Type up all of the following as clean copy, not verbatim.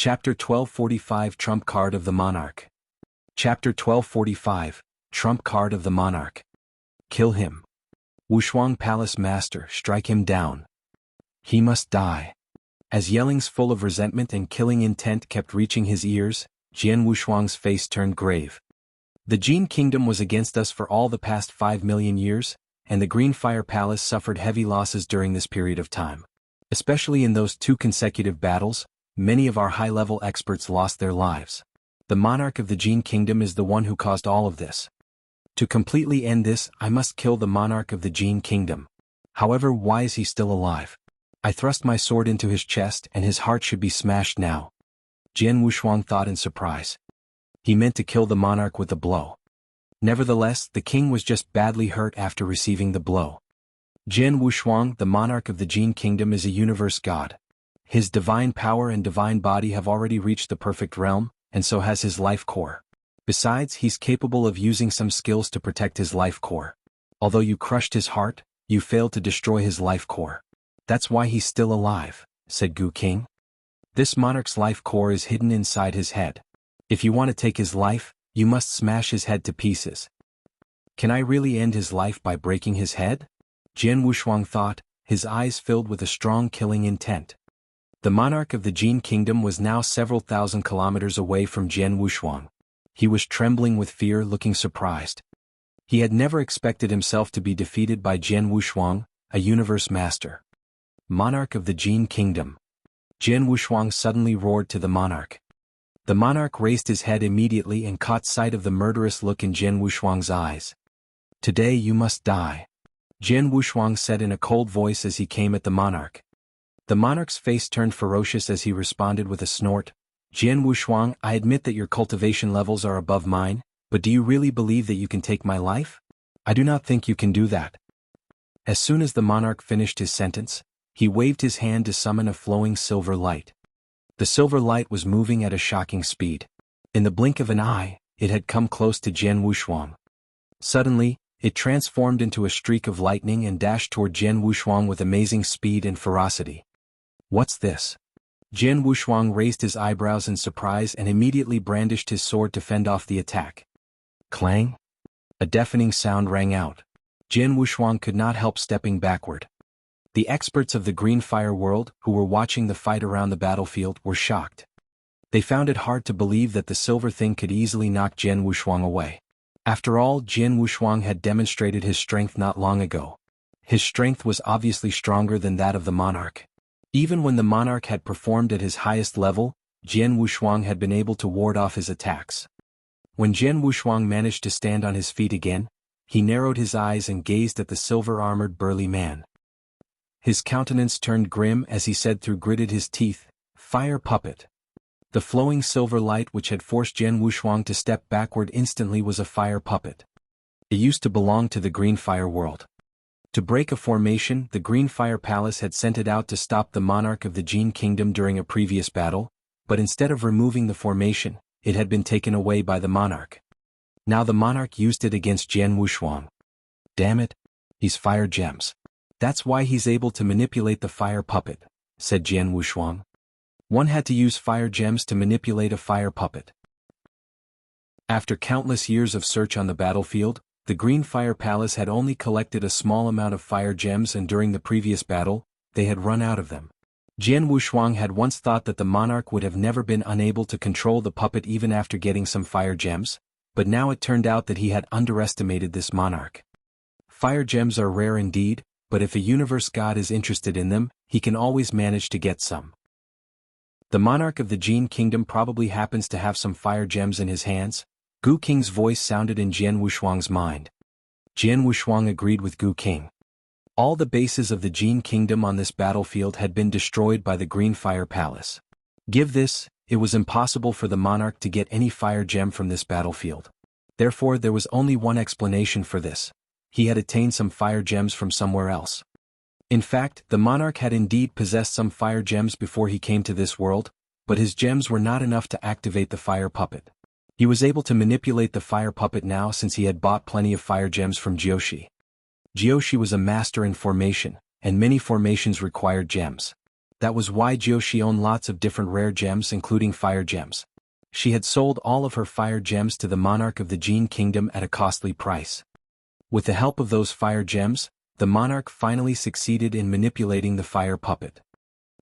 Chapter 1245 Trump Card of the Monarch. Chapter 1245 Trump Card of the Monarch. Kill him. Wushuang Palace Master, strike him down. He must die. As yellings full of resentment and killing intent kept reaching his ears, Jian Wushuang's face turned grave. The Jian kingdom was against us for all the past 5 million years, and the Green Fire Palace suffered heavy losses during this period of time. Especially in those 2 consecutive battles, many of our high-level experts lost their lives. The monarch of the Jian kingdom is the one who caused all of this. To completely end this, I must kill the monarch of the Jian kingdom. However, why is he still alive? I thrust my sword into his chest and his heart should be smashed now. Jian Wushuang thought in surprise. He meant to kill the monarch with a blow. Nevertheless, the king was just badly hurt after receiving the blow. Jian Wushuang, the monarch of the Jian kingdom, is a universe god. His divine power and divine body have already reached the perfect realm, and so has his life core. Besides, he's capable of using some skills to protect his life core. Although you crushed his heart, you failed to destroy his life core. That's why he's still alive, said Gu King. This monarch's life core is hidden inside his head. If you want to take his life, you must smash his head to pieces. Can I really end his life by breaking his head? Jian Wushuang thought, his eyes filled with a strong killing intent. The monarch of the Jian kingdom was now several thousand kilometers away from Jian Wushuang. He was trembling with fear, looking surprised. He had never expected himself to be defeated by Jian Wushuang, a universe master. Monarch of the Jian kingdom. Jian Wushuang suddenly roared to the monarch. The monarch raised his head immediately and caught sight of the murderous look in Jian Wushuang's eyes. Today you must die, Jian Wushuang said in a cold voice as he came at the monarch. The monarch's face turned ferocious as he responded with a snort. Jian Wushuang, I admit that your cultivation levels are above mine, but do you really believe that you can take my life? I do not think you can do that. As soon as the monarch finished his sentence, he waved his hand to summon a flowing silver light. The silver light was moving at a shocking speed. In the blink of an eye, it had come close to Jian Wushuang. Suddenly, it transformed into a streak of lightning and dashed toward Jian Wushuang with amazing speed and ferocity. What's this? Jian Wushuang raised his eyebrows in surprise and immediately brandished his sword to fend off the attack. Clang! A deafening sound rang out. Jian Wushuang could not help stepping backward. The experts of the Green Fire world, who were watching the fight around the battlefield, were shocked. They found it hard to believe that the silver thing could easily knock Jian Wushuang away. After all, Jian Wushuang had demonstrated his strength not long ago. His strength was obviously stronger than that of the monarch. Even when the monarch had performed at his highest level, Jian Wushuang had been able to ward off his attacks. When Jian Wushuang managed to stand on his feet again, he narrowed his eyes and gazed at the silver-armored burly man. His countenance turned grim as he said through gritted his teeth, "Fire puppet." The flowing silver light which had forced Jian Wushuang to step backward instantly was a fire puppet. It used to belong to the Green Fire world. To break a formation, the Green Fire Palace had sent it out to stop the monarch of the Jian kingdom during a previous battle, but instead of removing the formation, it had been taken away by the monarch. Now the monarch used it against Jian Wushuang. Damn it, he's fire gems. That's why he's able to manipulate the fire puppet, said Jian Wushuang. One had to use fire gems to manipulate a fire puppet. After countless years of search on the battlefield, the Green Fire Palace had only collected a small amount of fire gems, and during the previous battle, they had run out of them. Jian Wushuang had once thought that the monarch would have never been unable to control the puppet even after getting some fire gems, but now it turned out that he had underestimated this monarch. Fire gems are rare indeed, but if a universe god is interested in them, he can always manage to get some. The monarch of the Jian kingdom probably happens to have some fire gems in his hands. Gu King's voice sounded in Jian Wushuang's mind. Jian Wushuang agreed with Gu King. All the bases of the Jian kingdom on this battlefield had been destroyed by the Green Fire Palace. Given this, it was impossible for the monarch to get any fire gem from this battlefield. Therefore, there was only one explanation for this. He had attained some fire gems from somewhere else. In fact, the monarch had indeed possessed some fire gems before he came to this world, but his gems were not enough to activate the fire puppet. He was able to manipulate the fire puppet now since he had bought plenty of fire gems from Jiaoshi. Jiaoshi was a master in formation, and many formations required gems. That was why Jiu owned lots of different rare gems including fire gems. She had sold all of her fire gems to the monarch of the Jian kingdom at a costly price. With the help of those fire gems, the monarch finally succeeded in manipulating the fire puppet.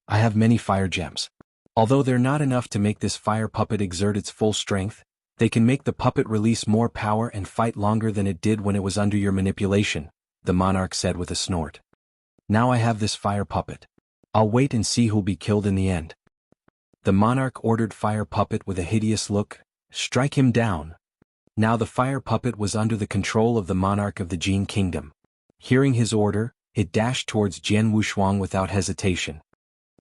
I have many fire gems. Although they're not enough to make this fire puppet exert its full strength, they can make the puppet release more power and fight longer than it did when it was under your manipulation, the monarch said with a snort. Now I have this fire puppet. I'll wait and see who'll be killed in the end. The monarch ordered fire puppet with a hideous look, strike him down. Now the fire puppet was under the control of the monarch of the Jian kingdom. Hearing his order, it dashed towards Jian Wushuang without hesitation.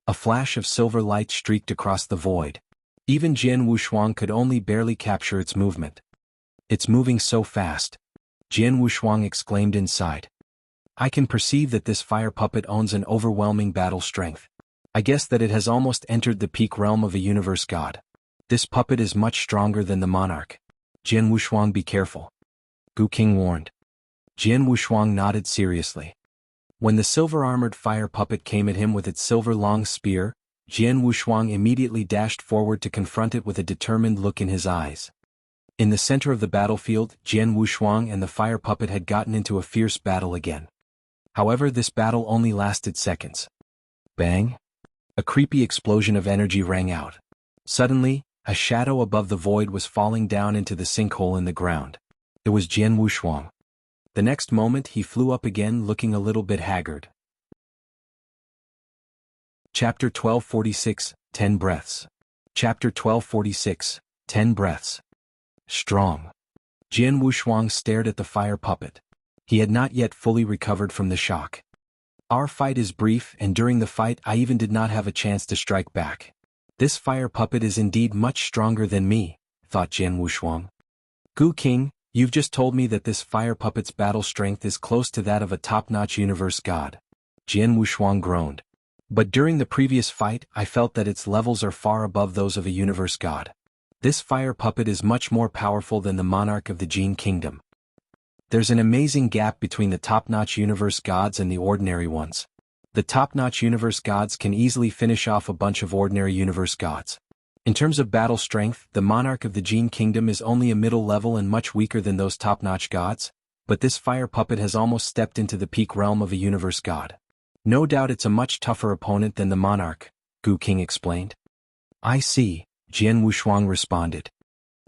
A flash of silver light streaked across the void. Even Jian Wushuang could only barely capture its movement. It's moving so fast. Jian Wushuang exclaimed inside. I can perceive that this fire puppet owns an overwhelming battle strength. I guess that it has almost entered the peak realm of a universe god. This puppet is much stronger than the monarch. Jian Wushuang, be careful. Gu King warned. Jian Wushuang nodded seriously. When the silver-armored fire puppet came at him with its silver-long spear, Jian Wushuang immediately dashed forward to confront it with a determined look in his eyes. In the center of the battlefield, Jian Wushuang and the fire puppet had gotten into a fierce battle again. However, this battle only lasted seconds. Bang! A creepy explosion of energy rang out. Suddenly, a shadow above the void was falling down into the sinkhole in the ground. It was Jian Wushuang. The next moment he flew up again looking a little bit haggard. Chapter 1246, 10 Breaths. Chapter 1246, 10 Breaths. Strong. Jian Wushuang stared at the fire puppet. He had not yet fully recovered from the shock. Our fight is brief, and during the fight I even did not have a chance to strike back. This fire puppet is indeed much stronger than me, thought Jian Wushuang. Gu King, you've just told me that this fire puppet's battle strength is close to that of a top-notch universe god. Jian Wushuang groaned. But during the previous fight I felt that its levels are far above those of a universe god. This fire puppet is much more powerful than the monarch of the Jian kingdom. There's an amazing gap between the top-notch universe gods and the ordinary ones. The top-notch universe gods can easily finish off a bunch of ordinary universe gods. In terms of battle strength, the monarch of the Jian kingdom is only a middle level and much weaker than those top-notch gods, but this fire puppet has almost stepped into the peak realm of a universe god. No doubt it's a much tougher opponent than the monarch, Gu King explained. I see, Jian Wushuang responded.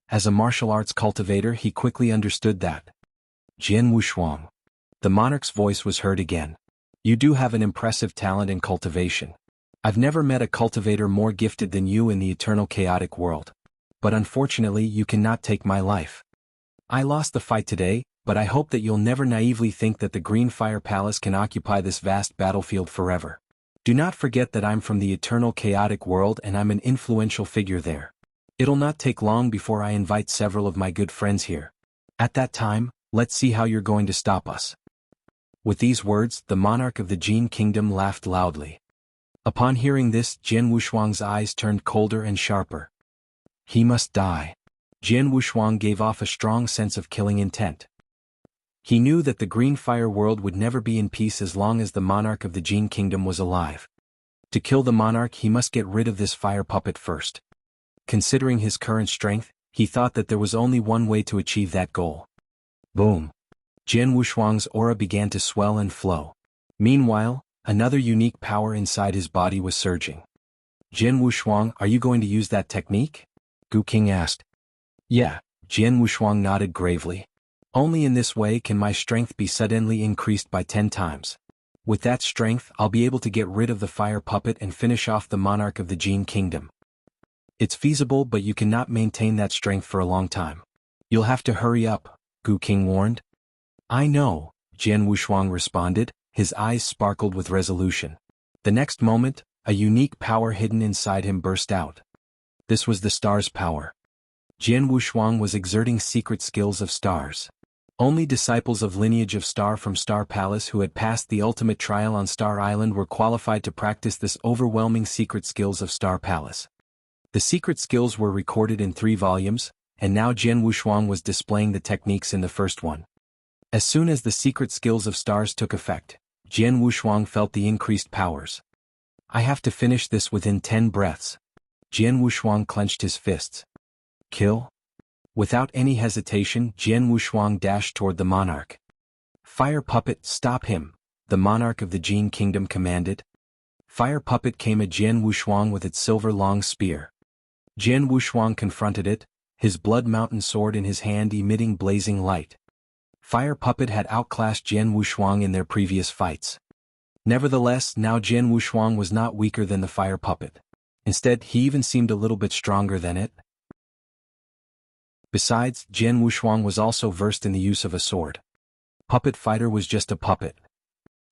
As a martial arts cultivator he quickly understood that. Jian Wushuang. The monarch's voice was heard again. You do have an impressive talent in cultivation. I've never met a cultivator more gifted than you in the eternal chaotic world. But unfortunately you cannot take my life. I lost the fight today, but I hope that you'll never naively think that the Green Fire Palace can occupy this vast battlefield forever. Do not forget that I'm from the eternal chaotic world and I'm an influential figure there. It'll not take long before I invite several of my good friends here. At that time, let's see how you're going to stop us. With these words, the monarch of the Jian kingdom laughed loudly. Upon hearing this, Jian Wushuang's eyes turned colder and sharper. He must die. Jian Wushuang gave off a strong sense of killing intent. He knew that the Green Fire world would never be in peace as long as the monarch of the Jian kingdom was alive. To kill the monarch he must get rid of this fire puppet first. Considering his current strength, he thought that there was only one way to achieve that goal. Boom. Jian Wushuang's aura began to swell and flow. Meanwhile, another unique power inside his body was surging. Jian Wushuang, are you going to use that technique? Gu King asked. Yeah, Jian Wushuang nodded gravely. Only in this way can my strength be suddenly increased by 10 times. With that strength I'll be able to get rid of the fire puppet and finish off the monarch of the Jian kingdom. It's feasible, but you cannot maintain that strength for a long time. You'll have to hurry up, Gu King warned. I know, Jian Wushuang responded, his eyes sparkled with resolution. The next moment, a unique power hidden inside him burst out. This was the star's power. Jian Wushuang was exerting secret skills of stars. Only disciples of lineage of Star from Star Palace who had passed the ultimate trial on Star Island were qualified to practice this overwhelming secret skills of Star Palace. The secret skills were recorded in 3 volumes, and now Jian Wushuang was displaying the techniques in the first one. As soon as the secret skills of stars took effect, Jian Wushuang felt the increased powers. I have to finish this within 10 breaths. Jian Wushuang clenched his fists. Kill? Without any hesitation, Jian Wushuang dashed toward the monarch. Fire Puppet, stop him, the monarch of the Jian kingdom commanded. Fire Puppet came at Jian Wushuang with its silver long spear. Jian Wushuang confronted it, his blood mountain sword in his hand emitting blazing light. Fire Puppet had outclassed Jian Wushuang in their previous fights. Nevertheless, now Jian Wushuang was not weaker than the Fire Puppet. Instead, he even seemed a little bit stronger than it. Besides, Jian Wushuang was also versed in the use of a sword. Puppet Fighter was just a puppet.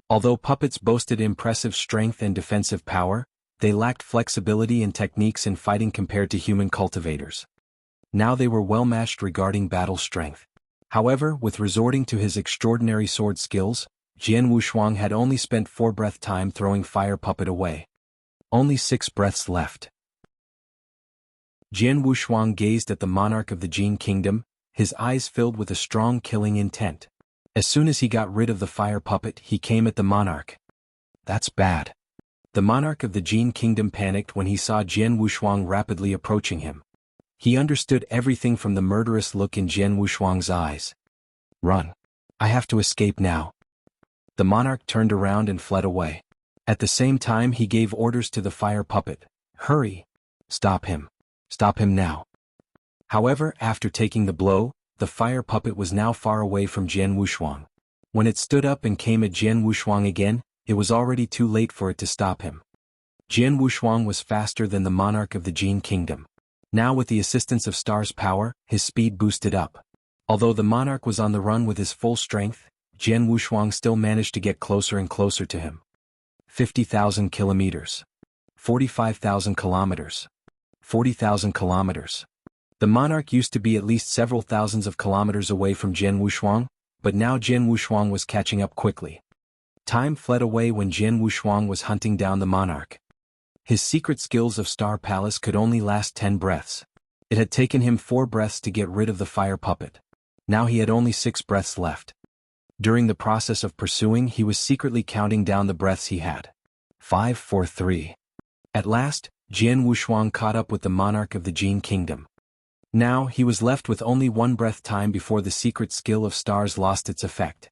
Although puppets boasted impressive strength and defensive power, they lacked flexibility and techniques in fighting compared to human cultivators. Now they were well matched regarding battle strength. However, with resorting to his extraordinary sword skills, Jian Wushuang had only spent 4 breath time throwing Fire Puppet away. Only 6 breaths left. Jian Wushuang gazed at the monarch of the Jian kingdom, his eyes filled with a strong killing intent. As soon as he got rid of the Fire Puppet, he came at the monarch. That's bad. The monarch of the Jian kingdom panicked when he saw Jian Wushuang rapidly approaching him. He understood everything from the murderous look in Jian Wushuang's eyes. Run. I have to escape now. The monarch turned around and fled away. At the same time he gave orders to the Fire Puppet. Hurry. Stop him. Stop him now. However, after taking the blow, the Fire Puppet was now far away from Jian Wushuang. When it stood up and came at Jian Wushuang again, it was already too late for it to stop him. Jian Wushuang was faster than the monarch of the Jian kingdom. Now with the assistance of Star's power, his speed boosted up. Although the monarch was on the run with his full strength, Jian Wushuang still managed to get closer and closer to him. 50,000 kilometers. 45,000 kilometers. 40,000 kilometers. The monarch used to be at least several thousands of kilometers away from Jian Wushuang, but now Jian Wushuang was catching up quickly. Time fled away when Jian Wushuang was hunting down the monarch. His secret skills of Star Palace could only last 10 breaths. It had taken him 4 breaths to get rid of the Fire Puppet. Now he had only 6 breaths left. During the process of pursuing, he was secretly counting down the breaths he had. 5, 4, 3. At last, Jian Wushuang caught up with the monarch of the Jian kingdom. Now he was left with only 1 breath time before the secret skill of stars lost its effect.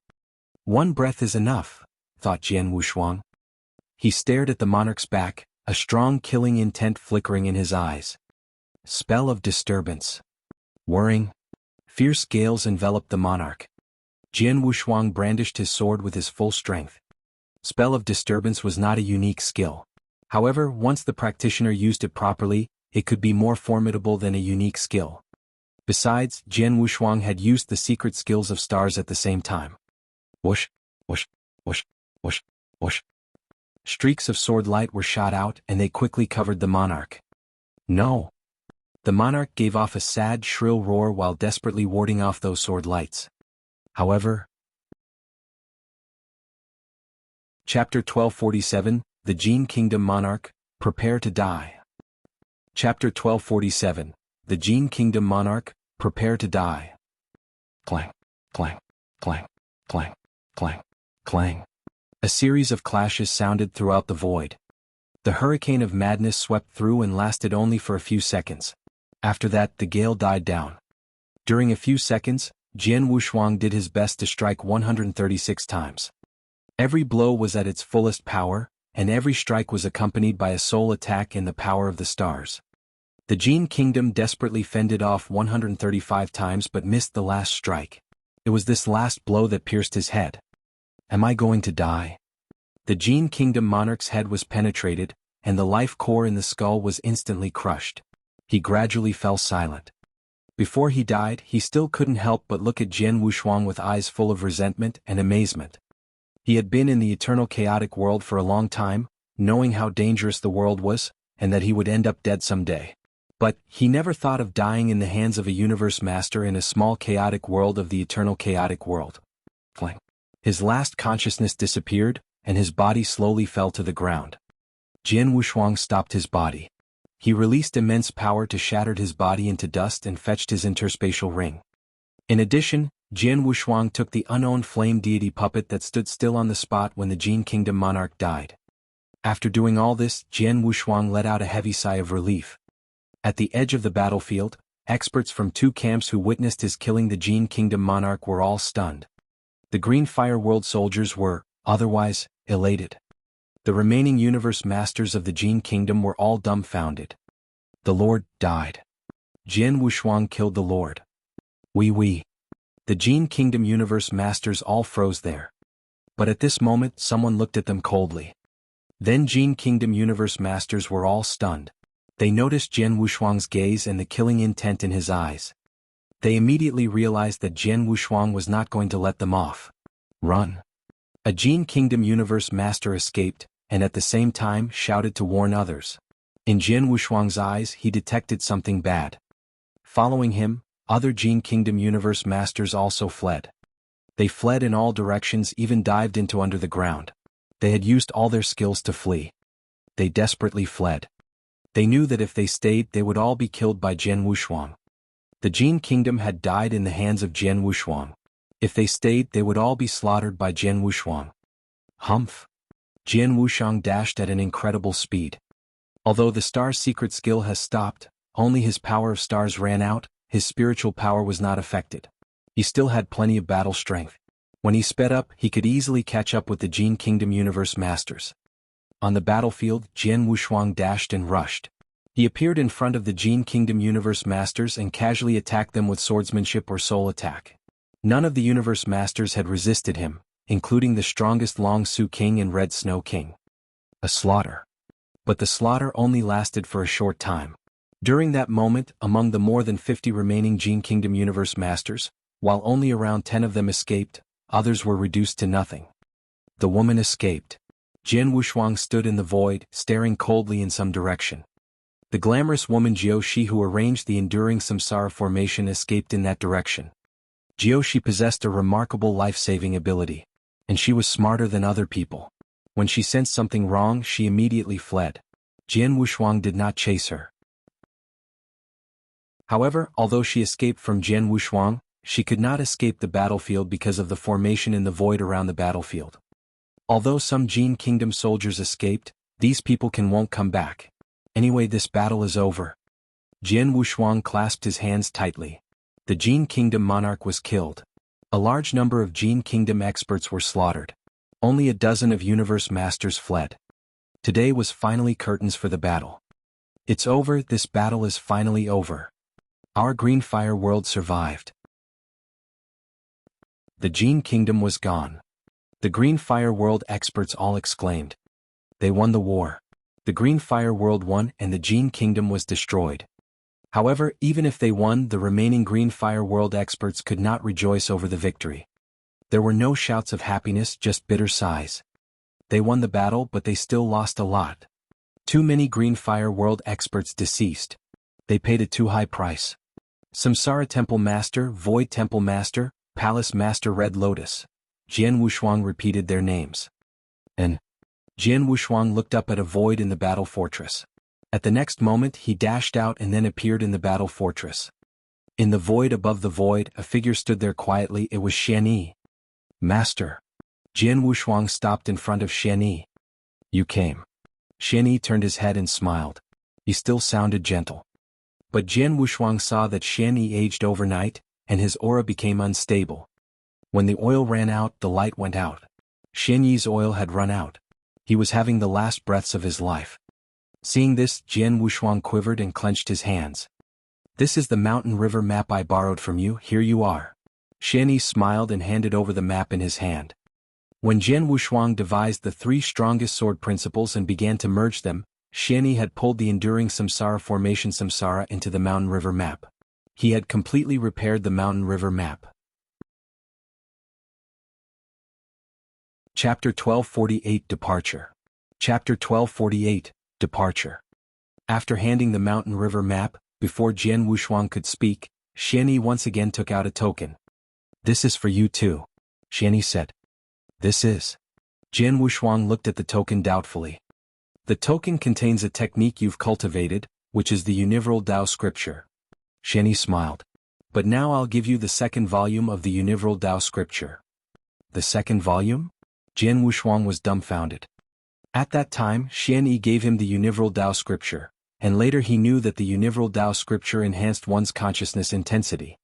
1 breath is enough, thought Jian Wushuang. He stared at the monarch's back, a strong killing intent flickering in his eyes. Spell of disturbance. Whirring. Fierce gales enveloped the monarch. Jian Wushuang brandished his sword with his full strength. Spell of disturbance was not a unique skill. However, once the practitioner used it properly, it could be more formidable than a unique skill. Besides, Jian Wushuang had used the secret skills of stars at the same time. Whoosh, whoosh, whoosh, whoosh, whoosh. Streaks of sword light were shot out and they quickly covered the monarch. No! The monarch gave off a sad, shrill roar while desperately warding off those sword lights. However... Chapter 1247, The Jian Kingdom Monarch, Prepare to Die. Chapter 1247, The Jian Kingdom Monarch, Prepare to Die. Clang, clang, clang, clang, clang, clang. A series of clashes sounded throughout the void. The hurricane of madness swept through and lasted only for a few seconds. After that, the gale died down. During a few seconds, Jian Wushuang did his best to strike 136 times. Every blow was at its fullest power, and every strike was accompanied by a soul attack in the power of the stars. The Jian kingdom desperately fended off 135 times but missed the last strike. It was this last blow that pierced his head. Am I going to die? The Jian kingdom monarch's head was penetrated, and the life core in the skull was instantly crushed. He gradually fell silent. Before he died, he still couldn't help but look at Jian Wushuang with eyes full of resentment and amazement. He had been in the eternal chaotic world for a long time, knowing how dangerous the world was, and that he would end up dead someday. But he never thought of dying in the hands of a universe master in a small chaotic world of the eternal chaotic world. Clang. His last consciousness disappeared, and his body slowly fell to the ground. Jian Wushuang stopped his body. He released immense power to shatter his body into dust and fetched his interspatial ring. In addition, Jian Wushuang took the unowned flame deity puppet that stood still on the spot when the Jian Kingdom monarch died. After doing all this, Jian Wushuang let out a heavy sigh of relief. At the edge of the battlefield, experts from two camps who witnessed his killing the Jian Kingdom monarch were all stunned. The Green Fire World soldiers were, otherwise, elated. The remaining universe masters of the Jian Kingdom were all dumbfounded. The Lord died. Jian Wushuang killed the Lord. Oui. The Jian Kingdom universe masters all froze there. But at this moment someone looked at them coldly. Then Jian Kingdom universe masters were all stunned. They noticed Jian Wushuang's gaze and the killing intent in his eyes. They immediately realized that Jian Wushuang was not going to let them off. Run. A Jian Kingdom universe master escaped, and at the same time shouted to warn others. In Jian Wushuang's eyes he detected something bad. Following him, other Jian Kingdom universe masters also fled. They fled in all directions, even dived into under the ground. They had used all their skills to flee. They desperately fled. They knew that if they stayed they would all be killed by Jian Wushuang. The Jian Kingdom had died in the hands of Jian Wushuang. If they stayed they would all be slaughtered by Jian Wushuang. Humph! Jian Wushuang dashed at an incredible speed. Although the star's secret skill has stopped, only his power of stars ran out, his spiritual power was not affected. He still had plenty of battle strength. When he sped up, he could easily catch up with the Jian Kingdom universe masters. On the battlefield, Jian Wushuang dashed and rushed. He appeared in front of the Jian Kingdom universe masters and casually attacked them with swordsmanship or soul attack. None of the universe masters had resisted him, including the strongest Long Su King and Red Snow King. A slaughter. But the slaughter only lasted for a short time. During that moment, among the more than 50 remaining Jian Kingdom universe masters, while only around 10 of them escaped, others were reduced to nothing. The woman escaped. Jian Wushuang stood in the void, staring coldly in some direction. The glamorous woman Jiaoshi who arranged the enduring samsara formation escaped in that direction. Jiaoshi possessed a remarkable life-saving ability, and she was smarter than other people. When she sensed something wrong, she immediately fled. Jian Wushuang did not chase her. However, although she escaped from Jian Wushuang, she could not escape the battlefield because of the formation in the void around the battlefield. Although some Jian Kingdom soldiers escaped, these people won't come back. Anyway, this battle is over. Jian Wushuang clasped his hands tightly. The Jian Kingdom monarch was killed. A large number of Jian Kingdom experts were slaughtered. Only a dozen of universe masters fled. Today was finally curtains for the battle. It's over, this battle is finally over. Our Green Fire world survived. The Jian Kingdom was gone. The Green Fire World experts all exclaimed. They won the war. The Green Fire World won and the Jian Kingdom was destroyed. However, even if they won, the remaining Green Fire World experts could not rejoice over the victory. There were no shouts of happiness, just bitter sighs. They won the battle, but they still lost a lot. Too many Green Fire World experts deceased. They paid a too high price. Samsara Temple Master, Void Temple Master, Palace Master Red Lotus. Jian Wushuang repeated their names. And Jian Wushuang looked up at a void in the battle fortress. At the next moment he dashed out and then appeared in the battle fortress. In the void above the void, a figure stood there quietly. It was Xianyi. Master. Jian Wushuang stopped in front of Xianyi. You came. Xianyi turned his head and smiled. He still sounded gentle. But Jian Wushuang saw that Xianyi aged overnight, and his aura became unstable. When the oil ran out, the light went out. Xianyi's oil had run out. He was having the last breaths of his life. Seeing this, Jian Wushuang quivered and clenched his hands. This is the mountain river map I borrowed from you, here you are. Xianyi smiled and handed over the map in his hand. When Jian Wushuang devised the 3 strongest sword principles and began to merge them, Xianyi had pulled the enduring samsara formation samsara into the mountain river map. He had completely repaired the mountain river map. Chapter 1248 Departure. Chapter 1248 Departure. After handing the mountain river map, before Jian Wushuang could speak, Xianyi once again took out a token. This is for you too, Xianyi said. This is. Jian Wushuang looked at the token doubtfully. The token contains a technique you've cultivated, which is the Universal Dao Scripture. Xianyi smiled. But now I'll give you the second volume of the Universal Dao Scripture. The second volume? Jian Wushuang was dumbfounded. At that time, Xian Yi gave him the Universal Dao scripture, and later he knew that the Universal Dao scripture enhanced one's consciousness intensity.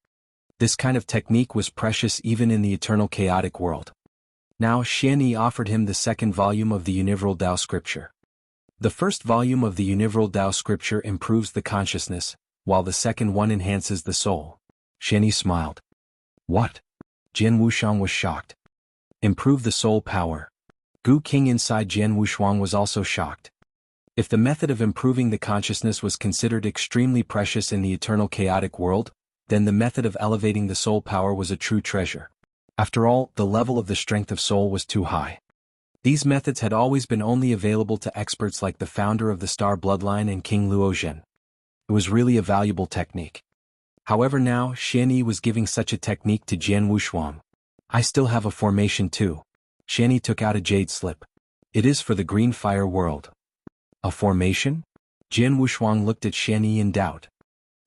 This kind of technique was precious even in the eternal chaotic world. Now Xian Yi offered him the second volume of the Universal Dao scripture. The first volume of the Universal Dao scripture improves the consciousness, while the second one enhances the soul. Xian Yi smiled. What? Jian Wushuang was shocked. Improve the soul power. Gu King inside Jian Wushuang was also shocked. If the method of improving the consciousness was considered extremely precious in the eternal chaotic world, then the method of elevating the soul power was a true treasure. After all, the level of the strength of soul was too high. These methods had always been only available to experts like the founder of the Star Bloodline and King Luozhen. It was really a valuable technique. However, now Xian Yi was giving such a technique to Jian Wushuang. I still have a formation too. Xian Yi took out a jade slip. It is for the green fire world. A formation? Jian Wushuang looked at Xian Yi in doubt.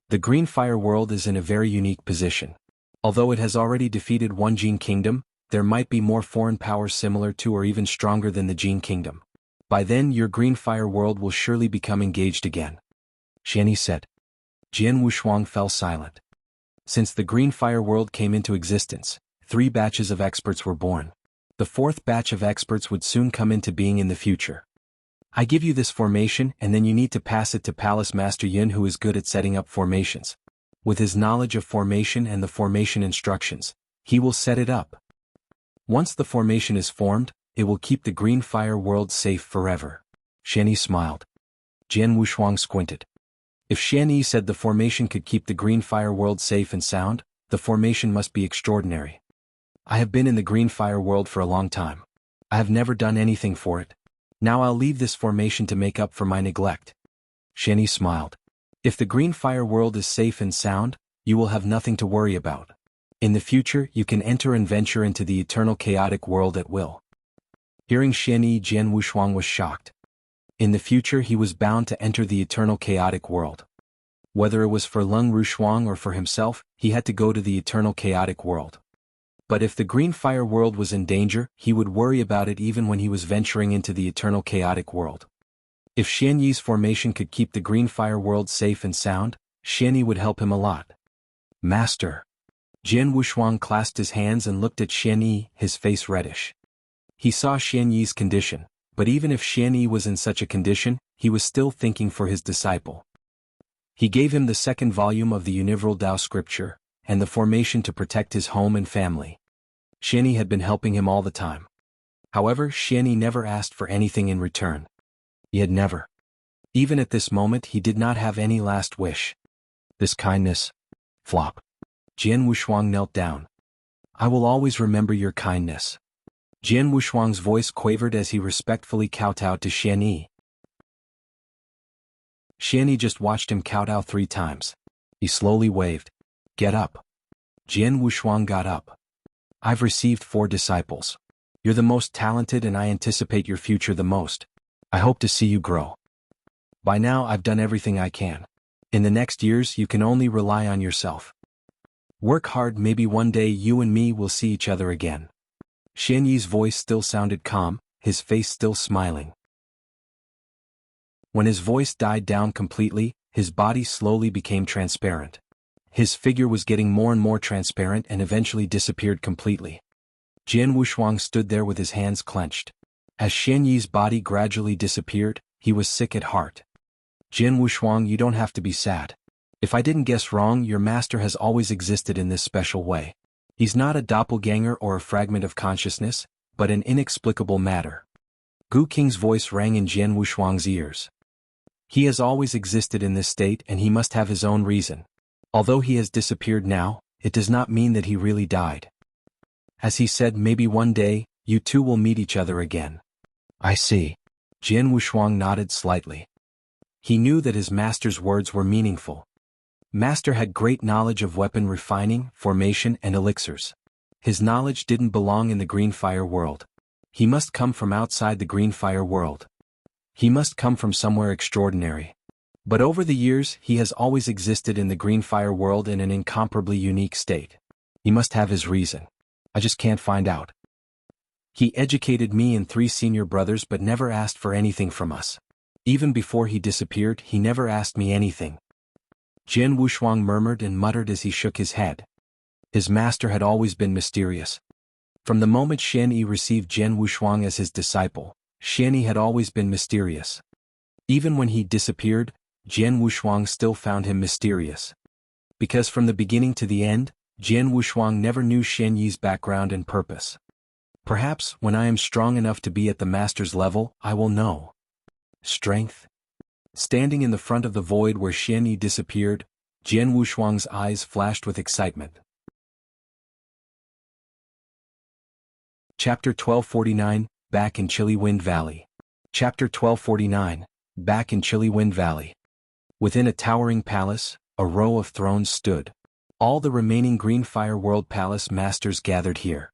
The green fire world is in a very unique position. Although it has already defeated one Jin kingdom, there might be more foreign powers similar to or even stronger than the Jin kingdom. By then your green fire world will surely become engaged again. Xian Yi said. Jian Wushuang fell silent. Since the green fire world came into existence, 3 batches of experts were born. The 4th batch of experts would soon come into being in the future. I give you this formation and then you need to pass it to Palace Master Yun, who is good at setting up formations. With his knowledge of formation and the formation instructions, he will set it up. Once the formation is formed, it will keep the green fire world safe forever. Xian Yi smiled. Jian Wushuang squinted. If Xian Yi said the formation could keep the green fire world safe and sound, the formation must be extraordinary. I have been in the green fire world for a long time. I have never done anything for it. Now I'll leave this formation to make up for my neglect. Xian Yi smiled. If the green fire world is safe and sound, you will have nothing to worry about. In the future you can enter and venture into the eternal chaotic world at will. Hearing Xian Yi, Jian Wushuang was shocked. In the future he was bound to enter the eternal chaotic world. Whether it was for Lung Wushuang or for himself, he had to go to the eternal chaotic world. But if the green fire world was in danger, he would worry about it even when he was venturing into the eternal chaotic world. If Xian Yi's formation could keep the green fire world safe and sound, Xian Yi would help him a lot. Master. Jian Wushuang clasped his hands and looked at Xian Yi, his face reddish. He saw Xian Yi's condition, but even if Xian Yi was in such a condition, he was still thinking for his disciple. He gave him the 2nd volume of the Universal Dao scripture, and the formation to protect his home and family. Xian Yi had been helping him all the time. However, Xian Yi never asked for anything in return. He had never. Even at this moment he did not have any last wish. This kindness. Flop. Jian Wushuang knelt down. I will always remember your kindness. Jian Wushuang's voice quavered as he respectfully kowtowed to Xian Yi. Xian Yi just watched him kowtow 3 times. He slowly waved. Get up. Jian Wushuang got up. I've received 4 disciples. You're the most talented and I anticipate your future the most. I hope to see you grow. By now I've done everything I can. In the next years you can only rely on yourself. Work hard, maybe one day you and me will see each other again. Xian Yi's voice still sounded calm, his face still smiling. When his voice died down completely, his body slowly became transparent. His figure was getting more and more transparent and eventually disappeared completely. Jian Wushuang stood there with his hands clenched. As Xian Yi's body gradually disappeared, he was sick at heart. Jian Wushuang, you don't have to be sad. If I didn't guess wrong, your master has always existed in this special way. He's not a doppelganger or a fragment of consciousness, but an inexplicable matter. Gu King's voice rang in Jian Wushuang's ears. He has always existed in this state and he must have his own reason. Although he has disappeared now, it does not mean that he really died. As he said, maybe one day, you two will meet each other again. I see. Jian Wushuang nodded slightly. He knew that his master's words were meaningful. Master had great knowledge of weapon refining, formation and elixirs. His knowledge didn't belong in the green fire world. He must come from outside the green fire world. He must come from somewhere extraordinary. But over the years he has always existed in the green fire world in an incomparably unique state. He must have his reason. I just can't find out. He educated me and 3 senior brothers but never asked for anything from us. Even before he disappeared, he never asked me anything. Jian Wushuang murmured and muttered as he shook his head. His master had always been mysterious. From the moment Xian Yi received Jian Wushuang as his disciple, Xian Yi had always been mysterious. Even when he disappeared, Jian Wushuang still found him mysterious. Because from the beginning to the end, Jian Wushuang never knew Xian Yi's background and purpose. Perhaps, when I am strong enough to be at the master's level, I will know. Strength? Standing in the front of the void where Xian Yi disappeared, Jian Wushuang's eyes flashed with excitement. Chapter 1249, Back in Chillywind Valley. Chapter 1249, Back in Chillywind Valley. Within a towering palace, a row of thrones stood. All the remaining Green Fire World Palace masters gathered here.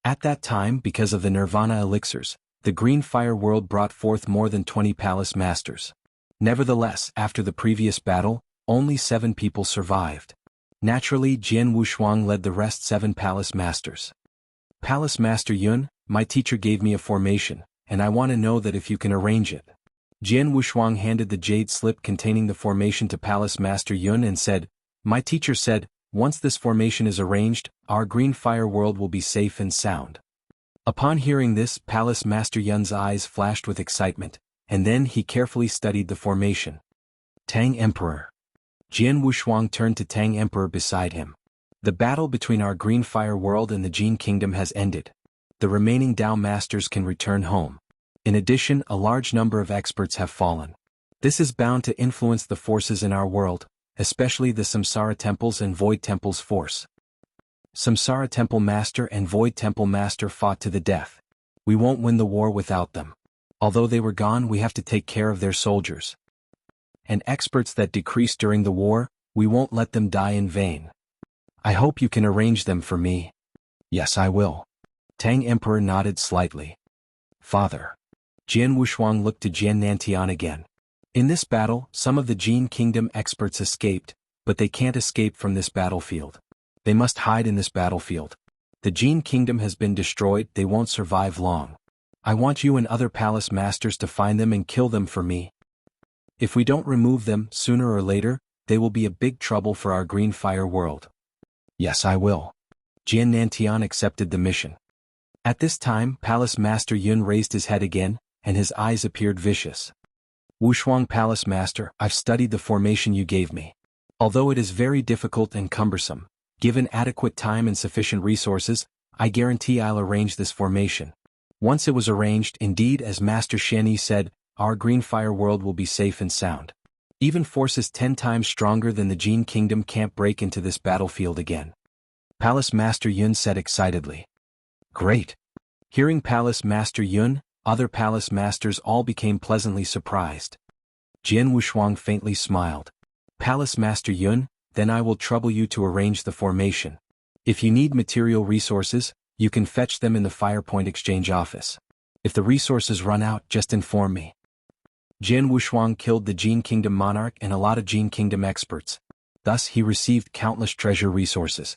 At that time, because of the Nirvana elixirs, the Green Fire World brought forth more than 20 palace masters. Nevertheless, after the previous battle, only 7 people survived. Naturally, Jian Wushuang led the rest 7 palace masters. Palace Master Yun, my teacher gave me a formation, and I want to know that if you can arrange it. Jian Wushuang handed the jade slip containing the formation to Palace Master Yun and said, my teacher said, once this formation is arranged, our Green Fire World will be safe and sound. Upon hearing this, Palace Master Yun's eyes flashed with excitement, and then he carefully studied the formation. Tang Emperor. Jian Wushuang turned to Tang Emperor beside him. The battle between our Green Fire World and the Jian Kingdom has ended. The remaining Dao Masters can return home. In addition, a large number of experts have fallen. This is bound to influence the forces in our world, especially the Samsara Temples and Void Temples force. Samsara Temple Master and Void Temple Master fought to the death. We won't win the war without them. Although they were gone, we have to take care of their soldiers. And experts that decreased during the war, we won't let them die in vain. I hope you can arrange them for me. Yes, I will. Tang Emperor nodded slightly. Father. Jian Wushuang looked to Jian Nantian again. In this battle, some of the Jian Kingdom experts escaped, but they can't escape from this battlefield. They must hide in this battlefield. The Jian Kingdom has been destroyed, they won't survive long. I want you and other palace masters to find them and kill them for me. If we don't remove them, sooner or later, they will be a big trouble for our Green Fire World. Yes, I will. Jian Nantian accepted the mission. At this time, Palace Master Yun raised his head again, and his eyes appeared vicious. Wushuang Palace Master, I've studied the formation you gave me. Although it is very difficult and cumbersome, given adequate time and sufficient resources, I guarantee I'll arrange this formation. Once it was arranged, indeed, as Master Xian Yi said, our Green Fire World will be safe and sound. Even forces 10 times stronger than the Jian Kingdom can't break into this battlefield again. Palace Master Yun said excitedly. Great. Hearing Palace Master Yun, other palace masters all became pleasantly surprised. Jian Wushuang faintly smiled. Palace Master Yun, then I will trouble you to arrange the formation. If you need material resources, you can fetch them in the Firepoint Exchange office. If the resources run out, just inform me. Jian Wushuang killed the Jian Kingdom monarch and a lot of Jian Kingdom experts. Thus he received countless treasure resources.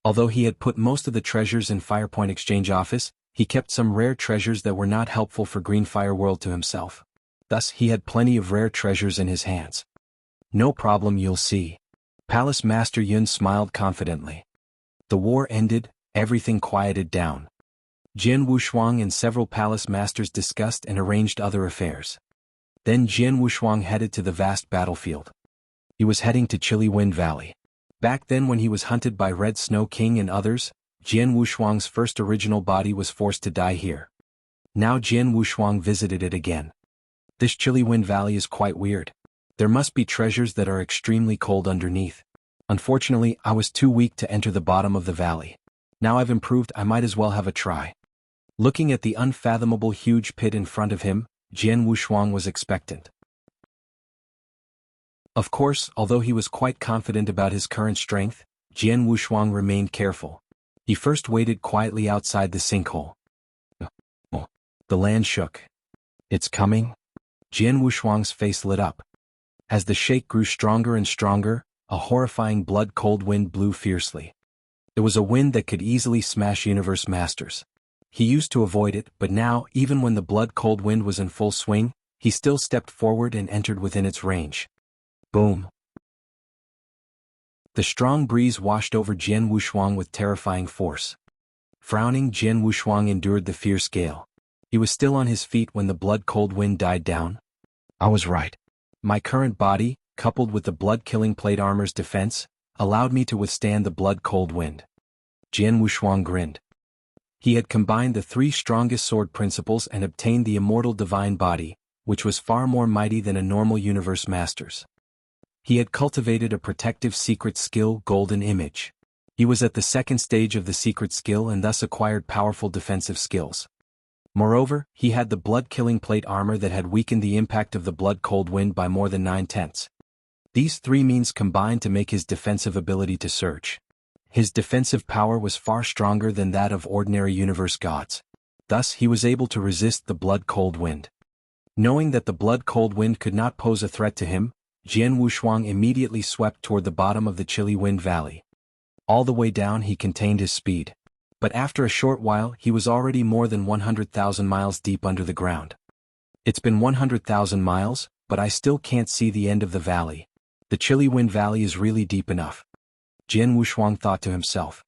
Although he had put most of the treasures in Firepoint Exchange office, he kept some rare treasures that were not helpful for Green Fire World to himself. Thus he had plenty of rare treasures in his hands. No problem, you'll see. Palace Master Yun smiled confidently. The war ended, everything quieted down. Jian Wushuang and several palace masters discussed and arranged other affairs. Then Jian Wushuang headed to the vast battlefield. He was heading to Chillywind Valley. Back then when he was hunted by Red Snow King and others, Jian Wushuang's first original body was forced to die here. Now Jian Wushuang visited it again. This Chillywind Valley is quite weird. There must be treasures that are extremely cold underneath. Unfortunately, I was too weak to enter the bottom of the valley. Now I've improved, I might as well have a try. Looking at the unfathomable huge pit in front of him, Jian Wushuang was expectant. Of course, although he was quite confident about his current strength, Jian Wushuang remained careful. He first waited quietly outside the sinkhole. The land shook. It's coming? Jian Wushuang's face lit up. As the shake grew stronger and stronger, a horrifying blood-cold wind blew fiercely. It was a wind that could easily smash universe masters. He used to avoid it, but now, even when the blood-cold wind was in full swing, he still stepped forward and entered within its range. Boom. The strong breeze washed over Jian Wushuang with terrifying force. Frowning, Jian Wushuang endured the fierce gale. He was still on his feet when the blood-cold wind died down. I was right. My current body, coupled with the blood-killing plate armor's defense, allowed me to withstand the blood-cold wind. Jian Wushuang grinned. He had combined the 3 strongest sword principles and obtained the immortal divine body, which was far more mighty than a normal universe master's. He had cultivated a protective secret skill, Golden Image. He was at the second stage of the secret skill and thus acquired powerful defensive skills. Moreover, he had the blood-killing plate armor that had weakened the impact of the blood-cold wind by more than 9/10. These 3 means combined to make his defensive ability to surge. His defensive power was far stronger than that of ordinary universe gods. Thus he was able to resist the blood-cold wind. Knowing that the blood-cold wind could not pose a threat to him, Jian Wushuang immediately swept toward the bottom of the Chillywind Valley. All the way down he contained his speed. But after a short while he was already more than 100,000 miles deep under the ground. It's been 100,000 miles, but I still can't see the end of the valley. The Chillywind Valley is really deep enough. Jian Wushuang thought to himself.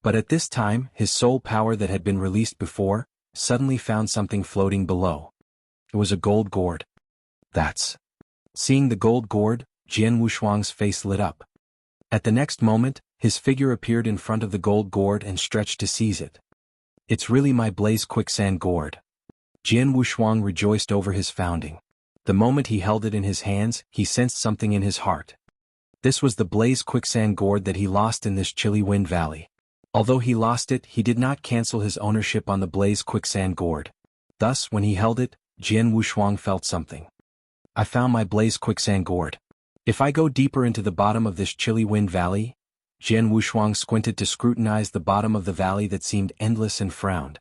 But at this time, his soul power that had been released before, suddenly found something floating below. It was a gold gourd. That's... Seeing the gold gourd, Jian Wushuang's face lit up. At the next moment, his figure appeared in front of the gold gourd and stretched to seize it. It's really my blaze quicksand gourd. Jian Wushuang rejoiced over his founding. The moment he held it in his hands, he sensed something in his heart. This was the blaze quicksand gourd that he lost in this Chillywind Valley. Although he lost it, he did not cancel his ownership on the blaze quicksand gourd. Thus, when he held it, Jian Wushuang felt something. I found my blaze quicksand gourd. If I go deeper into the bottom of this Chillywind Valley, Jian Wushuang squinted to scrutinize the bottom of the valley that seemed endless and frowned.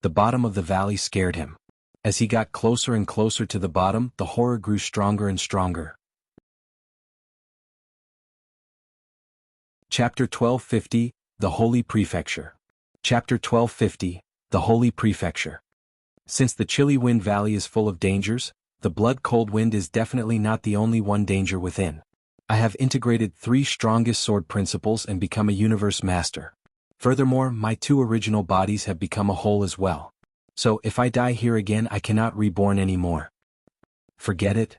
The bottom of the valley scared him. As he got closer and closer to the bottom, the horror grew stronger and stronger. Chapter 1250, The Holy Prefecture. Chapter 1250, The Holy Prefecture. Since the Chillywind Valley is full of dangers, the blood-cold wind is definitely not the only one danger within. I have integrated 3 strongest sword principles and become a universe master. Furthermore, my 2 original bodies have become a whole as well. So if I die here again, I cannot reborn anymore. Forget it.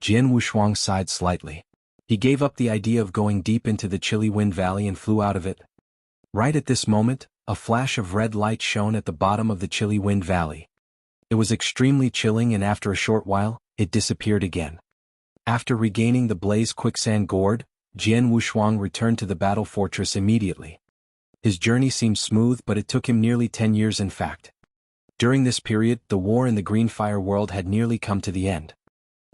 Jian Wushuang sighed slightly. He gave up the idea of going deep into the Chillywind Valley and flew out of it. Right at this moment, a flash of red light shone at the bottom of the Chillywind Valley. It was extremely chilling, and after a short while, it disappeared again. After regaining the blaze quicksand gourd, Jian Wushuang returned to the battle fortress immediately. His journey seemed smooth, but it took him nearly 10 years in fact. During this period, the war in the Green Fire world had nearly come to the end.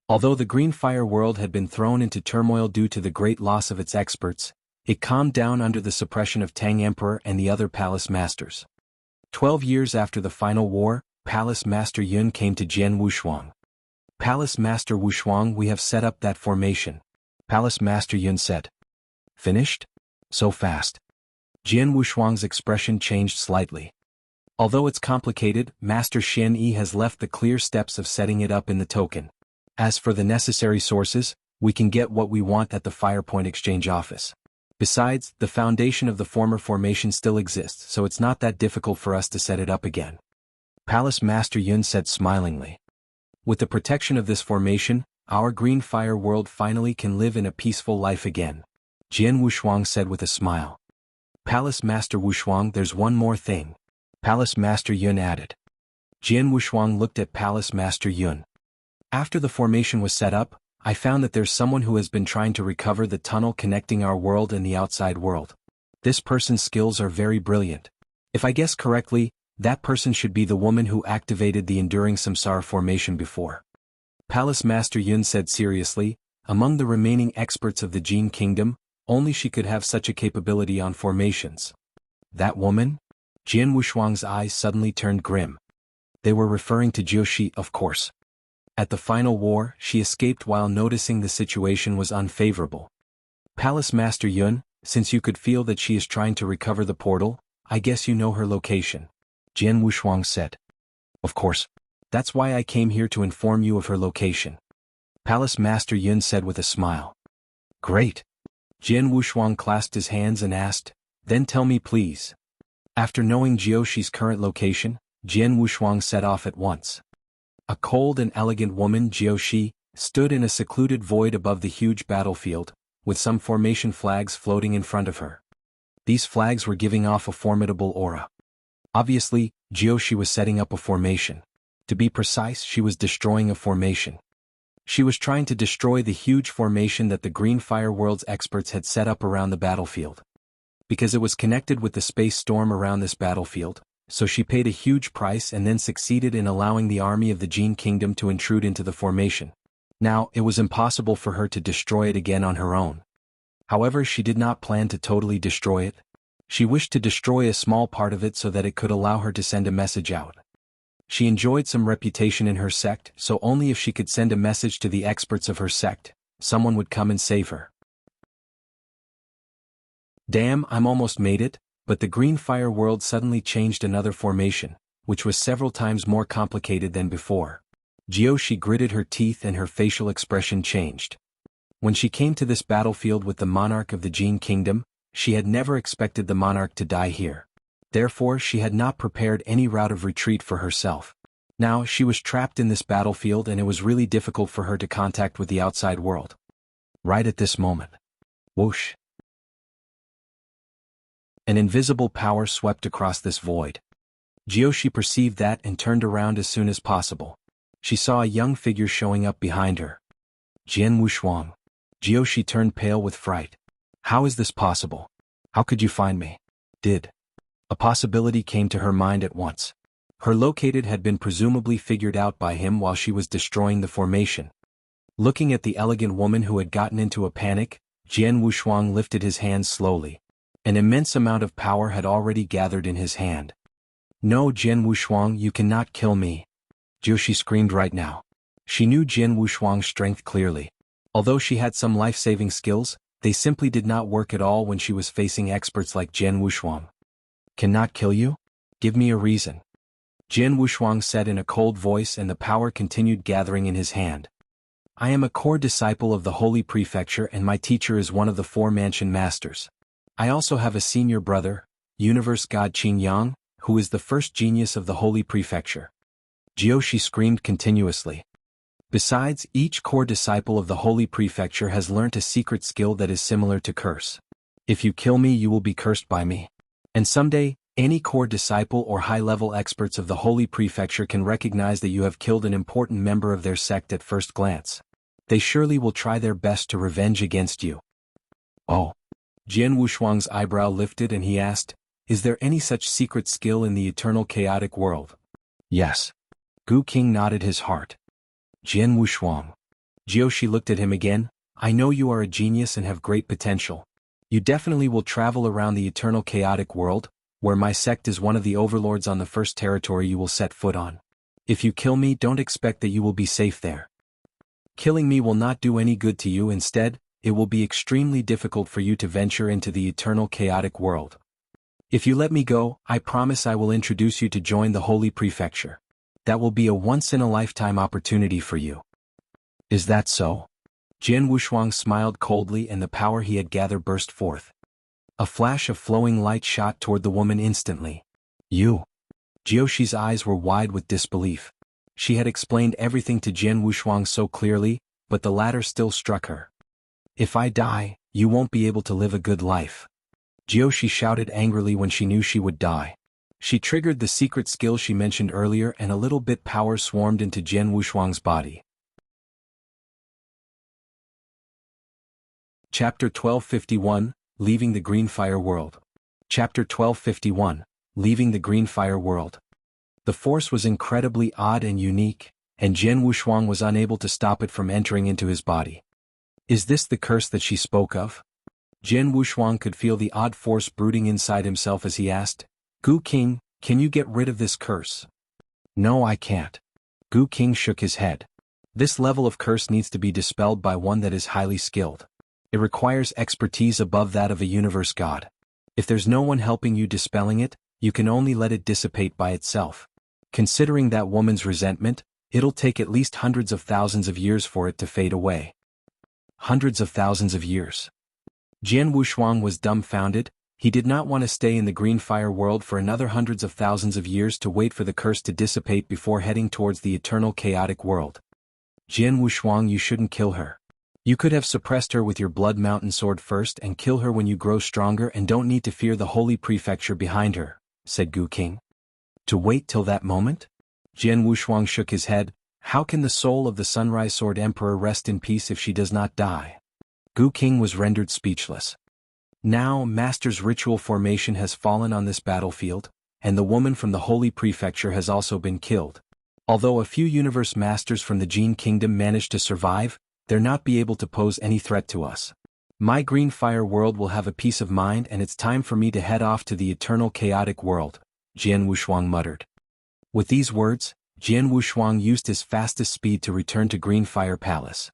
Although the Green Fire world had been thrown into turmoil due to the great loss of its experts, it calmed down under the suppression of Tang Emperor and the other palace masters. 12 years after the final war, Palace Master Yun came to Jian Wushuang. Palace Master Wushuang, we have set up that formation. Palace Master Yun said. Finished? So fast. Jian Wushuang's expression changed slightly. Although it's complicated, Master Shen Yi has left the clear steps of setting it up in the token. As for the necessary sources, we can get what we want at the Firepoint Exchange office. Besides, the foundation of the former formation still exists, so it's not that difficult for us to set it up again. Palace Master Yun said smilingly. With the protection of this formation, our Green Fire world finally can live in a peaceful life again. Jian Wushuang said with a smile. Palace Master Wushuang, there's one more thing. Palace Master Yun added. Jian Wushuang looked at Palace Master Yun. After the formation was set up, I found that there's someone who has been trying to recover the tunnel connecting our world and the outside world. This person's skills are very brilliant. If I guess correctly, that person should be the woman who activated the Enduring Samsara formation before. Palace Master Yun said seriously, among the remaining experts of the Jian Kingdom, only she could have such a capability on formations. That woman? Jian Wushuang's eyes suddenly turned grim. They were referring to Jiushi, of course. At the final war, she escaped while noticing the situation was unfavorable. Palace Master Yun, since you could feel that she is trying to recover the portal, I guess you know her location. Jian Wushuang said. Of course. That's why I came here to inform you of her location. Palace Master Yun said with a smile. Great. Jian Wushuang clasped his hands and asked, then tell me please. After knowing Jioshi's current location, Jian Wushuang set off at once. A cold and elegant woman, Jioshi, stood in a secluded void above the huge battlefield, with some formation flags floating in front of her. These flags were giving off a formidable aura. Obviously, Jioshi was setting up a formation. To be precise, she was destroying a formation. She was trying to destroy the huge formation that the Green Fire World's experts had set up around the battlefield. Because it was connected with the space storm around this battlefield, so she paid a huge price and then succeeded in allowing the army of the Jian Kingdom to intrude into the formation. Now, it was impossible for her to destroy it again on her own. However, she did not plan to totally destroy it. She wished to destroy a small part of it so that it could allow her to send a message out. She enjoyed some reputation in her sect, so only if she could send a message to the experts of her sect, someone would come and save her. Damn, I'm almost made it, but the Green Fire World suddenly changed another formation, which was several times more complicated than before. Jioshi gritted her teeth and her facial expression changed. When she came to this battlefield with the Monarch of the Jian Kingdom, she had never expected the Monarch to die here. Therefore, she had not prepared any route of retreat for herself. Now, she was trapped in this battlefield and it was really difficult for her to contact with the outside world. Right at this moment. Whoosh! An invisible power swept across this void. Jioshi perceived that and turned around as soon as possible. She saw a young figure showing up behind her. Jian Wushuang. Jioshi turned pale with fright. How is this possible? How could you find me? A possibility came to her mind at once. Her located had been presumably figured out by him while she was destroying the formation. Looking at the elegant woman who had gotten into a panic, Jian Wushuang lifted his hands slowly. An immense amount of power had already gathered in his hand. No, Jian Wushuang, you cannot kill me. Jioshi screamed right now. She knew Jian Wushuang's strength clearly. Although she had some life-saving skills, they simply did not work at all when she was facing experts like Jian Wushuang. Cannot kill you? Give me a reason. Jian Wushuang said in a cold voice, and the power continued gathering in his hand. I am a core disciple of the Holy Prefecture and my teacher is one of the 4 Mansion Masters. I also have a senior brother, Universe God Qingyang, who is the first genius of the Holy Prefecture. Jioshi screamed continuously. Besides, each core disciple of the Holy Prefecture has learnt a secret skill that is similar to curse. If you kill me, you will be cursed by me. And someday, any core disciple or high-level experts of the Holy Prefecture can recognize that you have killed an important member of their sect at first glance. They surely will try their best to revenge against you. Oh. Jian Wushuang's eyebrow lifted and he asked, is there any such secret skill in the eternal chaotic world? Yes. Gu King nodded his heart. Jian Wushuang. Jioshi looked at him again. I know you are a genius and have great potential. You definitely will travel around the eternal chaotic world, where my sect is one of the overlords on the first territory you will set foot on. If you kill me, don't expect that you will be safe there. Killing me will not do any good to you. Instead, it will be extremely difficult for you to venture into the eternal chaotic world. If you let me go, I promise I will introduce you to join the Holy Prefecture. That will be a once-in-a-lifetime opportunity for you. Is that so? Jian Wushuang smiled coldly and the power he had gathered burst forth. A flash of flowing light shot toward the woman instantly. You. Jioshi's eyes were wide with disbelief. She had explained everything to Jian Wushuang so clearly, but the latter still struck her. If I die, you won't be able to live a good life. Jioshi shouted angrily when she knew she would die. She triggered the secret skill she mentioned earlier and a little bit power swarmed into Jian Wushuang's body. Chapter 1251, Leaving the Green Fire World. Chapter 1251, Leaving the Green Fire World. The force was incredibly odd and unique, and Jian Wushuang was unable to stop it from entering into his body. Is this the curse that she spoke of? Jian Wushuang could feel the odd force brooding inside himself as he asked, Gu King, can you get rid of this curse? No, I can't. Gu King shook his head. This level of curse needs to be dispelled by one that is highly skilled. It requires expertise above that of a universe god. If there's no one helping you dispelling it, you can only let it dissipate by itself. Considering that woman's resentment, it'll take at least hundreds of thousands of years for it to fade away. Hundreds of thousands of years. Jian Wushuang was dumbfounded. He did not want to stay in the green fire world for another hundreds of thousands of years to wait for the curse to dissipate before heading towards the eternal chaotic world. Jian Wushuang, you shouldn't kill her. You could have suppressed her with your blood mountain sword first and kill her when you grow stronger and don't need to fear the holy prefecture behind her, said Gu King. To wait till that moment? Jian Wushuang shook his head. How can the soul of the Sunrise Sword Emperor rest in peace if she does not die? Gu King was rendered speechless. Now, Master's ritual formation has fallen on this battlefield, and the woman from the Holy Prefecture has also been killed. Although a few Universe Masters from the Jian Kingdom managed to survive, they'll not be able to pose any threat to us. My green fire world will have a peace of mind and it's time for me to head off to the eternal chaotic world, Jian Wushuang muttered. With these words, Jian Wushuang used his fastest speed to return to Green Fire Palace.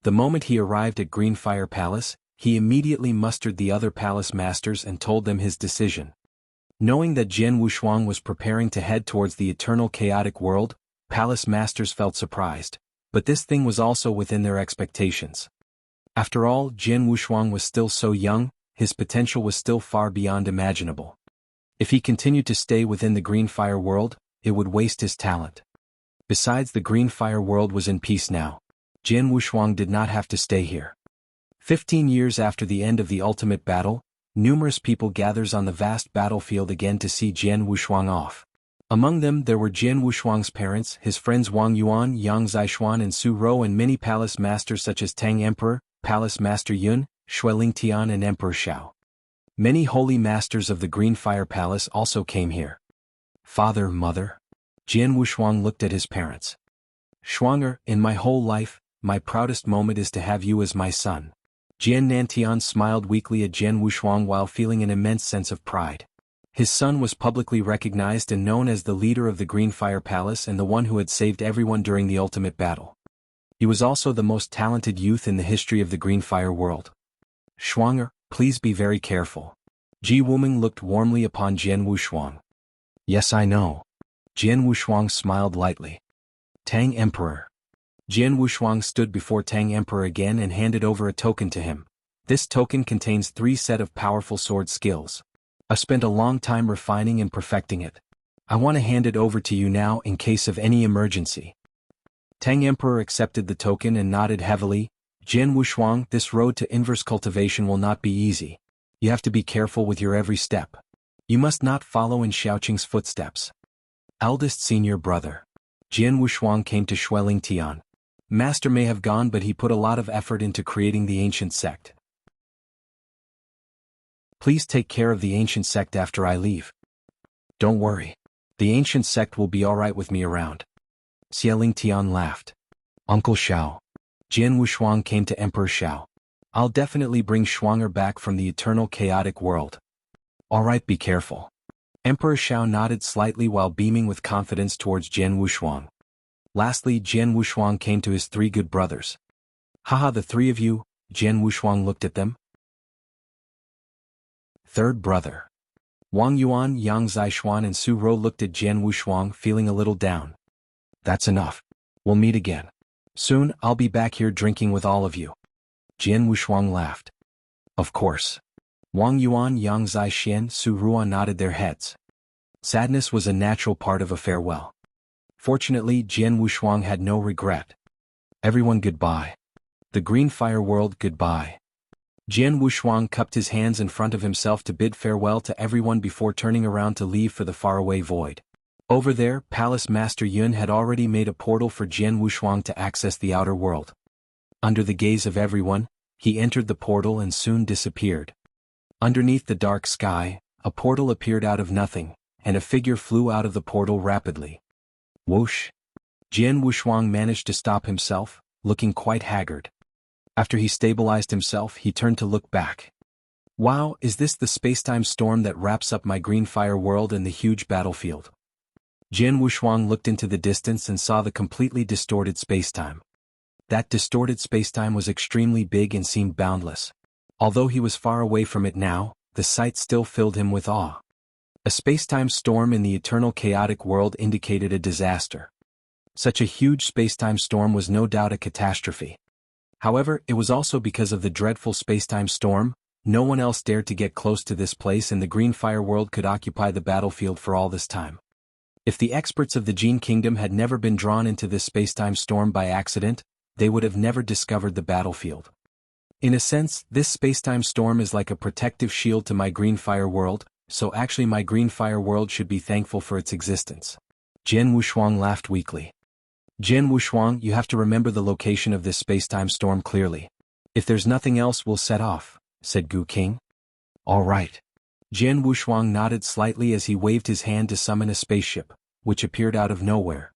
The moment he arrived at Green Fire Palace, he immediately mustered the other palace masters and told them his decision. Knowing that Jian Wushuang was preparing to head towards the eternal chaotic world, palace masters felt surprised, but this thing was also within their expectations. After all, Jian Wushuang was still so young, his potential was still far beyond imaginable. If he continued to stay within the Green Fire world, it would waste his talent. Besides, the Green Fire world was in peace now. Jian Wushuang did not have to stay here. 15 years after the end of the ultimate battle, numerous people gathers on the vast battlefield again to see Jian Wushuang off. Among them there were Jian Wushuang's parents, his friends Wang Yuan, Yang Zixuan and Su Rou, and many palace masters such as Tang Emperor, Palace Master Yun, Xueling Tian and Emperor Xiao. Many holy masters of the Green Fire Palace also came here. Father, mother. Jian Wushuang looked at his parents. Shuanger, in my whole life, my proudest moment is to have you as my son. Jian Nantian smiled weakly at Jian Wushuang while feeling an immense sense of pride. His son was publicly recognized and known as the leader of the Green Fire Palace and the one who had saved everyone during the ultimate battle. He was also the most talented youth in the history of the Green Fire world. Shuanger, please be very careful. Ji Wuming looked warmly upon Jian Wushuang. Yes, I know. Jian Wushuang smiled lightly. Tang Emperor. Jian Wushuang stood before Tang Emperor again and handed over a token to him. This token contains 3 sets of powerful sword skills. I spent a long time refining and perfecting it. I want to hand it over to you now in case of any emergency. Tang Emperor accepted the token and nodded heavily. Jian Wushuang, this road to inverse cultivation will not be easy. You have to be careful with your every step. You must not follow in Xiaoqing's footsteps. Eldest senior brother. Jian Wushuang came to Xueling Tian. Master may have gone, but he put a lot of effort into creating the ancient sect. Please take care of the ancient sect after I leave. Don't worry. The ancient sect will be alright with me around. Xueling Tian laughed. Uncle Xiao. Jian Wushuang came to Emperor Xiao. I'll definitely bring Shuanger back from the eternal chaotic world. Alright, be careful. Emperor Xiao nodded slightly while beaming with confidence towards Jian Wushuang. Lastly, Jian Wushuang came to his 3 good brothers. Haha, the 3 of you, Jian Wushuang looked at them. Third brother. Wang Yuan, Yang Zixuan and Su Rou looked at Jian Wushuang, feeling a little down. That's enough. We'll meet again. Soon, I'll be back here drinking with all of you. Jian Wushuang laughed. Of course. Wang Yuan, Yang Zixuan, Su Rou nodded their heads. Sadness was a natural part of a farewell. Fortunately, Jian Wushuang had no regret. Everyone goodbye. The Green Fire world goodbye. Jian Wushuang cupped his hands in front of himself to bid farewell to everyone before turning around to leave for the faraway void. Over there, Palace Master Yun had already made a portal for Jian Wushuang to access the outer world. Under the gaze of everyone, he entered the portal and soon disappeared. Underneath the dark sky, a portal appeared out of nothing, and a figure flew out of the portal rapidly. Whoosh! Jian Wushuang managed to stop himself, looking quite haggard. After he stabilized himself, he turned to look back. Wow, is this the spacetime storm that wraps up my Green Fire world and the huge battlefield? Jian Wushuang looked into the distance and saw the completely distorted spacetime. That distorted spacetime was extremely big and seemed boundless. Although he was far away from it now, the sight still filled him with awe. A spacetime storm in the eternal chaotic world indicated a disaster. Such a huge spacetime storm was no doubt a catastrophe. However, it was also because of the dreadful spacetime storm, no one else dared to get close to this place and the green fire world could occupy the battlefield for all this time. If the experts of the Jian kingdom had never been drawn into this spacetime storm by accident, they would have never discovered the battlefield. In a sense, this spacetime storm is like a protective shield to my green fire world, so actually my green fire world should be thankful for its existence. Jian Wushuang laughed weakly. Jian Wushuang, you have to remember the location of this spacetime storm clearly. If there's nothing else we'll set off, said Gu King. All right. Jian Wushuang nodded slightly as he waved his hand to summon a spaceship, which appeared out of nowhere.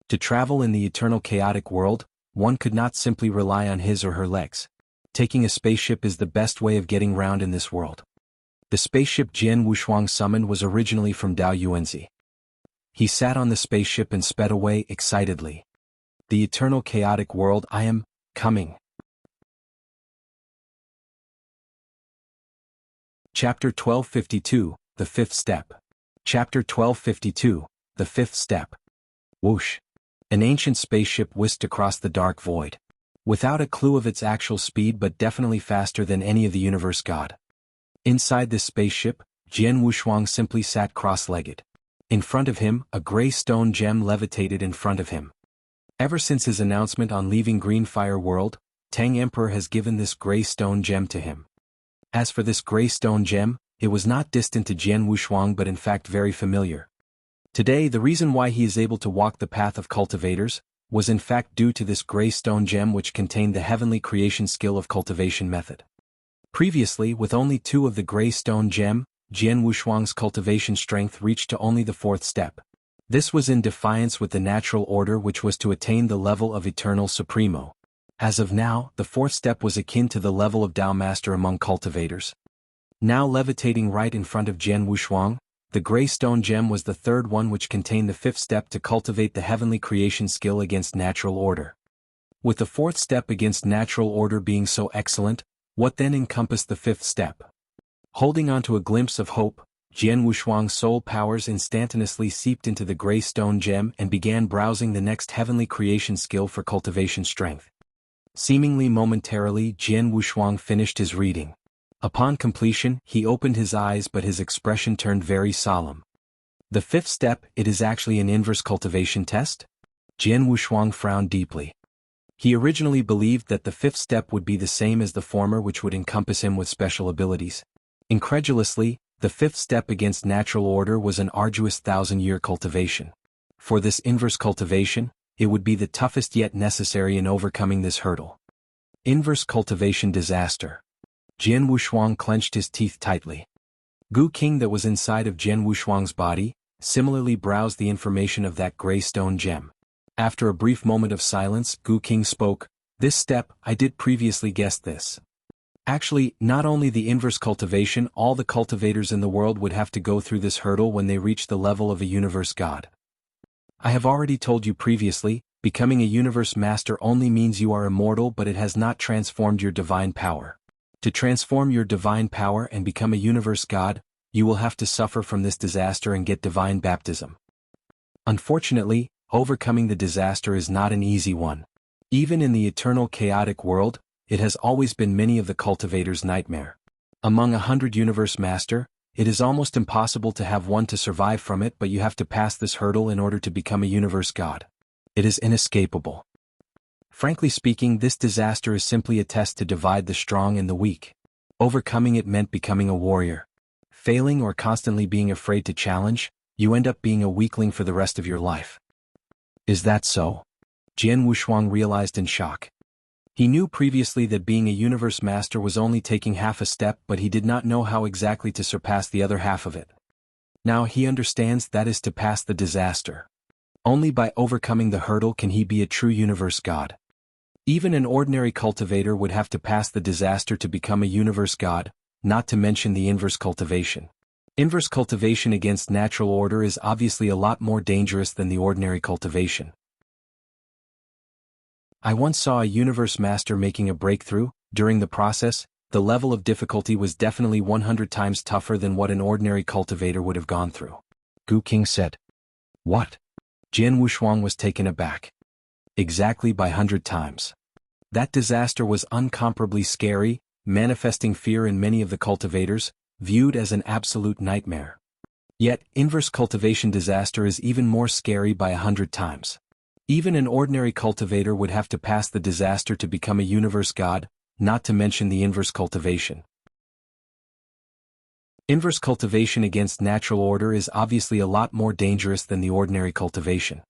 To travel in the eternal chaotic world, one could not simply rely on his or her legs. Taking a spaceship is the best way of getting round in this world. The spaceship Jian Wushuang summoned was originally from Dayu. He sat on the spaceship and sped away excitedly. The eternal chaotic world, I am coming. Chapter 1252, The Fifth Step. Chapter 1252, The Fifth Step. Whoosh. An ancient spaceship whisked across the dark void. Without a clue of its actual speed but definitely faster than any of the universe god. Inside this spaceship, Jian Wushuang simply sat cross-legged. In front of him, a gray stone gem levitated in front of him. Ever since his announcement on leaving Green Fire World, Tang Emperor has given this gray stone gem to him. As for this gray stone gem, it was not distant to Jian Wushuang but in fact very familiar. Today the reason why he is able to walk the path of cultivators, was in fact due to this gray stone gem which contained the heavenly creation skill of cultivation method. Previously, with only 2 of the gray stone gem, Jian Wushuang's cultivation strength reached to only the 4th step. This was in defiance with the natural order which was to attain the level of Eternal Supremo. As of now, the 4th step was akin to the level of Tao Master among cultivators. Now levitating right in front of Jian Wushuang, the gray stone gem was the 3rd one which contained the 5th step to cultivate the heavenly creation skill against natural order. With the 4th step against natural order being so excellent, what then encompassed the 5th step? Holding on to a glimpse of hope, Jian Wushuang's soul powers instantaneously seeped into the gray stone gem and began browsing the next heavenly creation skill for cultivation strength. Seemingly momentarily, Jian Wushuang finished his reading. Upon completion, he opened his eyes but his expression turned very solemn. The 5th step, it is actually an inverse cultivation test? Jian Wushuang frowned deeply. He originally believed that the 5th step would be the same as the former which would encompass him with special abilities. Incredulously, the 5th step against natural order was an arduous 1,000-year cultivation. For this inverse cultivation, it would be the toughest yet necessary in overcoming this hurdle. Inverse cultivation disaster. Jian Wushuang clenched his teeth tightly. Gu King that was inside of Jian Wushuang's body, similarly browsed the information of that gray stone gem. After a brief moment of silence, Gu King spoke, "This step, I did previously guess this. Actually, not only the inverse cultivation, all the cultivators in the world would have to go through this hurdle when they reach the level of a universe god. I have already told you previously, becoming a universe master only means you are immortal but it has not transformed your divine power. To transform your divine power and become a universe god, you will have to suffer from this disaster and get divine baptism. Unfortunately, overcoming the disaster is not an easy one. Even in the eternal chaotic world, it has always been many of the cultivators' nightmare. Among 100 universe master, it is almost impossible to have one to survive from it but you have to pass this hurdle in order to become a universe god. It is inescapable. Frankly speaking, this disaster is simply a test to divide the strong and the weak. Overcoming it meant becoming a warrior. Failing or constantly being afraid to challenge, you end up being a weakling for the rest of your life. Is that so? Jian Wushuang realized in shock. He knew previously that being a universe master was only taking half a step but he did not know how exactly to surpass the other half of it. Now he understands that is to pass the disaster. Only by overcoming the hurdle can he be a true universe god. Even an ordinary cultivator would have to pass the disaster to become a universe god, not to mention the inverse cultivation. Inverse cultivation against natural order is obviously a lot more dangerous than the ordinary cultivation. I once saw a universe master making a breakthrough. During the process, the level of difficulty was definitely 100 times tougher than what an ordinary cultivator would have gone through. Gu King said. What? Jian Wushuang was taken aback. Exactly by 100 times. That disaster was incomparably scary, manifesting fear in many of the cultivators, viewed as an absolute nightmare. Yet, inverse cultivation disaster is even more scary by 100 times. Even an ordinary cultivator would have to pass the disaster to become a universe god, not to mention the inverse cultivation. Inverse cultivation against natural order is obviously a lot more dangerous than the ordinary cultivation.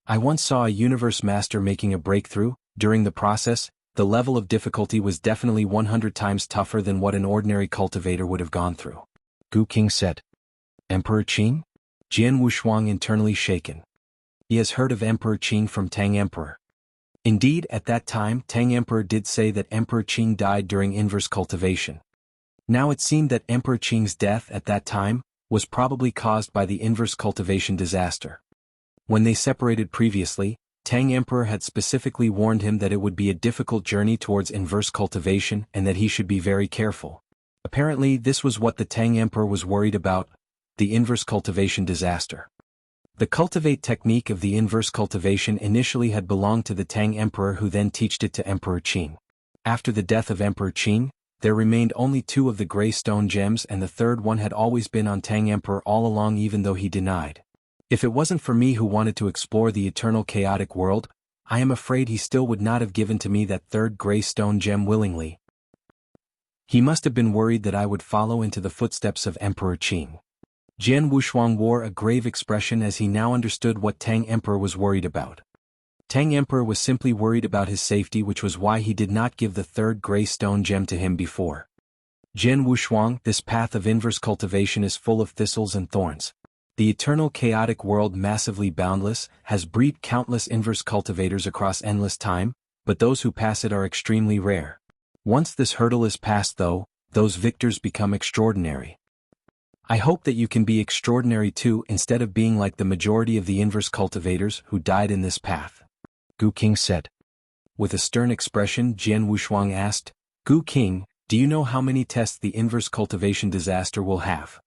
I once saw a universe master making a breakthrough. During the process, the level of difficulty was definitely 100 times tougher than what an ordinary cultivator would have gone through. Gu King said. Emperor Qing? Jian Wushuang internally shaken. He has heard of Emperor Qing from Tang Emperor. Indeed, at that time Tang Emperor did say that Emperor Qing died during inverse cultivation. Now it seemed that Emperor Qing's death at that time was probably caused by the inverse cultivation disaster. When they separated previously, Tang Emperor had specifically warned him that it would be a difficult journey towards inverse cultivation and that he should be very careful. Apparently this was what the Tang Emperor was worried about, the inverse cultivation disaster. The cultivate technique of the inverse cultivation initially had belonged to the Tang Emperor, who then taught it to Emperor Qing. After the death of Emperor Qing, there remained only 2 of the gray stone gems, and the third one had always been on Tang Emperor all along, even though he denied. If it wasn't for me who wanted to explore the eternal chaotic world, I am afraid he still would not have given to me that third gray stone gem willingly. He must have been worried that I would follow into the footsteps of Emperor Qing. Jian Wushuang wore a grave expression as he now understood what Tang Emperor was worried about. Tang Emperor was simply worried about his safety, which was why he did not give the third gray stone gem to him before. Jian Wushuang, this path of inverse cultivation is full of thistles and thorns. The eternal chaotic world, massively boundless, has breeded countless inverse cultivators across endless time, but those who pass it are extremely rare. Once this hurdle is passed though, those victors become extraordinary. I hope that you can be extraordinary too, instead of being like the majority of the inverse cultivators who died in this path. Gu King said. With a stern expression, Jian Wushuang asked, Gu King, do you know how many tests the inverse cultivation disaster will have?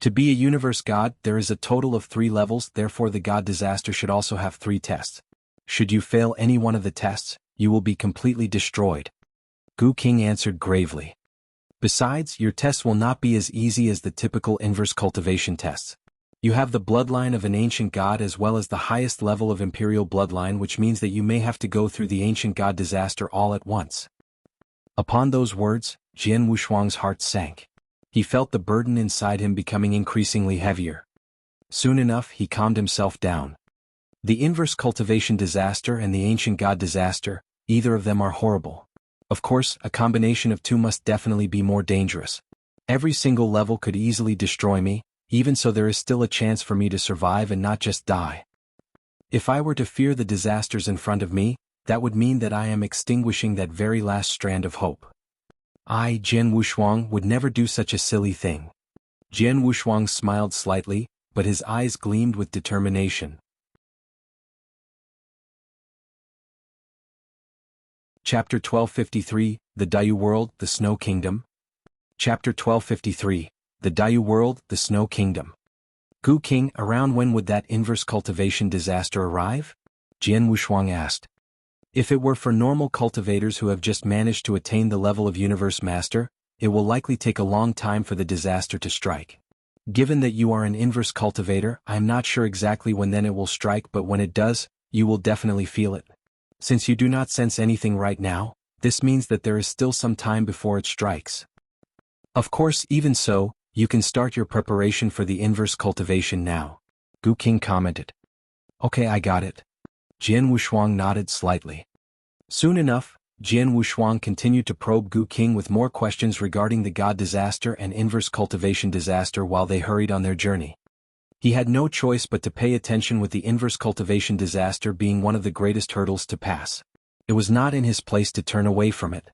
To be a universe god, there is a total of 3 levels, therefore the god disaster should also have 3 tests. Should you fail any one of the tests, you will be completely destroyed. Gu King answered gravely. Besides, your tests will not be as easy as the typical inverse cultivation tests. You have the bloodline of an ancient god as well as the highest level of imperial bloodline, which means that you may have to go through the ancient god disaster all at once. Upon those words, Jian Wushuang's heart sank. He felt the burden inside him becoming increasingly heavier. Soon enough he calmed himself down. The inverse cultivation disaster and the ancient god disaster, either of them are horrible. Of course, a combination of 2 must definitely be more dangerous. Every single level could easily destroy me, even so there is still a chance for me to survive and not just die. If I were to fear the disasters in front of me, that would mean that I am extinguishing that very last strand of hope. I, Jian Wushuang, would never do such a silly thing. Jian Wushuang smiled slightly, but his eyes gleamed with determination. Chapter 1253, The Dayu World, the Snow Kingdom. Chapter 1253, The Dayu World, the Snow Kingdom. Gu King, around when would that inverse cultivation disaster arrive? Jian Wushuang asked. If it were for normal cultivators who have just managed to attain the level of Universe Master, it will likely take a long time for the disaster to strike. Given that you are an inverse cultivator, I am not sure exactly when then it will strike, but when it does, you will definitely feel it. Since you do not sense anything right now, this means that there is still some time before it strikes. Of course, even so, you can start your preparation for the inverse cultivation now. Gu King commented. Okay, I got it. Jian Wushuang nodded slightly. Soon enough, Jian Wushuang continued to probe Gu King with more questions regarding the god disaster and inverse cultivation disaster while they hurried on their journey. He had no choice but to pay attention, with the inverse cultivation disaster being one of the greatest hurdles to pass. It was not in his place to turn away from it.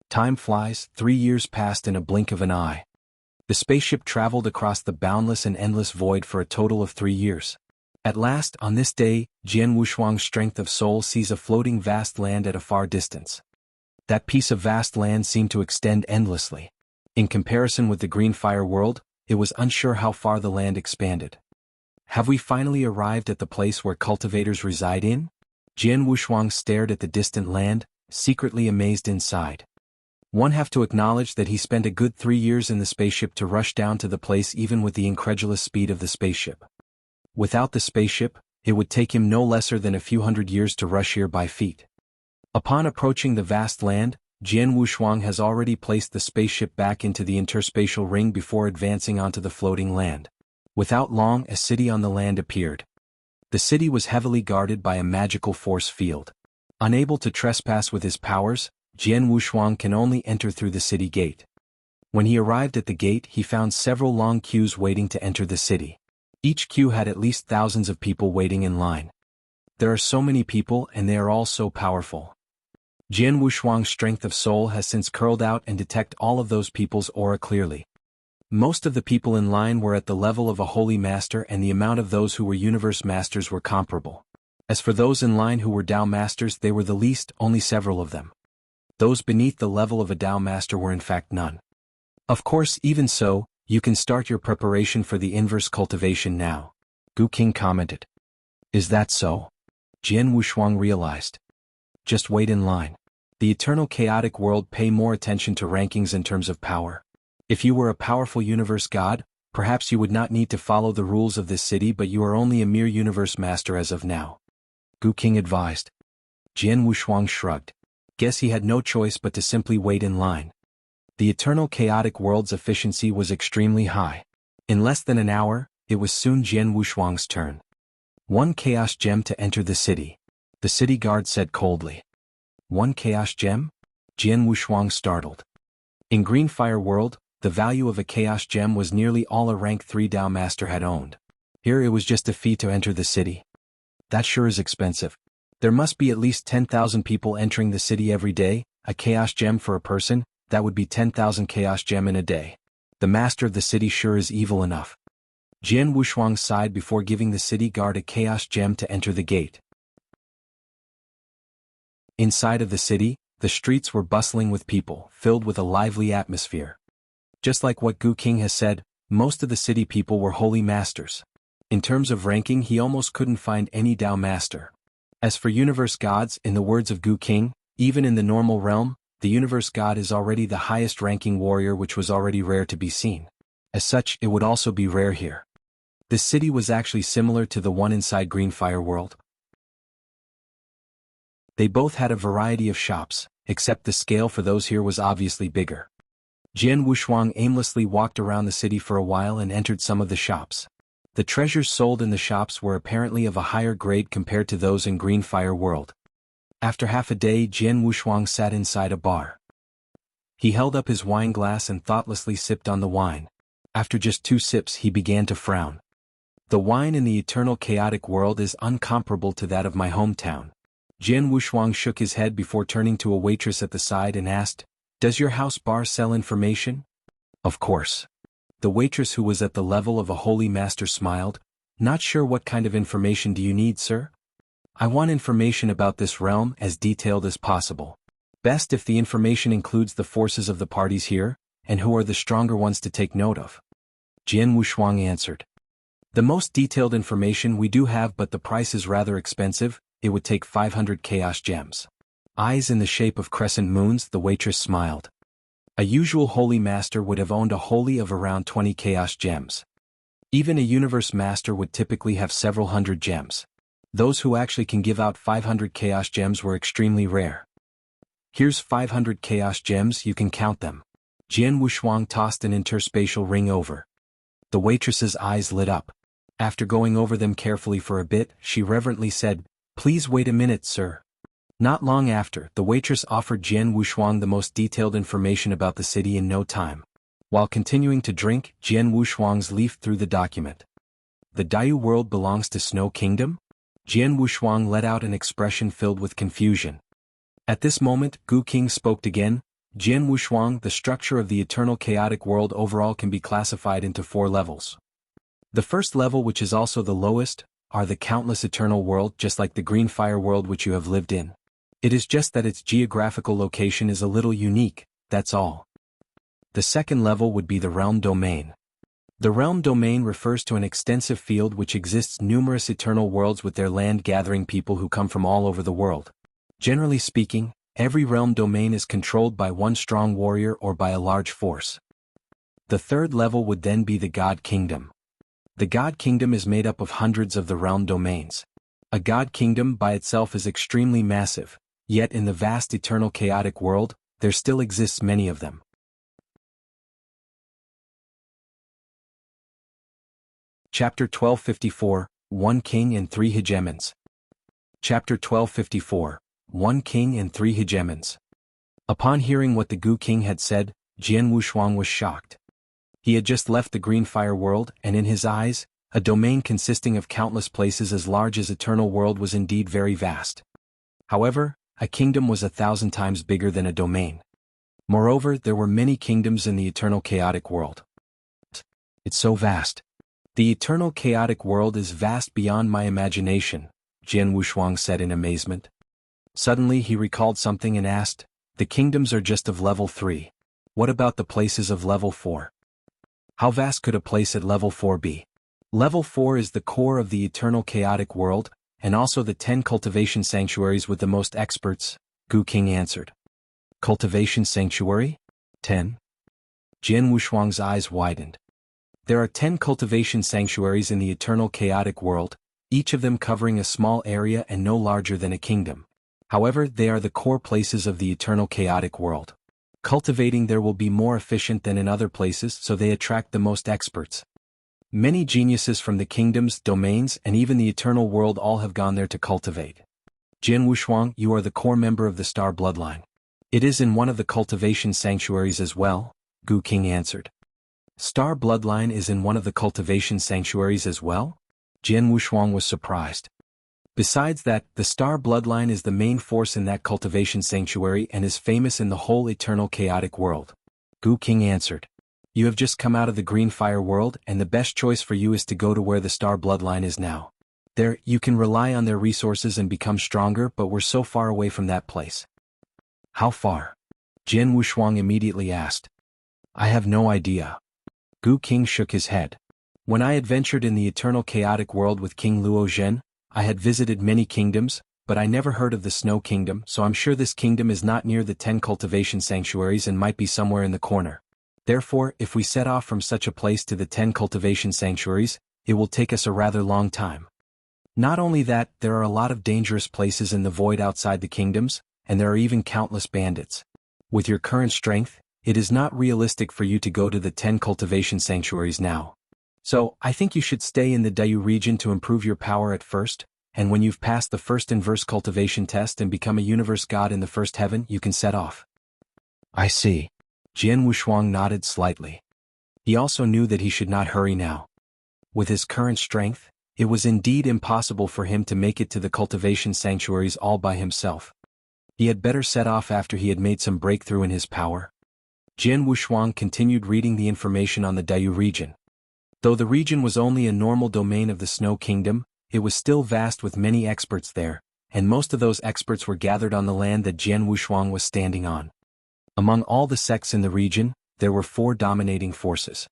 Time flies, 3 years passed in a blink of an eye. The spaceship traveled across the boundless and endless void for a total of 3 years. At last, on this day, Jian Wushuang's strength of soul sees a floating vast land at a far distance. That piece of vast land seemed to extend endlessly. In comparison with the green fire world, it was unsure how far the land expanded. Have we finally arrived at the place where cultivators reside in? Jian Wushuang stared at the distant land, secretly amazed inside. One have to acknowledge that he spent a good 3 years in the spaceship to rush down to the place even with the incredulous speed of the spaceship. Without the spaceship, it would take him no lesser than a few hundred years to rush here by feet. Upon approaching the vast land, Jian Wushuang has already placed the spaceship back into the interspatial ring before advancing onto the floating land. Without long, a city on the land appeared. The city was heavily guarded by a magical force field. Unable to trespass with his powers, Jian Wushuang can only enter through the city gate. When he arrived at the gate, he found several long queues waiting to enter the city. Each queue had at least thousands of people waiting in line. There are so many people and they are all so powerful. Jian Wushuang's strength of soul has since curled out and detect all of those people's aura clearly. Most of the people in line were at the level of a holy master and the amount of those who were universe masters were comparable. As for those in line who were Dao masters, they were the least, only several of them. Those beneath the level of a Dao master were in fact none. Of course, even so, you can start your preparation for the inverse cultivation now, Gu King commented. Is that so? Jian Wushuang realized. Just wait in line. The eternal chaotic world pay more attention to rankings in terms of power. If you were a powerful universe god, perhaps you would not need to follow the rules of this city, but you are only a mere universe master as of now, Gu King advised. Jian Wushuang shrugged. Guess he had no choice but to simply wait in line. The eternal chaotic world's efficiency was extremely high. In less than an hour, it was soon Jian Wushuang's turn. 1 chaos gem to enter the city, the city guard said coldly. 1 chaos gem? Jian Wushuang startled. In Green Fire World, the value of a chaos gem was nearly all a rank 3 Dao master had owned. Here it was just a fee to enter the city. That sure is expensive. There must be at least 10,000 people entering the city every day. A chaos gem for a person, that would be 10,000 chaos gem in a day. The master of the city sure is evil enough. Jian Wushuang sighed before giving the city guard a chaos gem to enter the gate. Inside of the city, the streets were bustling with people, filled with a lively atmosphere. Just like what Gu King has said, most of the city people were holy masters. In terms of ranking, he almost couldn't find any Dao master. As for universe gods, in the words of Gu King, even in the normal realm, the universe god is already the highest ranking warrior, which was already rare to be seen. As such, it would also be rare here. This city was actually similar to the one inside Green Fire World. They both had a variety of shops, except the scale for those here was obviously bigger. Jian Wushuang aimlessly walked around the city for a while and entered some of the shops. The treasures sold in the shops were apparently of a higher grade compared to those in Green Fire World. After half a day, Jian Wushuang sat inside a bar. He held up his wine glass and thoughtlessly sipped on the wine. After just 2 sips, he began to frown. The wine in the eternal chaotic world is incomparable to that of my hometown. Jian Wushuang shook his head before turning to a waitress at the side and asked, "Does your house bar sell information?" "Of course." The waitress, who was at the level of a holy master, smiled. "Not sure what kind of information do you need, sir?" "I want information about this realm as detailed as possible. Best if the information includes the forces of the parties here, and who are the stronger ones to take note of." Jian Wushuang answered. "The most detailed information we do have, but the price is rather expensive. It would take 500 chaos gems." Eyes in the shape of crescent moons, the waitress smiled. A usual holy master would have owned a holy of around 20 chaos gems. Even a universe master would typically have several hundred gems. Those who actually can give out 500 chaos gems were extremely rare. "Here's 500 chaos gems, you can count them." Jian Wushuang tossed an interspatial ring over. The waitress's eyes lit up. After going over them carefully for a bit, she reverently said, "Please wait a minute, sir." Not long after, the waitress offered Jian Wushuang the most detailed information about the city in no time. While continuing to drink, Jian Wushuang's leafed through the document. "The Dayu world belongs to Snow Kingdom?" Jian Wushuang let out an expression filled with confusion. At this moment, Gu King spoke again. "Jian Wushuang, the structure of the eternal chaotic world overall can be classified into 4 levels. The first level, which is also the lowest, are the countless eternal world, just like the Green Fire World which you have lived in. It is just that its geographical location is a little unique, that's all. The second level would be the realm domain. The realm domain refers to an extensive field which exists numerous eternal worlds with their land-gathering people who come from all over the world. Generally speaking, every realm domain is controlled by one strong warrior or by a large force. The third level would then be the God Kingdom. The God Kingdom is made up of hundreds of the realm domains. A God Kingdom by itself is extremely massive, yet in the vast eternal chaotic world, there still exists many of them. Chapter 1254, One King and Three Hegemons. Chapter 1254, One King and Three Hegemons. Upon hearing what the Gu King had said, Jian Wushuang was shocked. He had just left the green fire world, and in his eyes, a domain consisting of countless places as large as eternal world was indeed very vast. However, a kingdom was 1,000 times bigger than a domain. Moreover, there were many kingdoms in the eternal chaotic world. It's so vast. The eternal chaotic world is vast beyond my imagination, Jian Wushuang said in amazement. Suddenly he recalled something and asked, the kingdoms are just of level 3. What about the places of level 4? How vast could a place at level 4 be? Level 4 is the core of the eternal chaotic world, and also the 10 cultivation sanctuaries with the most experts, Gu King answered. Cultivation sanctuary? 10? Jian Wushuang's eyes widened. There are 10 cultivation sanctuaries in the eternal chaotic world, each of them covering a small area and no larger than a kingdom. However, they are the core places of the eternal chaotic world. Cultivating there will be more efficient than in other places, so they attract the most experts. Many geniuses from the kingdoms, domains, and even the eternal world all have gone there to cultivate. Jian Wushuang, you are the core member of the star bloodline. It is in one of the cultivation sanctuaries as well, Gu King answered. Star bloodline is in one of the cultivation sanctuaries as well? Jian Wushuang was surprised. Besides that, the star bloodline is the main force in that cultivation sanctuary and is famous in the whole eternal chaotic world. Gu King answered. You have just come out of the green fire world and the best choice for you is to go to where the star bloodline is now. There, you can rely on their resources and become stronger, but we're so far away from that place. How far? Jian Wushuang immediately asked. I have no idea. Gu King shook his head. When I adventured in the eternal chaotic world with King Luo Zhen, I had visited many kingdoms, but I never heard of the Snow Kingdom, so I'm sure this kingdom is not near the 10 cultivation sanctuaries and might be somewhere in the corner. Therefore, if we set off from such a place to the 10 cultivation sanctuaries, it will take us a rather long time. Not only that, there are a lot of dangerous places in the void outside the kingdoms, and there are even countless bandits. With your current strength, it is not realistic for you to go to the 10 cultivation sanctuaries now. So, I think you should stay in the Dayu region to improve your power at first, and when you've passed the first inverse cultivation test and become a universe god in the first heaven, you can set off. I see. Jian Wushuang nodded slightly. He also knew that he should not hurry now. With his current strength, it was indeed impossible for him to make it to the cultivation sanctuaries all by himself. He had better set off after he had made some breakthrough in his power. Jian Wushuang continued reading the information on the Dayu region. Though the region was only a normal domain of the Snow Kingdom, it was still vast with many experts there, and most of those experts were gathered on the land that Jian Wushuang was standing on. Among all the sects in the region, there were 4 dominating forces.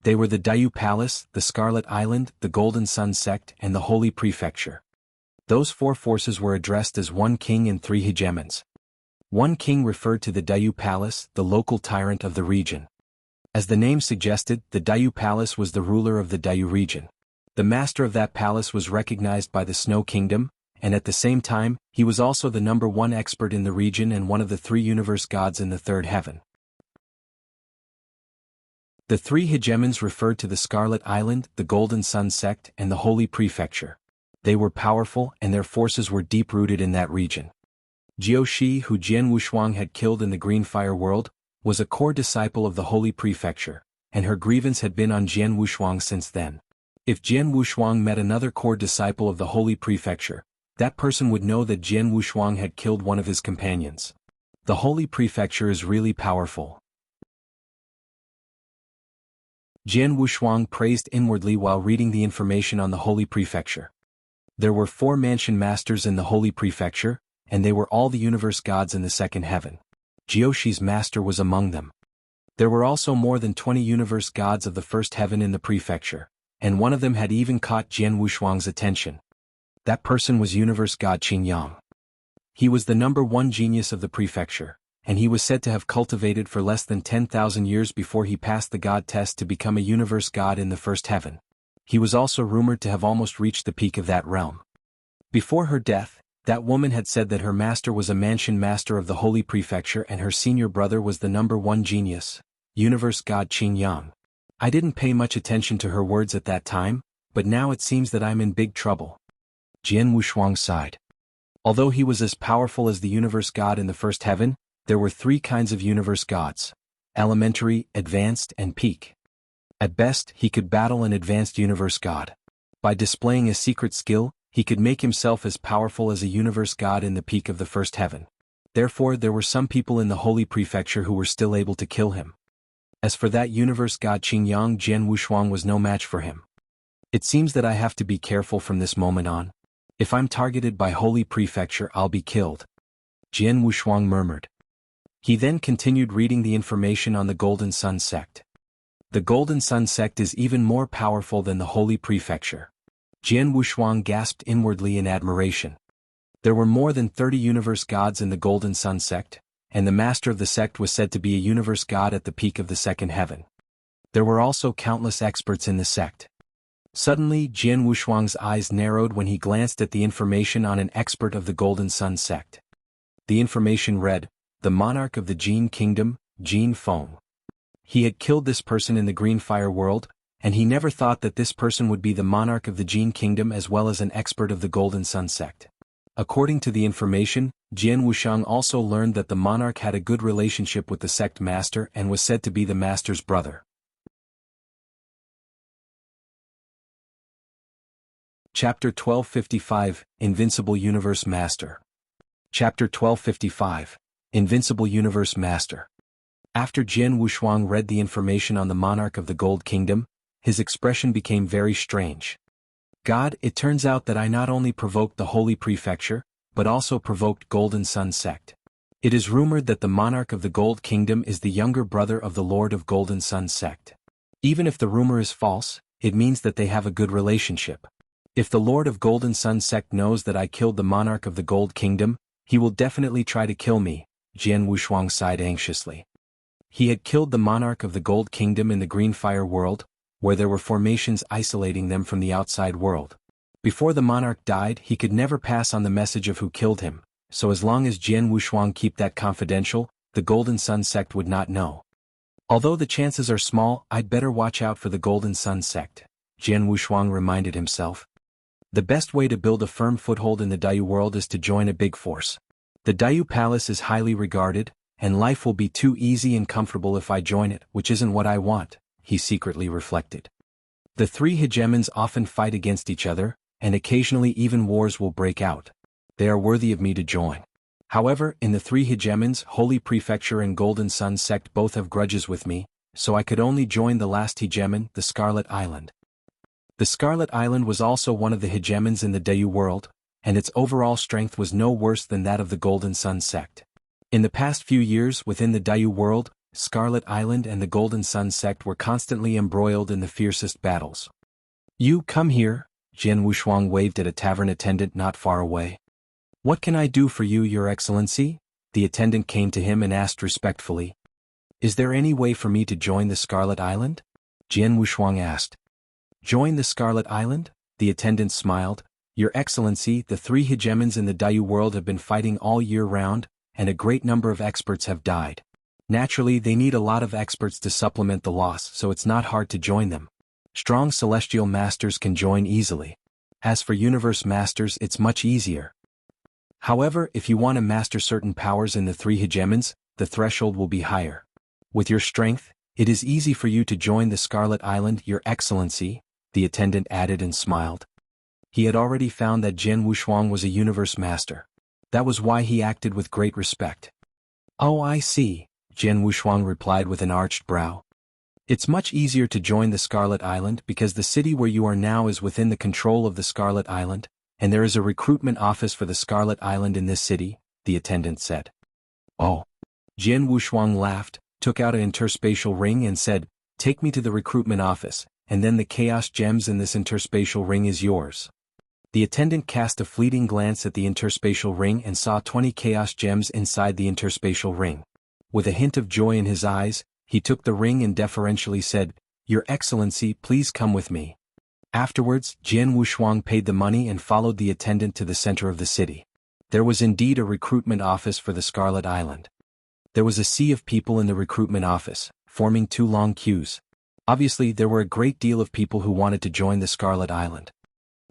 They were the Dayu Palace, the Scarlet Island, the Golden Sun sect, and the Holy Prefecture. Those 4 forces were addressed as One King and Three Hegemons. One King referred to the Dayu Palace, the local tyrant of the region. As the name suggested, the Dayu Palace was the ruler of the Dayu region. The master of that palace was recognized by the Snow Kingdom, and at the same time, he was also the #1 expert in the region and one of the 3 universe gods in the 3rd heaven. The 3 hegemons referred to the Scarlet Island, the Golden Sun sect, and the Holy Prefecture. They were powerful and their forces were deep-rooted in that region. Jiaoshi, who Jian Wushuang had killed in the Green Fire world, was a core disciple of the Holy Prefecture, and her grievance had been on Jian Wushuang since then. If Jian Wushuang met another core disciple of the Holy Prefecture, that person would know that Jian Wushuang had killed one of his companions. The Holy Prefecture is really powerful. Jian Wushuang praised inwardly while reading the information on the Holy Prefecture. There were 4 mansion masters in the Holy Prefecture, and they were all the universe gods in the second heaven. Jioshi's master was among them. There were also more than 20 universe gods of the first heaven in the prefecture, and one of them had even caught Jian Wushuang's attention. That person was universe god Qingyang. He was the number one genius of the prefecture, and he was said to have cultivated for less than 10,000 years before he passed the god test to become a universe god in the first heaven. He was also rumored to have almost reached the peak of that realm. Before her death, that woman had said that her master was a mansion master of the holy prefecture and her senior brother was the number one genius, universe god Qingyang. I didn't pay much attention to her words at that time, but now it seems that I'm in big trouble. Jian Wushuang sighed. Although he was as powerful as the universe god in the first heaven, there were three kinds of universe gods: elementary, advanced, and peak. At best, he could battle an advanced universe god. By displaying a secret skill, he could make himself as powerful as a universe god in the peak of the first heaven. Therefore, there were some people in the holy prefecture who were still able to kill him. As for that universe god Qingyang, Jian Wushuang was no match for him. It seems that I have to be careful from this moment on. If I'm targeted by holy prefecture, I'll be killed. Jian Wushuang murmured. He then continued reading the information on the Golden Sun sect. The Golden Sun sect is even more powerful than the holy prefecture. Jian Wushuang gasped inwardly in admiration. There were more than 30 universe gods in the Golden Sun sect, and the master of the sect was said to be a universe god at the peak of the second heaven. There were also countless experts in the sect. Suddenly, Jian Wushuang's eyes narrowed when he glanced at the information on an expert of the Golden Sun sect. The information read, "The monarch of the Jian kingdom, Jian Feng." He had killed this person in the Green Fire world, and he never thought that this person would be the monarch of the Jian kingdom as well as an expert of the Golden Sun sect. According to the information, Jian Wushuang also learned that the monarch had a good relationship with the sect master and was said to be the master's brother. Chapter 1255, Invincible Universe Master. Chapter 1255, Invincible Universe Master. After Jian Wushuang read the information on the monarch of the Gold Kingdom, his expression became very strange. God, it turns out that I not only provoked the Holy Prefecture, but also provoked Golden Sun sect. It is rumored that the monarch of the Gold Kingdom is the younger brother of the Lord of Golden Sun sect. Even if the rumor is false, it means that they have a good relationship. If the Lord of Golden Sun sect knows that I killed the monarch of the Gold Kingdom, he will definitely try to kill me, Jian Wushuang sighed anxiously. He had killed the monarch of the Gold Kingdom in the Green Fire world, where there were formations isolating them from the outside world. Before the monarch died, he could never pass on the message of who killed him, so as long as Jian Wushuang keep that confidential, the Golden Sun sect would not know. Although the chances are small, I'd better watch out for the Golden Sun sect, Jian Wushuang reminded himself. The best way to build a firm foothold in the Dayu world is to join a big force. The Dayu Palace is highly regarded, and life will be too easy and comfortable if I join it, which isn't what I want, he secretly reflected. The three hegemons often fight against each other, and occasionally even wars will break out. They are worthy of me to join. However, in the three hegemons, Holy Prefecture and Golden Sun sect both have grudges with me, so I could only join the last hegemon, the Scarlet Island. The Scarlet Island was also one of the hegemons in the Dayu world, and its overall strength was no worse than that of the Golden Sun sect. In the past few years within the Dayu world, Scarlet Island and the Golden Sun sect were constantly embroiled in the fiercest battles. You come here, Jian Wushuang waved at a tavern attendant not far away. What can I do for you, Your Excellency? The attendant came to him and asked respectfully. Is there any way for me to join the Scarlet Island? Jian Wushuang asked. Join the Scarlet Island? The attendant smiled. Your Excellency, the three hegemons in the Dayu world have been fighting all year round, and a great number of experts have died. Naturally, they need a lot of experts to supplement the loss, so it's not hard to join them. Strong celestial masters can join easily. As for universe masters, it's much easier. However, if you want to master certain powers in the three hegemons, the threshold will be higher. With your strength, it is easy for you to join the Scarlet Island, Your Excellency, the attendant added and smiled. He had already found that Jian Wushuang was a universe master. That was why he acted with great respect. Oh, I see, Jian Wushuang replied with an arched brow. It's much easier to join the Scarlet Island because the city where you are now is within the control of the Scarlet Island, And there is a recruitment office for the Scarlet Island in this city, the attendant said. Oh. Jian Wushuang laughed, took out an interspatial ring and said, take me to the recruitment office, and then the chaos gems in this interspatial ring is yours. The attendant cast a fleeting glance at the interspatial ring and saw 20 chaos gems inside the interspatial ring. With a hint of joy in his eyes, he took the ring and deferentially said, Your Excellency, please come with me. Afterwards, Jian Wushuang paid the money and followed the attendant to the center of the city. There was indeed a recruitment office for the Scarlet Island. There was a sea of people in the recruitment office, forming 2 long queues. Obviously, there were a great deal of people who wanted to join the Scarlet Island.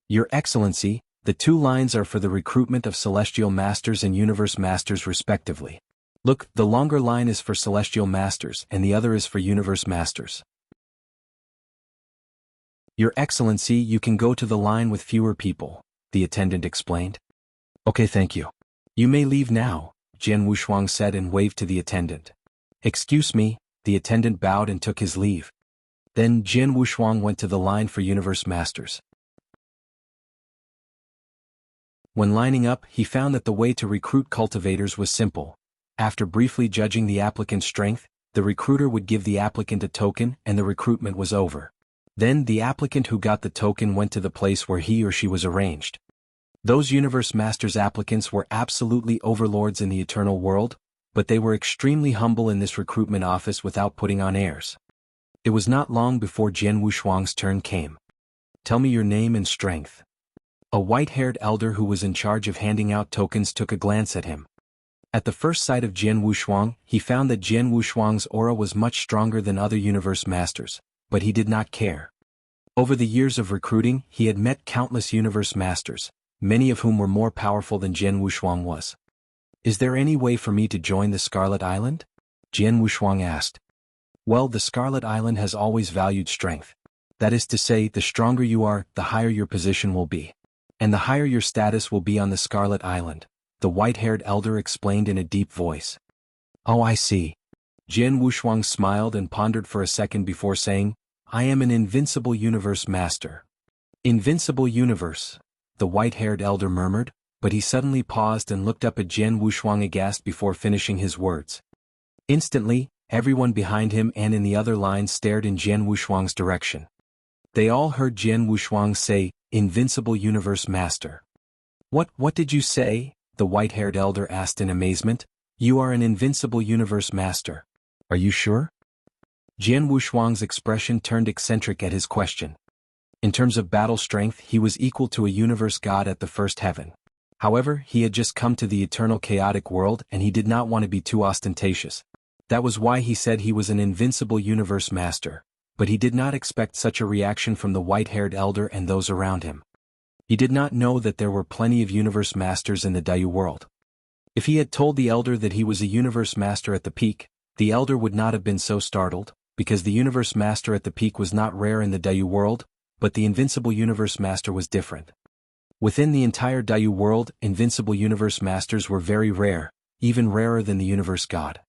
Your Excellency, the 2 lines are for the recruitment of Celestial Masters and Universe Masters respectively. Look, the longer line is for Celestial Masters and the other is for Universe Masters. Your Excellency, you can go to the line with fewer people, the attendant explained. Okay, thank you. You may leave now, Jian Wushuang said and waved to the attendant. Excuse me, the attendant bowed and took his leave. Then Jian Wushuang went to the line for Universe Masters. When lining up, he found that the way to recruit cultivators was simple. After briefly judging the applicant's strength, the recruiter would give the applicant a token and the recruitment was over. Then the applicant who got the token went to the place where he or she was arranged. Those Universe Masters applicants were absolutely overlords in the eternal world, but they were extremely humble in this recruitment office without putting on airs. It was not long before Jian Wushuang's turn came. Tell me your name and strength. A white-haired elder who was in charge of handing out tokens took a glance at him. At the first sight of Jian Wushuang, he found that Jian Wushuang's aura was much stronger than other Universe Masters, but he did not care. Over the years of recruiting, he had met countless Universe Masters, many of whom were more powerful than Jian Wushuang was. Is there any way for me to join the Scarlet Island? Jian Wushuang asked. Well, the Scarlet Island has always valued strength. That is to say, the stronger you are, the higher your position will be. And the higher your status will be on the Scarlet Island, the white-haired elder explained in a deep voice. Oh, I see. Jian Wushuang smiled and pondered for a second before saying, I am an Invincible Universe Master. Invincible Universe, the white-haired elder murmured, but he suddenly paused and looked up at Jian Wushuang aghast before finishing his words. Instantly, everyone behind him and in the other line stared in Jian Wushuang's direction. They all heard Jian Wushuang say, Invincible Universe Master. What did you say? The white-haired elder asked in amazement. You are an Invincible Universe Master. Are you sure? Jian Wushuang's expression turned eccentric at his question. In terms of battle strength, he was equal to a universe god at the first heaven. However, he had just come to the eternal chaotic world and he did not want to be too ostentatious. That was why he said he was an Invincible Universe Master, but he did not expect such a reaction from the white-haired elder and those around him. He did not know that there were plenty of Universe Masters in the Dayu world. If he had told the elder that he was a Universe Master at the peak, the elder would not have been so startled, because the Universe Master at the peak was not rare in the Dayu world, but the Invincible Universe Master was different. Within the entire Dayu world, Invincible Universe Masters were very rare, even rarer than the Universe God.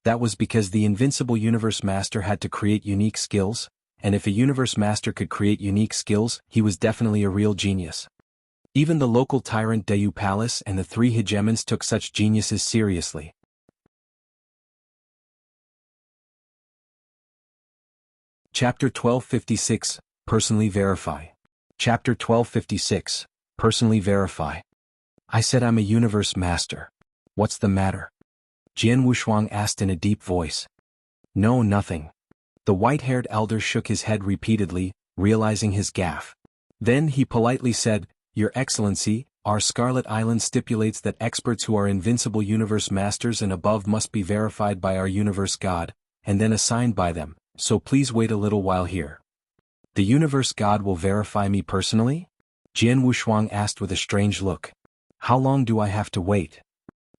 That was because the Invincible Universe Master had to create unique skills, and if a Universe Master could create unique skills, he was definitely a real genius. Even the local tyrant Dayu Palace and the 3 Hegemons took such geniuses seriously. Chapter 1256, Personally Verify. Chapter 1256, Personally Verify. I said I'm a Universe Master. What's the matter? Jian Wushuang asked in a deep voice. No, nothing. The white-haired elder shook his head repeatedly, realizing his gaffe. Then he politely said, Your Excellency, our Scarlet Island stipulates that experts who are Invincible Universe Masters and above must be verified by our Universe God, and then assigned by them, so please wait a little while here. The Universe God will verify me personally? Jian Wushuang asked with a strange look. How long do I have to wait?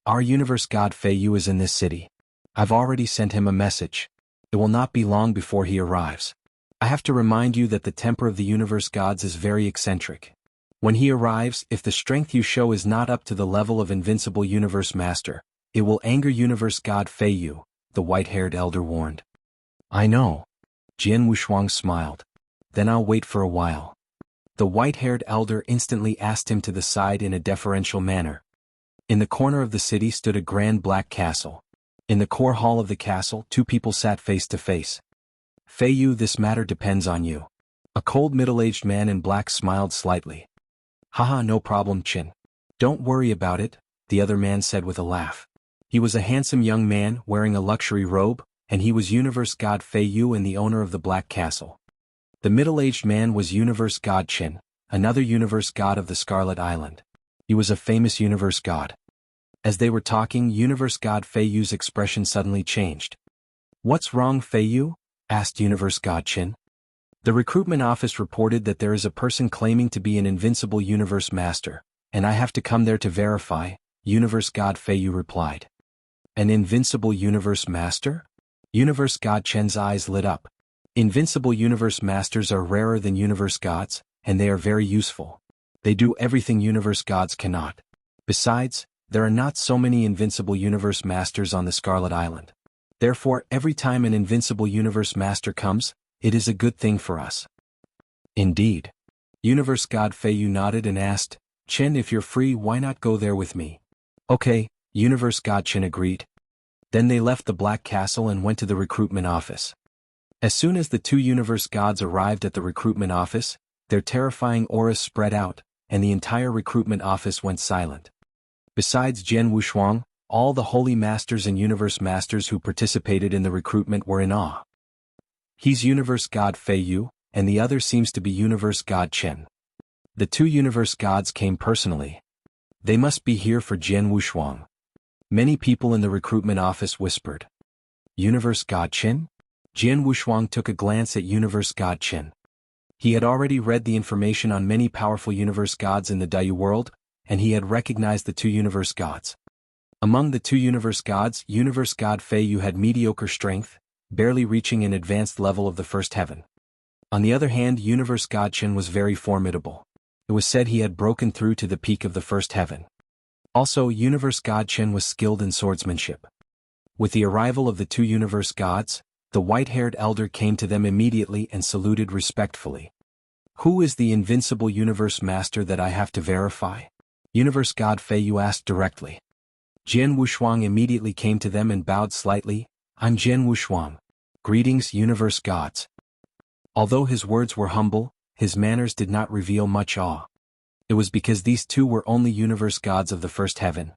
Our Universe God Fei Yu is in this city. I've already sent him a message. It will not be long before he arrives. I have to remind you that the temper of the Universe Gods is very eccentric. When he arrives, if the strength you show is not up to the level of Invincible Universe Master, it will anger Universe God Fei Yu, the white-haired elder warned. I know. Jian Wushuang smiled. Then I'll wait for a while. The white-haired elder instantly asked him to the side in a deferential manner. In the corner of the city stood a grand black castle. In the core hall of the castle, two people sat face to face. Fei Yu, this matter depends on you. A cold middle-aged man in black smiled slightly. Haha, no problem, Chen. Don't worry about it, the other man said with a laugh. He was a handsome young man wearing a luxury robe, and he was Universe God Fei Yu and the owner of the Black Castle. The middle-aged man was Universe God Chen, another Universe God of the Scarlet Island. He was a famous Universe God. As they were talking, Universe God Fei Yu's expression suddenly changed. What's wrong, Fei Yu? Asked Universe God Chen. The recruitment office reported that there is a person claiming to be an invincible Universe Master, and I have to come there to verify, Universe God Fei Yu replied. An invincible Universe Master? Universe God Chen's eyes lit up. Invincible Universe Masters are rarer than Universe Gods, and they are very useful. They do everything Universe Gods cannot. Besides, there are not so many invincible Universe Masters on the Scarlet Island. Therefore, every time an invincible Universe Master comes, it is a good thing for us. Indeed. Universe God Fei Yu nodded and asked, Chen, if you're free, why not go there with me? Okay, Universe God Chen agreed. Then they left the Black Castle and went to the recruitment office. As soon as the two Universe Gods arrived at the recruitment office, their terrifying auras spread out, and the entire recruitment office went silent. Besides Jian Wushuang, all the Holy Masters and Universe Masters who participated in the recruitment were in awe. He's Universe God Fei Yu, and the other seems to be Universe God Chen. The two Universe Gods came personally. They must be here for Jian Wushuang. Many people in the recruitment office whispered. Universe God Chen? Jian Wushuang took a glance at Universe God Chen. He had already read the information on many powerful Universe Gods in the Dayu world, and he had recognized the two Universe Gods. Among the two Universe Gods, Universe God Fei Yu had mediocre strength, barely reaching an advanced level of the first heaven. On the other hand, Universe God Chen was very formidable. It was said he had broken through to the peak of the first heaven. Also, Universe God Chen was skilled in swordsmanship. With the arrival of the two Universe Gods, the white-haired elder came to them immediately and saluted respectfully. Who is the invincible Universe Master that I have to verify? Universe God Fei Yu asked directly. Jian Wushuang immediately came to them and bowed slightly. I'm Jian Wushuang. Greetings, Universe Gods. Although his words were humble, his manners did not reveal much awe. It was because these two were only Universe Gods of the first heaven.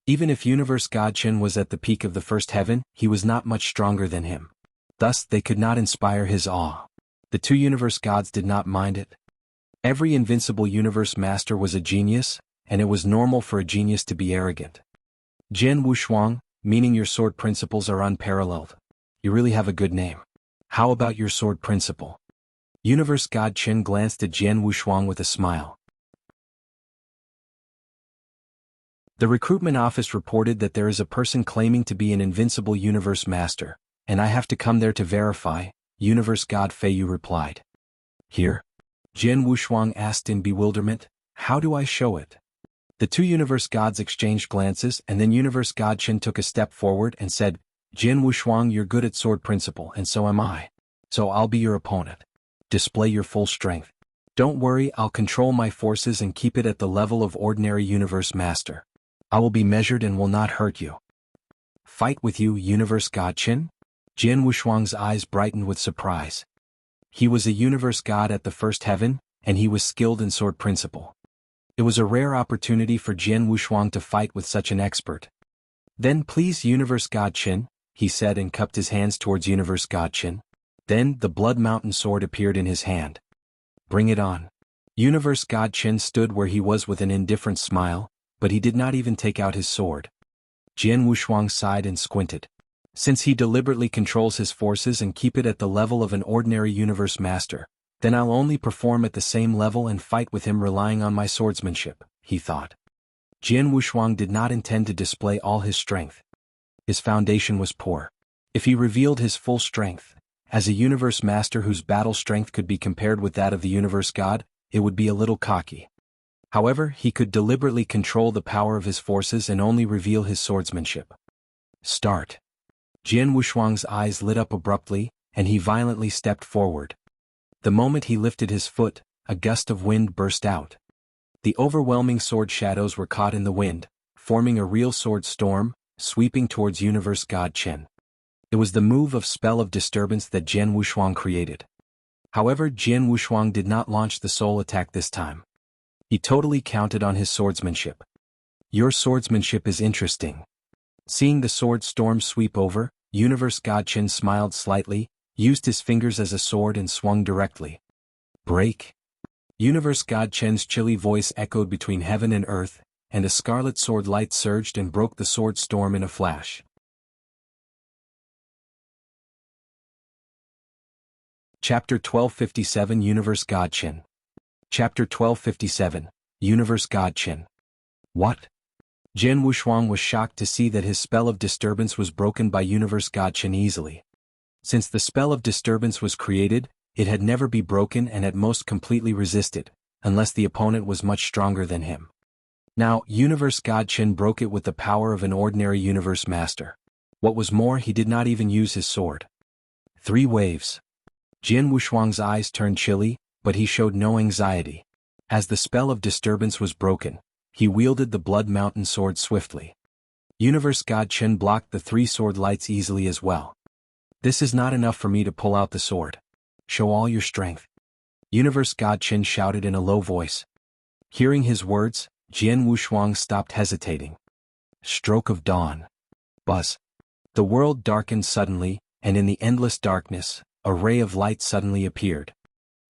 Even if Universe God Chen was at the peak of the first heaven, he was not much stronger than him. Thus, they could not inspire his awe. The two Universe Gods did not mind it. Every invincible Universe Master was a genius, and it was normal for a genius to be arrogant. Jian Wushuang, meaning your sword principles are unparalleled. You really have a good name. How about your sword principle? Universe God Chen glanced at Jian Wushuang with a smile. The recruitment office reported that there is a person claiming to be an invincible Universe Master, and I have to come there to verify, Universe God Fei Yu replied. Here? Jian Wushuang asked in bewilderment, how do I show it? The two Universe Gods exchanged glances and then Universe God Chen took a step forward and said, Jian Wushuang, you're good at sword principle and so am I. So I'll be your opponent. Display your full strength. Don't worry, I'll control my forces and keep it at the level of ordinary Universe Master. I will be measured and will not hurt you. Fight with you, Universe God Chen? Jian Wushuang's eyes brightened with surprise. He was a Universe God at the first heaven, and he was skilled in sword principle. It was a rare opportunity for Jian Wushuang to fight with such an expert. Then please Universe God Chen, he said and cupped his hands towards Universe God Chen. Then the Blood Mountain sword appeared in his hand. Bring it on. Universe God Chen stood where he was with an indifferent smile, but he did not even take out his sword. Jian Wushuang sighed and squinted. Since he deliberately controls his forces and keep it at the level of an ordinary Universe Master, then I'll only perform at the same level and fight with him relying on my swordsmanship, he thought. Jian Wushuang did not intend to display all his strength. His foundation was poor. If he revealed his full strength, as a Universe Master whose battle strength could be compared with that of the Universe God, it would be a little cocky. However, he could deliberately control the power of his forces and only reveal his swordsmanship. Start. Jian Wushuang's eyes lit up abruptly, and he violently stepped forward. The moment he lifted his foot, a gust of wind burst out. The overwhelming sword shadows were caught in the wind, forming a real sword storm, sweeping towards Universe God Chen. It was the move of Spell of Disturbance that Jian Wushuang created. However, Jian Wushuang did not launch the soul attack this time. He totally counted on his swordsmanship. Your swordsmanship is interesting. Seeing the sword storm sweep over, Universe God Chen smiled slightly, used his fingers as a sword and swung directly. Break! Universe God Chen's chilly voice echoed between heaven and earth, and a scarlet sword light surged and broke the sword storm in a flash. Chapter 1257 Universe God Chen. Chapter 1257, Universe God Chen. What? Jian Wushuang was shocked to see that his spell of disturbance was broken by Universe God Chen easily. Since the spell of disturbance was created, it had never been broken and at most completely resisted, unless the opponent was much stronger than him. Now, Universe God Chen broke it with the power of an ordinary Universe Master. What was more, he did not even use his sword. 3 waves. Jian Wushuang's eyes turned chilly, but he showed no anxiety. As the spell of disturbance was broken, he wielded the Blood Mountain sword swiftly. Universe God Chen blocked the 3 sword lights easily as well. This is not enough for me to pull out the sword. Show all your strength. Universe God Chen shouted in a low voice. Hearing his words, Jian Wushuang stopped hesitating. Stroke of dawn. Buzz. The world darkened suddenly, and in the endless darkness, a ray of light suddenly appeared.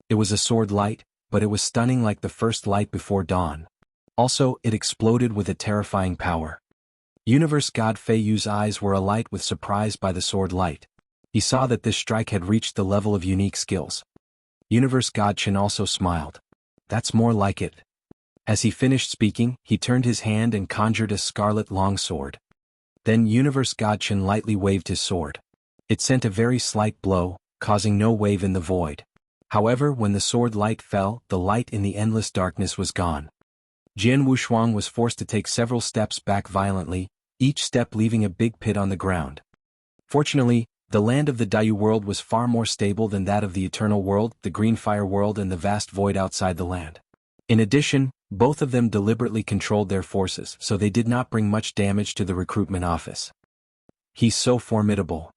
It was a sword light, but it was stunning like the first light before dawn. Also, it exploded with a terrifying power. Universe God Feiyu's eyes were alight with surprise by the sword light. He saw that this strike had reached the level of unique skills. Universe God Chen also smiled. That's more like it. As he finished speaking, he turned his hand and conjured a scarlet longsword. Then Universe God Chen lightly waved his sword. It sent a very slight blow, causing no wave in the void. However, when the sword light fell, the light in the endless darkness was gone. Jian Wushuang was forced to take several steps back violently, each step leaving a big pit on the ground. Fortunately, the land of the Dayu world was far more stable than that of the Eternal World, the Green Fire world and the vast void outside the land. In addition, both of them deliberately controlled their forces, so they did not bring much damage to the recruitment office. He's so formidable.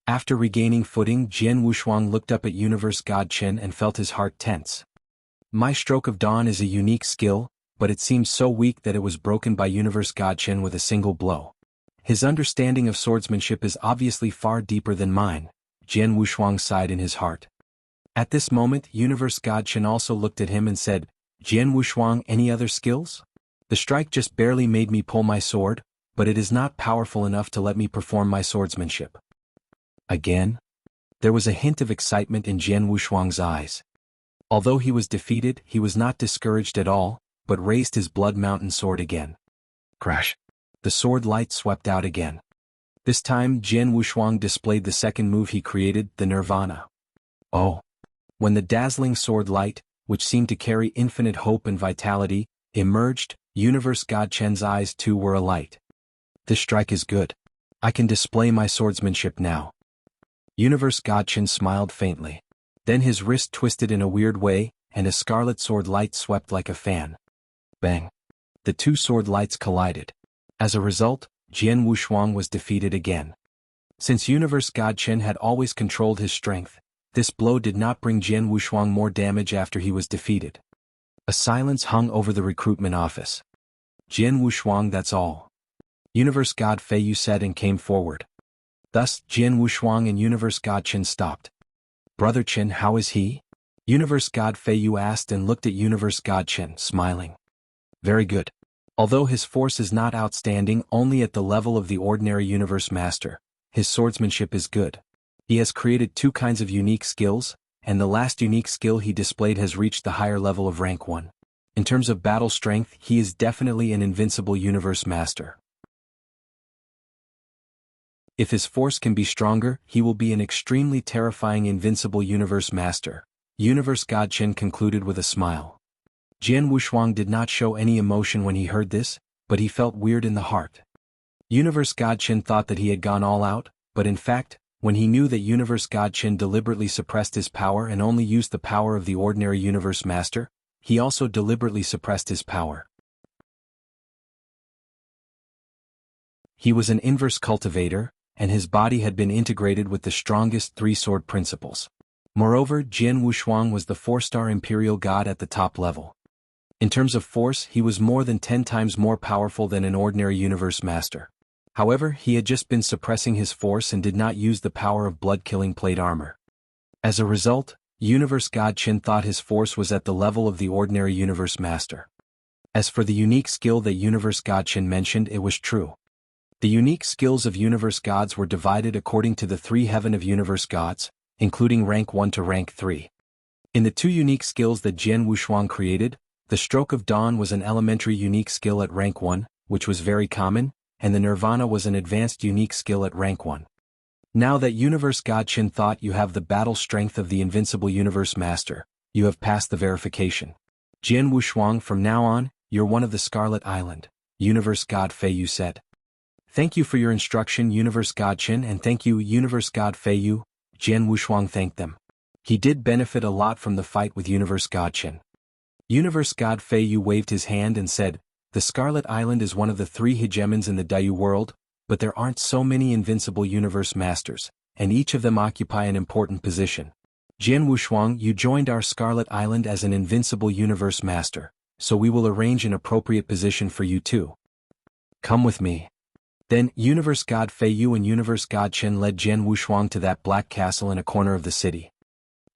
After regaining footing, Jian Wushuang looked up at Universe God Chen and felt his heart tense. My Stroke of Dawn is a unique skill, but it seems so weak that it was broken by Universe God Chen with a single blow. His understanding of swordsmanship is obviously far deeper than mine, Jian Wushuang sighed in his heart. At this moment, Universe God Chen also looked at him and said, Jian Wushuang, any other skills? The strike just barely made me pull my sword, but it is not powerful enough to let me perform my swordsmanship. Again? There was a hint of excitement in Jian Wushuang's eyes. Although he was defeated, he was not discouraged at all, but raised his Blood Mountain sword again. Crash! The sword light swept out again. This time, Jian Wushuang displayed the second move he created, the Nirvana. Oh! When the dazzling sword light, which seemed to carry infinite hope and vitality, emerged, Universe God Chen's eyes too were alight. This strike is good. I can display my swordsmanship now. Universe God Chen smiled faintly. Then his wrist twisted in a weird way, and a scarlet sword light swept like a fan. Bang! The 2 sword lights collided. As a result, Jian Wushuang was defeated again. Since Universe God Chen had always controlled his strength, this blow did not bring Jian Wushuang more damage after he was defeated. A silence hung over the recruitment office. Jian Wushuang, that's all. Universe God Feiyu said and came forward. Thus, Jian Wushuang and Universe God Chen stopped. Brother Chen, how is he? Universe God Feiyu asked and looked at Universe God Chen, smiling. Very good. Although his force is not outstanding, only at the level of the ordinary Universe Master, his swordsmanship is good. He has created 2 kinds of unique skills, and the last unique skill he displayed has reached the higher level of rank 1. In terms of battle strength, he is definitely an invincible Universe Master. If his force can be stronger, he will be an extremely terrifying invincible Universe Master, Universe God Chen concluded with a smile. Jian Wushuang did not show any emotion when he heard this, but he felt weird in the heart. Universe God Chen thought that he had gone all out, but in fact, When he knew that Universe God Chen deliberately suppressed his power and only used the power of the ordinary Universe Master, he also deliberately suppressed his power. He was an inverse cultivator, and his body had been integrated with the strongest three-sword principles. Moreover, Jian Wushuang was the 4-star imperial god at the top level. In terms of force, he was more than 10 times more powerful than an ordinary Universe Master. However, he had just been suppressing his force and did not use the power of blood-killing plate armor. As a result, Universe God Chen thought his force was at the level of the ordinary Universe Master. As for the unique skill that Universe God Chen mentioned, it was true. The unique skills of Universe Gods were divided according to the 3 Heaven of Universe Gods, including rank 1 to rank 3. In the 2 unique skills that Jian Wushuang created, the Stroke of Dawn was an elementary unique skill at rank 1, which was very common, and the Nirvana was an advanced unique skill at rank 1. Now that Universe God Chen thought you have the battle strength of the Invincible Universe Master, you have passed the verification. Jian Wushuang, from now on, you're one of the Scarlet Island, Universe God Feiyu said. Thank you for your instruction, Universe God Chen, and thank you, Universe God Feiyu, Jian Wushuang thanked them. He did benefit a lot from the fight with Universe God Chen. Universe God Feiyu waved his hand and said, the Scarlet Island is one of the 3 hegemons in the Dayu world, but there aren't so many Invincible Universe Masters, and each of them occupy an important position. Jian Wushuang, you joined our Scarlet Island as an Invincible Universe Master, so we will arrange an appropriate position for you too. Come with me. Then, Universe God Feiyu and Universe God Chen led Jian Wushuang to that black castle in a corner of the city.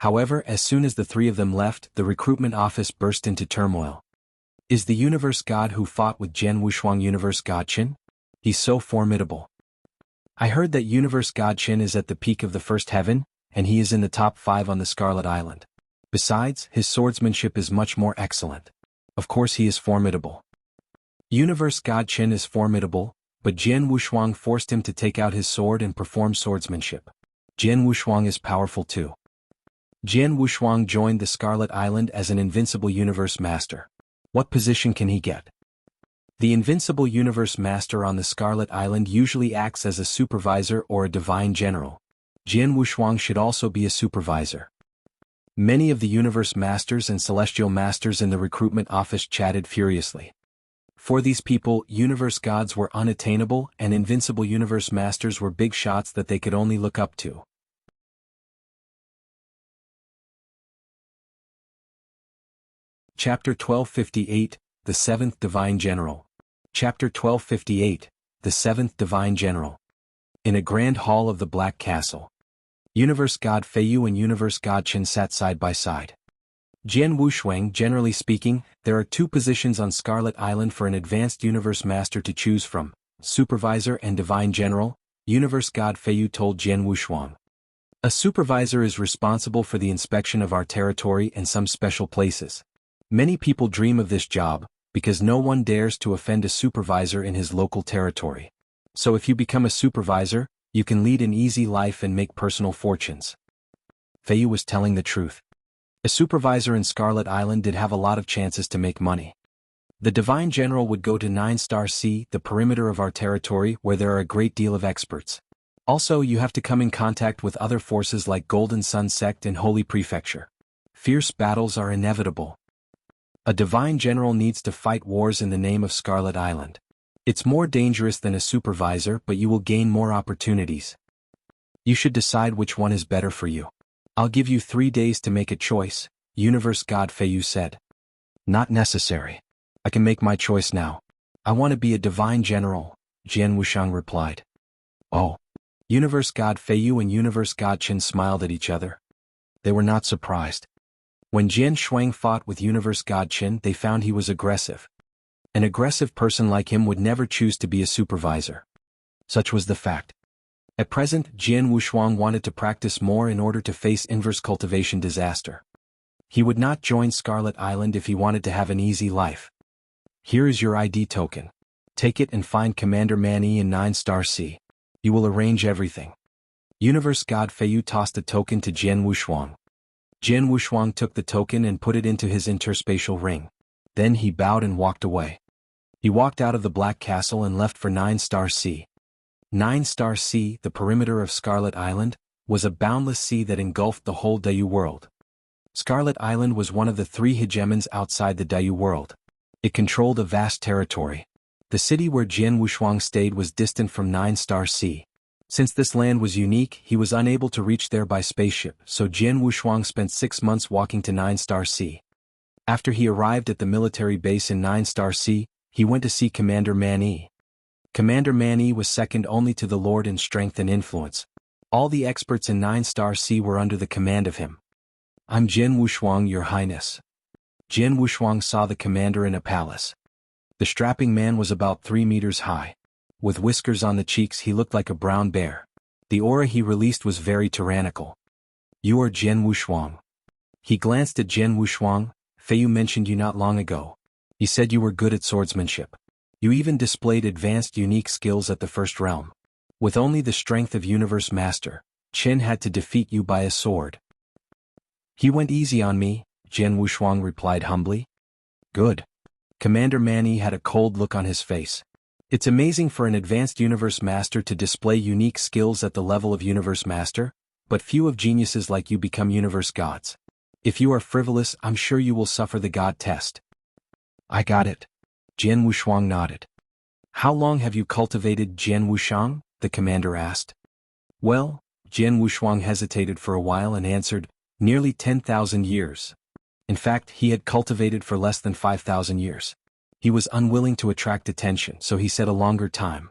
However, as soon as the 3 of them left, the recruitment office burst into turmoil. Is the Universe God who fought with Jian Wushuang Universe God Chen? He's so formidable. I heard that Universe God Chen is at the peak of the 1st heaven, and he is in the top 5 on the Scarlet Island. Besides, his swordsmanship is much more excellent. Of course he is formidable. Universe God Chen is formidable, but Jian Wushuang forced him to take out his sword and perform swordsmanship. Jian Wushuang is powerful too. Jian Wushuang joined the Scarlet Island as an Invincible Universe Master. What position can he get? The Invincible Universe Master on the Scarlet Island usually acts as a supervisor or a divine general. Jian Wushuang should also be a supervisor. Many of the Universe Masters and Celestial Masters in the recruitment office chatted furiously. For these people, Universe Gods were unattainable and Invincible Universe Masters were big shots that they could only look up to. Chapter 1258, The 7th Divine General. Chapter 1258, The 7th Divine General. In a grand hall of the Black Castle, Universe God Feiyu and Universe God Chen sat side by side. Jian Wushuang, generally speaking, there are 2 positions on Scarlet Island for an advanced Universe Master to choose from, Supervisor and Divine General, Universe God Feiyu told Jian Wushuang. A supervisor is responsible for the inspection of our territory and some special places. Many people dream of this job, because no one dares to offend a supervisor in his local territory. So if you become a supervisor, you can lead an easy life and make personal fortunes. Feiyu was telling the truth. A supervisor in Scarlet Island did have a lot of chances to make money. The Divine General would go to 9-star C, the perimeter of our territory, where there are a great deal of experts. Also, you have to come in contact with other forces like Golden Sun Sect and Holy Prefecture. Fierce battles are inevitable. A Divine General needs to fight wars in the name of Scarlet Island. It's more dangerous than a supervisor, but you will gain more opportunities. You should decide which one is better for you. I'll give you 3 days to make a choice, Universe God Feiyu said. Not necessary. I can make my choice now. I want to be a Divine General, Jian Wushuang replied. Oh. Universe God Feiyu and Universe God Chen smiled at each other. They were not surprised. When Jian Shuang fought with Universe God Chen, they found he was aggressive. An aggressive person like him would never choose to be a supervisor. Such was the fact. At present, Jian Wushuang wanted to practice more in order to face inverse cultivation disaster. He would not join Scarlet Island if he wanted to have an easy life. Here is your ID token. Take it and find Commander Manny in 9-star C. You will arrange everything. Universe God Feiyu tossed a token to Jian Wushuang. Jian Wushuang took the token and put it into his interspatial ring. Then he bowed and walked away. He walked out of the Black Castle and left for 9-star C. Nine-Star Sea, the perimeter of Scarlet Island, was a boundless sea that engulfed the whole Dayu world. Scarlet Island was one of the 3 hegemons outside the Dayu world. It controlled a vast territory. The city where Jian Wushuang stayed was distant from Nine-Star Sea. Since this land was unique, he was unable to reach there by spaceship, so Jian Wushuang spent 6 months walking to Nine-Star Sea. After he arrived at the military base in Nine-Star Sea, he went to see Commander Man-Yi. Commander Man-Yi was second only to the Lord in strength and influence. All the experts in Nine-Star Sea were under the command of him. "I'm Jian Wushuang, Your Highness." Jian Wushuang saw the commander in a palace. The strapping man was about 3 meters high. With whiskers on the cheeks, he looked like a brown bear. The aura he released was very tyrannical. "You are Jian Wushuang." He glanced at Jian Wushuang. "Feiyu mentioned you not long ago. He said you were good at swordsmanship. You even displayed advanced unique skills at the first realm. With only the strength of Universe Master, Chen had to defeat you by a sword." "He went easy on me," Jian Wushuang replied humbly. "Good." Commander Man-Yi had a cold look on his face. It's amazing for an advanced Universe Master to display unique skills at the level of Universe Master, but few of geniuses like you become Universe Gods. If you are frivolous, I'm sure you will suffer the God test. "I got it." Jian Wushuang nodded. "How long have you cultivated Jian Wushuang?" the commander asked. "Well," Jian Wushuang hesitated for a while and answered, "nearly 10,000 years. In fact, he had cultivated for less than 5,000 years. He was unwilling to attract attention, so he said a longer time.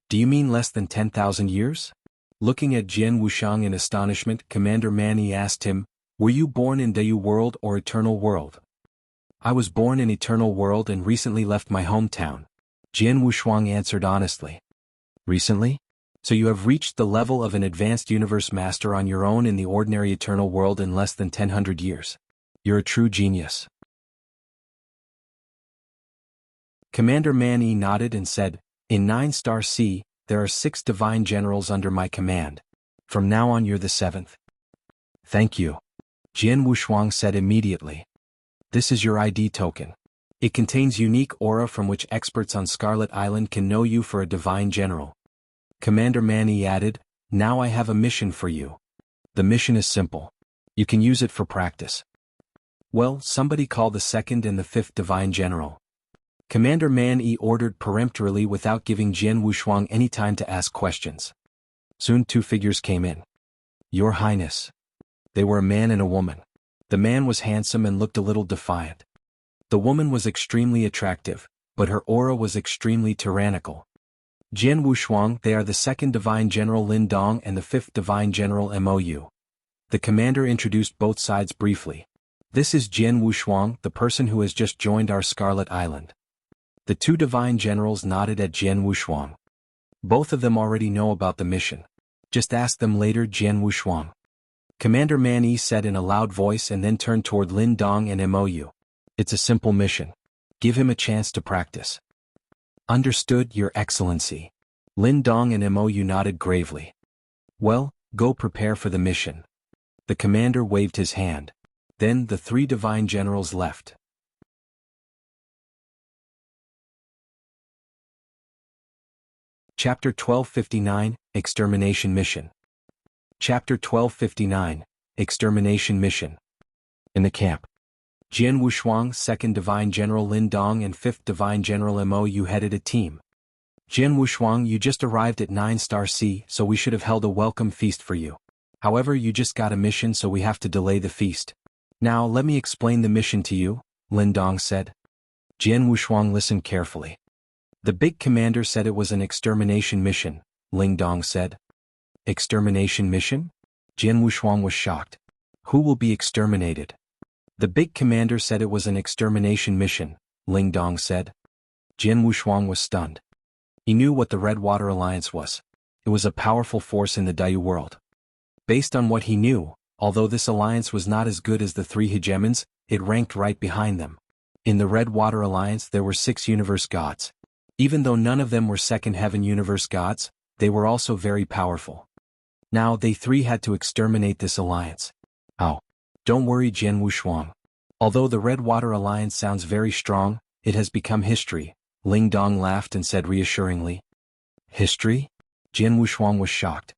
"Do you mean less than 10,000 years? Looking at Jian Wushuang in astonishment, Commander Man-Yi asked him, "Were you born in Dayu world or Eternal world?" "I was born in Eternal world and recently left my hometown," Jian Wushuang answered honestly. "Recently? So you have reached the level of an advanced Universe Master on your own in the ordinary Eternal world in less than 1000 years. You're a true genius." Commander Man-Yi nodded and said, "In Nine-Star Sea, there are 6 divine generals under my command. From now on you're the 7th. "Thank you," Jian Wushuang said immediately. "This is your ID token. It contains unique aura from which experts on Scarlet Island can know you for a divine general." Commander Man-Yi added, "Now I have a mission for you. The mission is simple. You can use it for practice." "Well, somebody call the 2nd and the 5th divine general." Commander Man-Yi ordered peremptorily without giving Jian Wushuang any time to ask questions. Soon 2 figures came in. "Your Highness." They were a man and a woman. The man was handsome and looked a little defiant. The woman was extremely attractive, but her aura was extremely tyrannical. "Jian Wushuang, they are the 2nd Divine General Lin Dong and the 5th Divine General Mou." The commander introduced both sides briefly. "This is Jian Wushuang, the person who has just joined our Scarlet Island." The 2 divine generals nodded at Jian Wushuang. "Both of them already know about the mission. Just ask them later, Jian Wushuang." Commander Man-Yi said in a loud voice and then turned toward Lin Dong and Mou. "It's a simple mission. Give him a chance to practice." "Understood, Your Excellency." Lin Dong and Mou nodded gravely. "Well, go prepare for the mission." The commander waved his hand. Then the 3 divine generals left. Chapter 1259, Extermination Mission. Chapter 1259, Extermination Mission. In the camp. Jian Wushuang, 2nd Divine General Lin Dong and 5th Divine General Mou headed a team. "Jian Wushuang, you just arrived at Nine-Star Sea, so we should have held a welcome feast for you. However, you just got a mission, so we have to delay the feast. Now let me explain the mission to you," Lin Dong said. Jian Wushuang listened carefully. "The big commander said it was an extermination mission," Ling Dong said. "Extermination mission?" Jian Wushuang was shocked. "Who will be exterminated?" "The big commander said it was an extermination mission," Ling Dong said. Jian Wushuang was stunned. He knew what the Red Water Alliance was. It was a powerful force in the Dayu world. Based on what he knew, although this alliance was not as good as the 3 Hegemons, it ranked right behind them. In the Red Water Alliance there were 6 universe gods. Even though none of them were second heaven universe gods, they were also very powerful. Now they 3 had to exterminate this alliance. "Oh. Don't worry, Jian Wushuang. Although the Red Water Alliance sounds very strong, it has become history," Ling Dong laughed and said reassuringly. History? Jian Wushuang was shocked.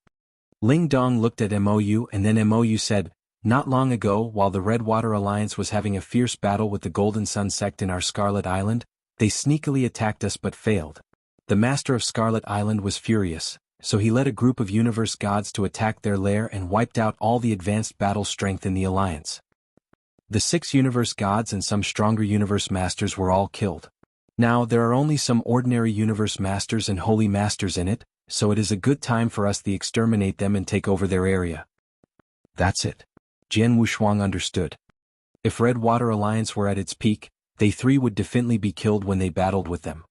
Ling Dong looked at Mou and then Mou said, not long ago, while the Redwater Alliance was having a fierce battle with the Golden Sun sect in our Scarlet Island, they sneakily attacked us but failed. The master of Scarlet Island was furious, so he led a group of universe gods to attack their lair and wiped out all the advanced battle strength in the alliance. The 6 universe gods and some stronger universe masters were all killed. Now there are only some ordinary universe masters and holy masters in it, so it is a good time for us to exterminate them and take over their area. That's it. Jian Wushuang understood. If Redwater Alliance were at its peak, they 3 would definitely be killed when they battled with them.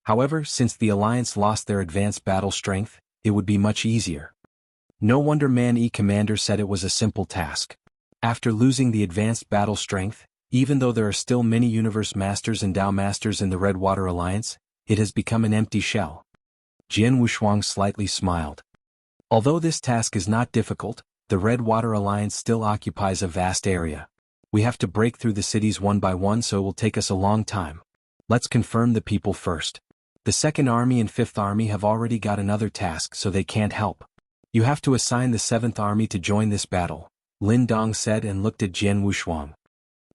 However, since the Alliance lost their advanced battle strength, it would be much easier. No wonder Man-E Commander said it was a simple task. After losing the advanced battle strength, even though there are still many Universe Masters and Dao Masters in the Redwater Alliance, it has become an empty shell. Jian Wushuang slightly smiled. Although this task is not difficult, the Redwater Alliance still occupies a vast area. We have to break through the cities one by one, so it will take us a long time. Let's confirm the people first. The 2nd Army and 5th Army have already got another task, so they can't help. You have to assign the 7th Army to join this battle, Lin Dong said and looked at Jian Wushuang.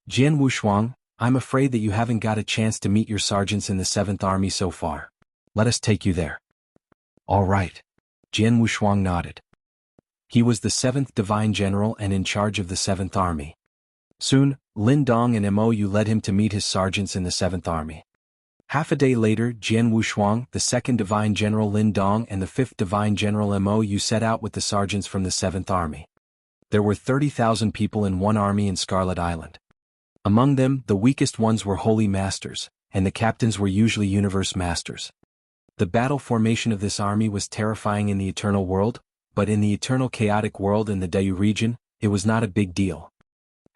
Jian Wushuang, I'm afraid that you haven't got a chance to meet your sergeants in the 7th Army so far. Let us take you there. All right. Jian Wushuang nodded. He was the 7th Divine General and in charge of the 7th Army. Soon, Lin Dong and Mou led him to meet his sergeants in the 7th Army. Half a day later, Jian Wushuang, the 2nd Divine General Lin Dong and the 5th Divine General Mou set out with the sergeants from the 7th Army. There were 30,000 people in one army in Scarlet Island. Among them, the weakest ones were Holy Masters, and the captains were usually Universe Masters. The battle formation of this army was terrifying in the Eternal World, but in the Eternal Chaotic World in the Dayu region, it was not a big deal.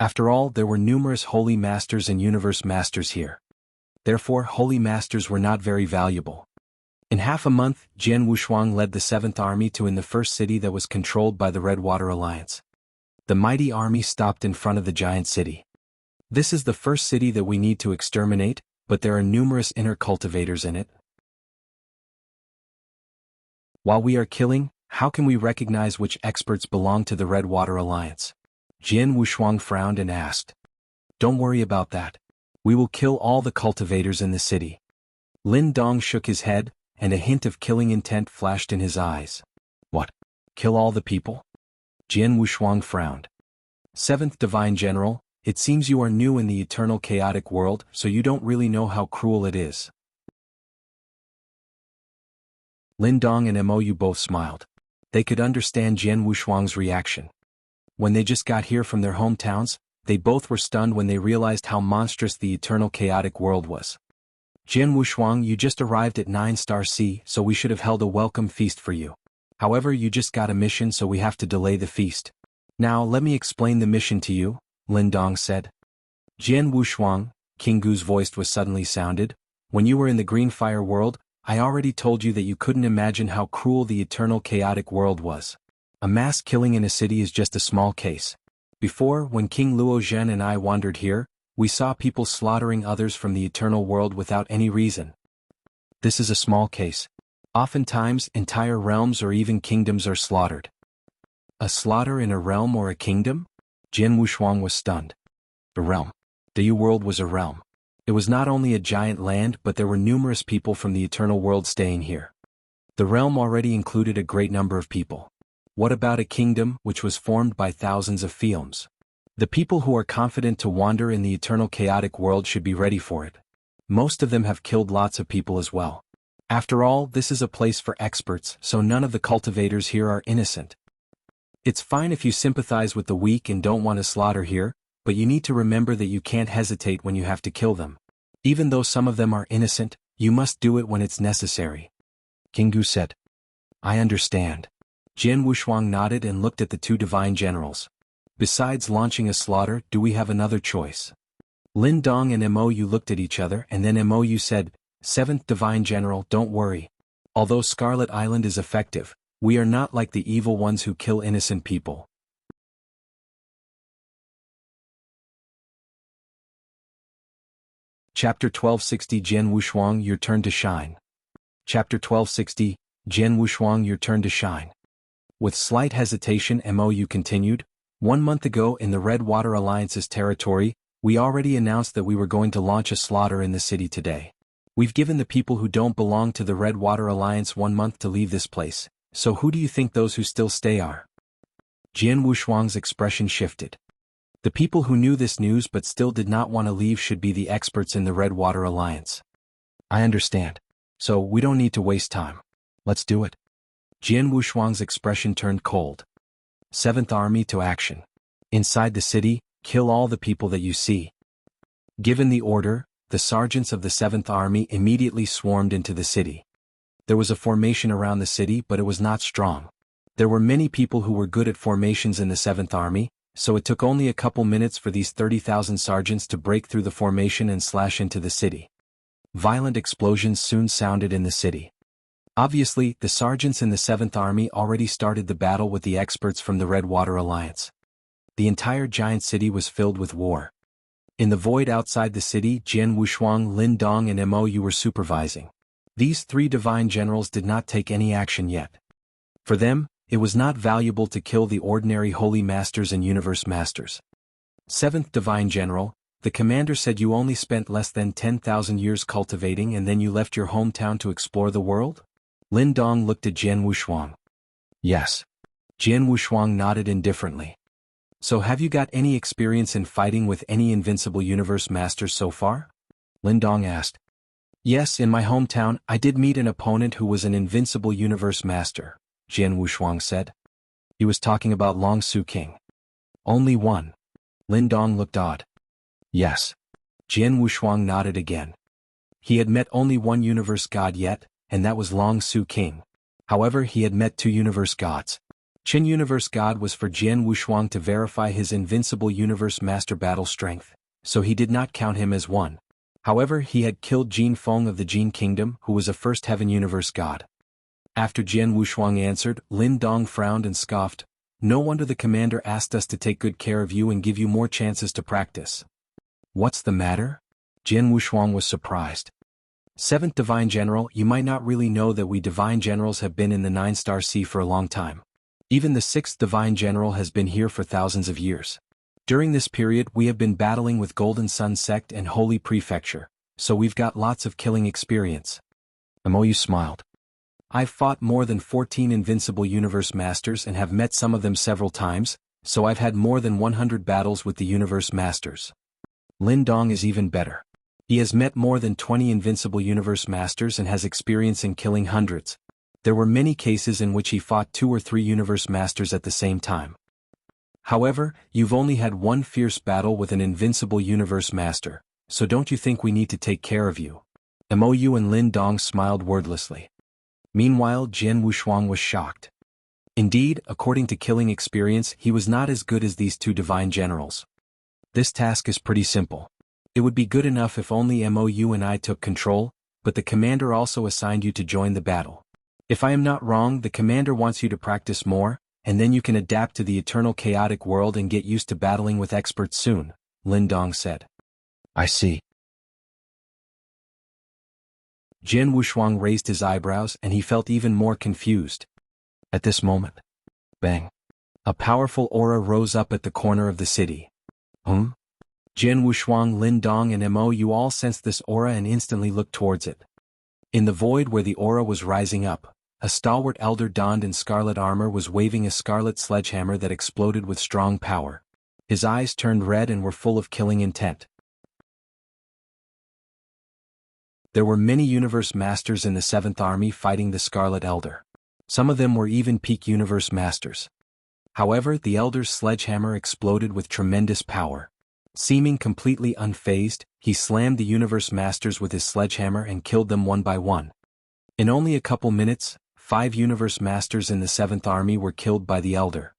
After all, there were numerous Holy Masters and Universe Masters here. Therefore, Holy Masters were not very valuable. In half a month, Jian Wushuang led the 7th Army to in the first city that was controlled by the Redwater Alliance. The mighty army stopped in front of the giant city. This is the first city that we need to exterminate, but there are numerous inner cultivators in it. While we are killing, how can we recognize which experts belong to the Redwater Alliance? Jian Wushuang frowned and asked. Don't worry about that. We will kill all the cultivators in the city. Lin Dong shook his head, and a hint of killing intent flashed in his eyes. What? Kill all the people? Jian Wushuang frowned. 7th Divine General, it seems you are new in the Eternal Chaotic World, so you don't really know how cruel it is. Lin Dong and Mou both smiled. They could understand Jian Wushuang's reaction. When they just got here from their hometowns, they both were stunned when they realized how monstrous the Eternal Chaotic World was. Jian Wushuang, you just arrived at 9-Star Sea, so we should have held a welcome feast for you. However, you just got a mission, so we have to delay the feast. Now let me explain the mission to you, Lin Dong said. Jian Wushuang, King Gu's voice was suddenly sounded. When you were in the Green Fire World, I already told you that you couldn't imagine how cruel the Eternal Chaotic World was. A mass killing in a city is just a small case. Before, when King Luo Zhen and I wandered here, we saw people slaughtering others from the Eternal World without any reason. This is a small case. Oftentimes, entire realms or even kingdoms are slaughtered. A slaughter in a realm or a kingdom? Jian Wushuang was stunned. A realm. Dayu World was a realm. It was not only a giant land, but there were numerous people from the Eternal World staying here. The realm already included a great number of people. What about a kingdom, which was formed by thousands of films? The people who are confident to wander in the Eternal Chaotic World should be ready for it. Most of them have killed lots of people as well. After all, this is a place for experts, so none of the cultivators here are innocent. It's fine if you sympathize with the weak and don't want to slaughter here, but you need to remember that you can't hesitate when you have to kill them. Even though some of them are innocent, you must do it when it's necessary. King Gu said. I understand. Jian Wushuang nodded and looked at the 2 divine generals. Besides launching a slaughter, do we have another choice? Lin Dong and Mou looked at each other and then Mou said, 7th Divine General, don't worry. Although Scarlet Island is effective, we are not like the evil ones who kill innocent people. Chapter 1260 Jian Wushuang Your Turn to Shine. Chapter 1260 Jian Wushuang Your Turn to Shine. With slight hesitation Mou continued, 1 month ago in the Red Water Alliance's territory, we already announced that we were going to launch a slaughter in the city today. We've given the people who don't belong to the Red Water Alliance 1 month to leave this place, so who do you think those who still stay are? Jian Wushuang's expression shifted. The people who knew this news but still did not want to leave should be the experts in the Red Water Alliance. I understand. So we don't need to waste time. Let's do it. Jian Wushuang's expression turned cold. 7th Army to action. Inside the city, kill all the people that you see. Given the order, the sergeants of the 7th Army immediately swarmed into the city. There was a formation around the city but it was not strong. There were many people who were good at formations in the 7th Army, so it took only a couple minutes for these 30,000 sergeants to break through the formation and slash into the city. Violent explosions soon sounded in the city. Obviously, the sergeants in the 7th Army already started the battle with the experts from the Red Water Alliance. The entire giant city was filled with war. In the void outside the city, Jian Wushuang, Lin Dong and Mou were supervising. These 3 divine generals did not take any action yet. For them, it was not valuable to kill the ordinary holy masters and universe masters. 7th Divine General, the commander said you only spent less than 10,000 years cultivating and then you left your hometown to explore the world? Lin Dong looked at Jian Wushuang. Yes. Jian Wushuang nodded indifferently. So have you got any experience in fighting with any Invincible Universe Masters so far? Lin Dong asked. Yes, in my hometown, I did meet an opponent who was an Invincible Universe Master, Jian Wushuang said. He was talking about Long Su King. Only one. Lin Dong looked odd. Yes. Jian Wushuang nodded again. He had met only one universe god yet, and that was Long Su King. However, he had met 2 universe gods. Chen Universe God was for Jian Wushuang to verify his Invincible Universe Master battle strength, so he did not count him as one. However, he had killed Jin Feng of the Jin Kingdom, who was a First Heaven Universe God. After Jian Wushuang answered, Lin Dong frowned and scoffed. No wonder the commander asked us to take good care of you and give you more chances to practice. What's the matter? Jian Wushuang was surprised. 7th Divine General, you might not really know that we Divine Generals have been in the 9-star sea for a long time. Even the 6th Divine General has been here for thousands of years. During this period we have been battling with Golden Sun Sect and Holy Prefecture, so we've got lots of killing experience. Mou smiled. I've fought more than 14 Invincible Universe Masters and have met some of them several times, so I've had more than 100 battles with the Universe Masters. Lin Dong is even better. He has met more than 20 Invincible Universe Masters and has experience in killing hundreds. There were many cases in which he fought 2 or 3 Universe Masters at the same time. However, you've only had one fierce battle with an Invincible Universe Master, so don't you think we need to take care of you? Mou and Lin Dong smiled wordlessly. Meanwhile, Jian Wushuang was shocked. Indeed, according to killing experience, he was not as good as these 2 divine generals. This task is pretty simple. It would be good enough if only Mou and I took control, but the commander also assigned you to join the battle. If I am not wrong, the commander wants you to practice more, and then you can adapt to the eternal chaotic world and get used to battling with experts soon, Lin Dong said. I see. Jian Wushuang raised his eyebrows and he felt even more confused. At this moment, bang! A powerful aura rose up at the corner of the city. Jian Wushuang, Lin Dong and Mou all sensed this aura and instantly looked towards it. In the void where the aura was rising up, a stalwart elder donned in scarlet armor was waving a scarlet sledgehammer that exploded with strong power. His eyes turned red and were full of killing intent. There were many Universe Masters in the 7th Army fighting the Scarlet Elder. Some of them were even peak Universe Masters. However, the Elder's sledgehammer exploded with tremendous power. Seeming completely unfazed, he slammed the Universe Masters with his sledgehammer and killed them one by one. In only a couple minutes, 5 Universe Masters in the 7th Army were killed by the Elder.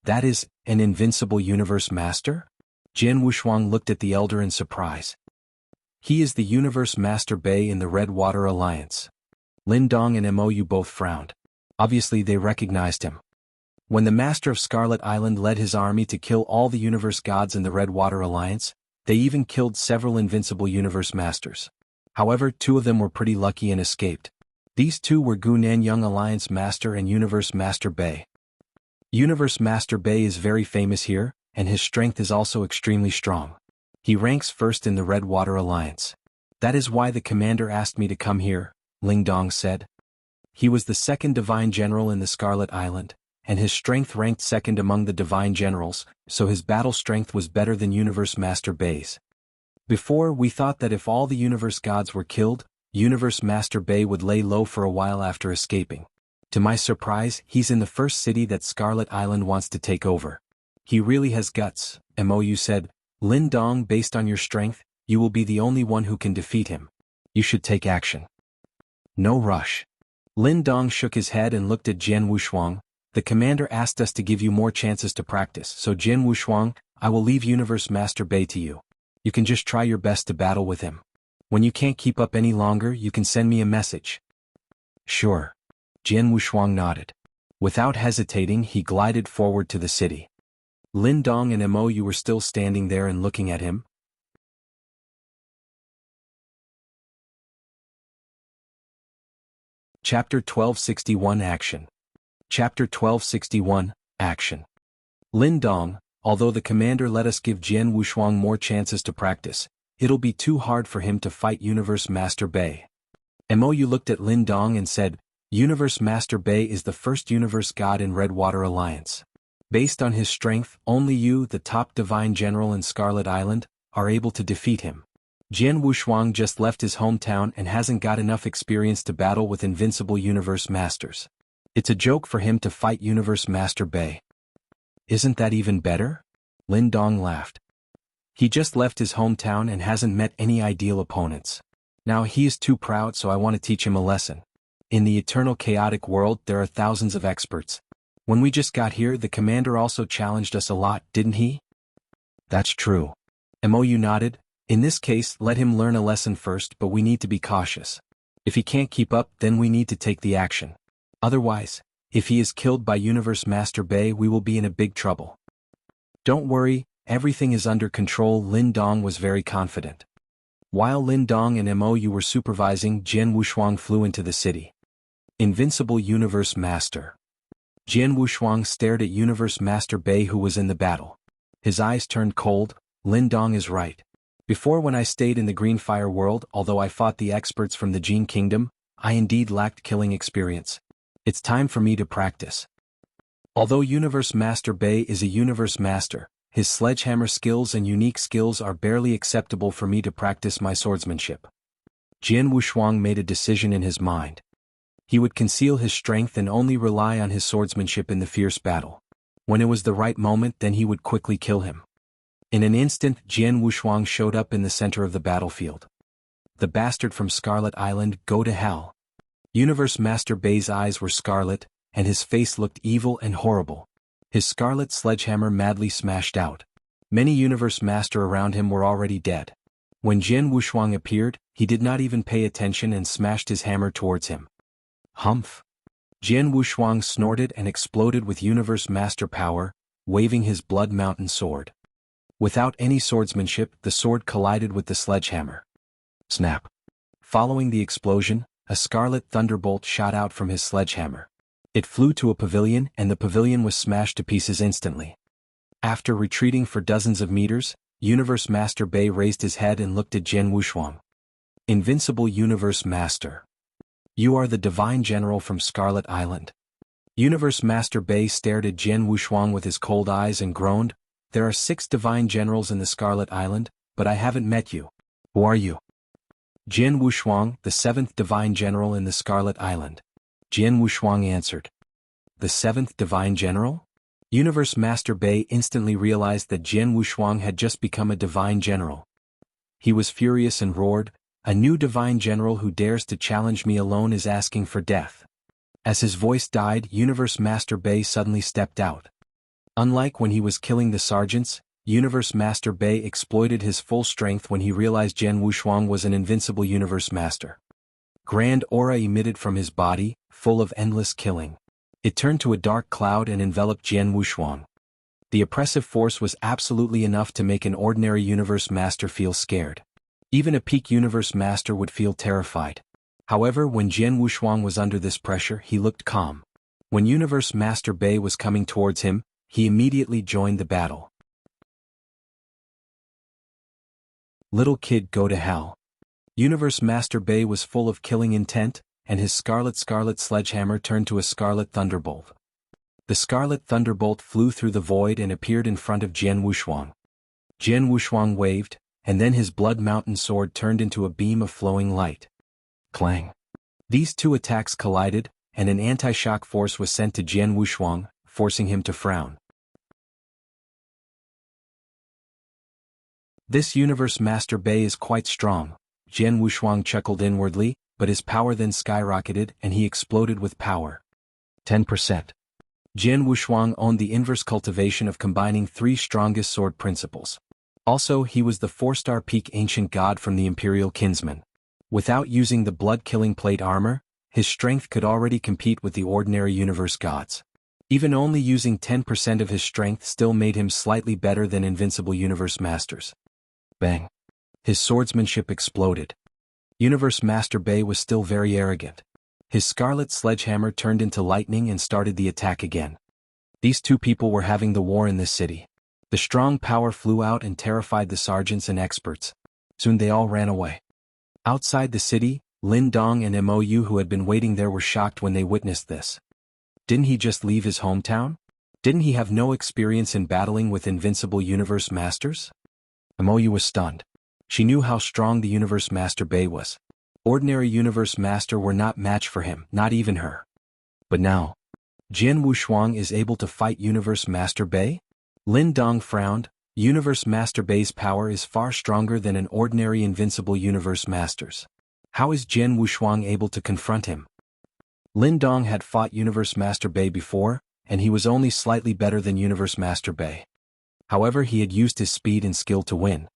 That is, an Invincible Universe Master? Jian Wushuang looked at the Elder in surprise. He is the Universe Master Bei in the Red Water Alliance. Lin Dong and Mou both frowned. Obviously they recognized him. When the Master of Scarlet Island led his army to kill all the Universe Gods in the Red Water Alliance, They even killed several Invincible Universe Masters. However, 2 of them were pretty lucky and escaped. These 2 were Gunan Young Alliance Master and Universe Master Bei. Universe Master Bei is very famous here, and his strength is also extremely strong. He ranks first in the Red Water Alliance. That is why the commander asked me to come here, Ling Dong said. He was the 2nd Divine General in the Scarlet Island, and his strength ranked 2nd among the Divine Generals, so his battle strength was better than Universe Master Bei's. Before, we thought that if all the Universe Gods were killed, Universe Master Bei would lay low for a while after escaping. To my surprise, he's in the first city that Scarlet Island wants to take over. He really has guts, Mou said. Lin Dong, based on your strength, you will be the only one who can defeat him. You should take action. No rush. Lin Dong shook his head and looked at Jian Wushuang. The commander asked us to give you more chances to practice, so Jian Wushuang, I will leave Universe Master Bei to you. You can just try your best to battle with him. When you can't keep up any longer, you can send me a message. Sure. Jian Wushuang nodded. Without hesitating, he glided forward to the city. Lin Dong and Mou were still standing there and looking at him. Chapter 1261 Action. Chapter 1261 Action. Lin Dong, although the commander let us give Jian Wushuang more chances to practice, it'll be too hard for him to fight Universe Master Bei. Mou looked at Lin Dong and said, Universe Master Bei is the first Universe God in Red Water Alliance. Based on his strength, only you, the top Divine General in Scarlet Island, are able to defeat him. Jian Wushuang just left his hometown and hasn't got enough experience to battle with Invincible Universe Masters. It's a joke for him to fight Universe Master Bei. Isn't that even better? Lin Dong laughed. He just left his hometown and hasn't met any ideal opponents. Now he is too proud, so I want to teach him a lesson. In the eternal chaotic world there are thousands of experts. When we just got here, the commander also challenged us a lot, didn't he? That's true. Mou nodded. In this case, let him learn a lesson first, but we need to be cautious. If he can't keep up, then we need to take the action. Otherwise, if he is killed by Universe Master Bei, we will be in a big trouble. Don't worry, everything is under control. Lin Dong was very confident. While Lin Dong and Mou were supervising, Jian Wushuang flew into the city. Invincible Universe Master. Jian Wushuang stared at Universe Master Bei, who was in the battle. His eyes turned cold. Lin Dong is right. Before, when I stayed in the Green Fire world, although I fought the experts from the Jian Kingdom, I indeed lacked killing experience. It's time for me to practice. Although Universe Master Bei is a Universe Master, his sledgehammer skills and unique skills are barely acceptable for me to practice my swordsmanship. Jian Wushuang made a decision in his mind. He would conceal his strength and only rely on his swordsmanship in the fierce battle. When it was the right moment, then he would quickly kill him. In an instant, Jian Wushuang showed up in the center of the battlefield. The bastard from Scarlet Island, go to hell. Universe Master Bei's eyes were scarlet, and his face looked evil and horrible. His scarlet sledgehammer madly smashed out. Many Universe Master around him were already dead. When Jian Wushuang appeared, he did not even pay attention and smashed his hammer towards him. Humph! Jian Wushuang snorted and exploded with Universe Master power, waving his Blood Mountain sword. Without any swordsmanship, the sword collided with the sledgehammer. Snap! Following the explosion, a scarlet thunderbolt shot out from his sledgehammer. It flew to a pavilion, and the pavilion was smashed to pieces instantly. After retreating for dozens of meters, Universe Master Bei raised his head and looked at Jian Wushuang. Invincible Universe Master. You are the Divine General from Scarlet Island. Universe Master Bei stared at Jian Wushuang with his cold eyes and groaned, There are 6 Divine Generals in the Scarlet Island, but I haven't met you. Who are you? Jian Wushuang, the 7th Divine General in the Scarlet Island. Jian Wushuang answered. The 7th Divine General? Universe Master Bei instantly realized that Jian Wushuang had just become a Divine General. He was furious and roared, A new Divine General who dares to challenge me alone is asking for death. As his voice died, Universe Master Bei suddenly stepped out. Unlike when he was killing the sergeants, Universe Master Bei exploited his full strength when he realized Jian Wushuang was an invincible Universe Master. Grand aura emitted from his body, full of endless killing. It turned to a dark cloud and enveloped Jian Wushuang. The oppressive force was absolutely enough to make an ordinary Universe Master feel scared. Even a peak Universe Master would feel terrified. However, when Jian Wushuang was under this pressure, he looked calm. When Universe Master Bei was coming towards him, he immediately joined the battle. Little kid, go to hell. Universe Master Bei was full of killing intent, and his scarlet sledgehammer turned to a scarlet thunderbolt. The scarlet thunderbolt flew through the void and appeared in front of Jian Wushuang. Jian Wushuang waved, and then his blood mountain sword turned into a beam of flowing light. Clang. These two attacks collided, and an anti-shock force was sent to Jian Wushuang, forcing him to frown. This Universe Master Bei is quite strong, Jian Wushuang chuckled inwardly, but his power then skyrocketed and he exploded with power. 10%. Jian Wushuang owned the inverse cultivation of combining 3 strongest sword principles. Also, he was the 4-star peak ancient god from the Imperial Kinsman. Without using the blood-killing plate armor, his strength could already compete with the ordinary universe gods. Even only using 10% of his strength still made him slightly better than Invincible Universe Masters. Bang. His swordsmanship exploded. Universe Master Bei was still very arrogant. His scarlet sledgehammer turned into lightning and started the attack again. These two people were having the war in this city. The strong power flew out and terrified the sergeants and experts. Soon they all ran away. Outside the city, Lin Dong and Mou, who had been waiting there, were shocked when they witnessed this. Didn't he just leave his hometown? Didn't he have no experience in battling with Invincible Universe Masters? Mou was stunned. She knew how strong the Universe Master Bei was. Ordinary Universe Master were not match for him, not even her. But now, Jian Wushuang is able to fight Universe Master Bei? Lin Dong frowned. Universe Master Bei's power is far stronger than an ordinary Invincible Universe Master's. How is Jian Wushuang able to confront him? Lin Dong had fought Universe Master Bei before, and he was only slightly better than Universe Master Bei. However, he had used his speed and skill to win.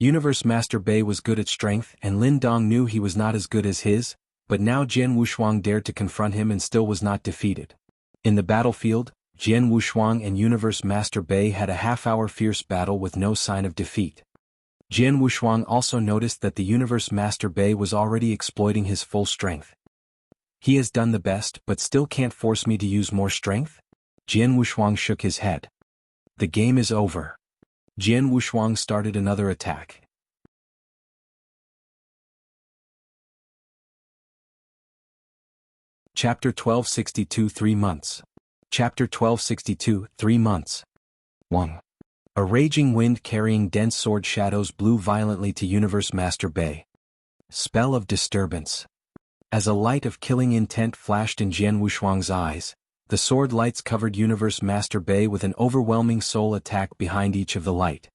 Universe Master Bei was good at strength, and Lin Dong knew he was not as good as his, but now Jian Wushuang dared to confront him and still was not defeated. In the battlefield, Jian Wushuang and Universe Master Bei had a half-hour fierce battle with no sign of defeat. Jian Wushuang also noticed that the Universe Master Bei was already exploiting his full strength. He has done the best but still can't force me to use more strength? Jian Wushuang shook his head. The game is over. Jian Wushuang started another attack. Chapter 1262 3 months. Chapter 1262 3 months. 1. A raging wind carrying dense sword shadows blew violently to Universe Master Bei. Spell of disturbance. As a light of killing intent flashed in Jian Wushuang's eyes, the sword lights covered Universe Master Bei with an overwhelming soul attack behind each of the light.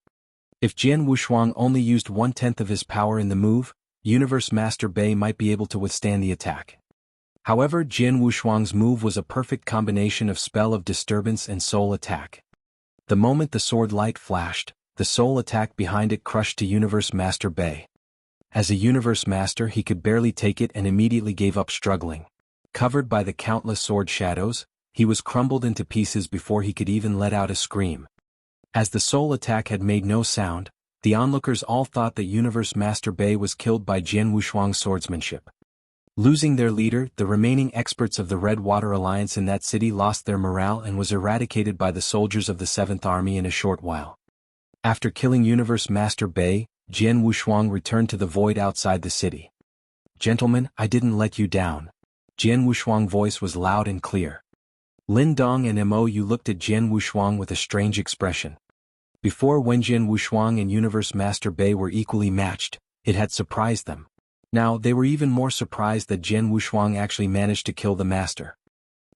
If Jian Wushuang only used 1/10 of his power in the move, Universe Master Bei might be able to withstand the attack. However, Jian Wushuang's move was a perfect combination of spell of disturbance and soul attack. The moment the sword light flashed, the soul attack behind it crushed to Universe Master Bei. As a Universe Master, he could barely take it and immediately gave up struggling. Covered by the countless sword shadows, he was crumbled into pieces before he could even let out a scream. As the soul attack had made no sound, the onlookers all thought that Universe Master Bei was killed by Jian Wushuang's swordsmanship. Losing their leader, the remaining experts of the Red Water Alliance in that city lost their morale and was eradicated by the soldiers of the 7th Army in a short while. After killing Universe Master Bei, Jian Wushuang returned to the void outside the city. Gentlemen, I didn't let you down. Jian Wushuang's voice was loud and clear. Lin Dong and Mou looked at Jian Wushuang with a strange expression. Before, when Jian Wushuang and Universe Master Bei were equally matched, it had surprised them. Now they were even more surprised that Jian Wushuang actually managed to kill the master.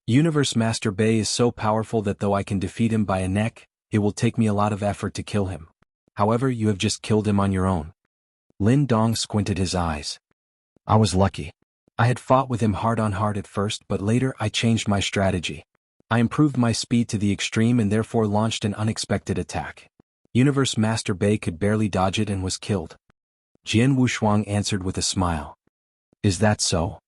Universe Master Bei is so powerful that though I can defeat him by a neck, it will take me a lot of effort to kill him. However, you have just killed him on your own. Lin Dong squinted his eyes. I was lucky. I had fought with him heart on heart at first, but later I changed my strategy. I improved my speed to the extreme and therefore launched an unexpected attack. Universe Master Bei could barely dodge it and was killed. Jian Wushuang answered with a smile. Is that so?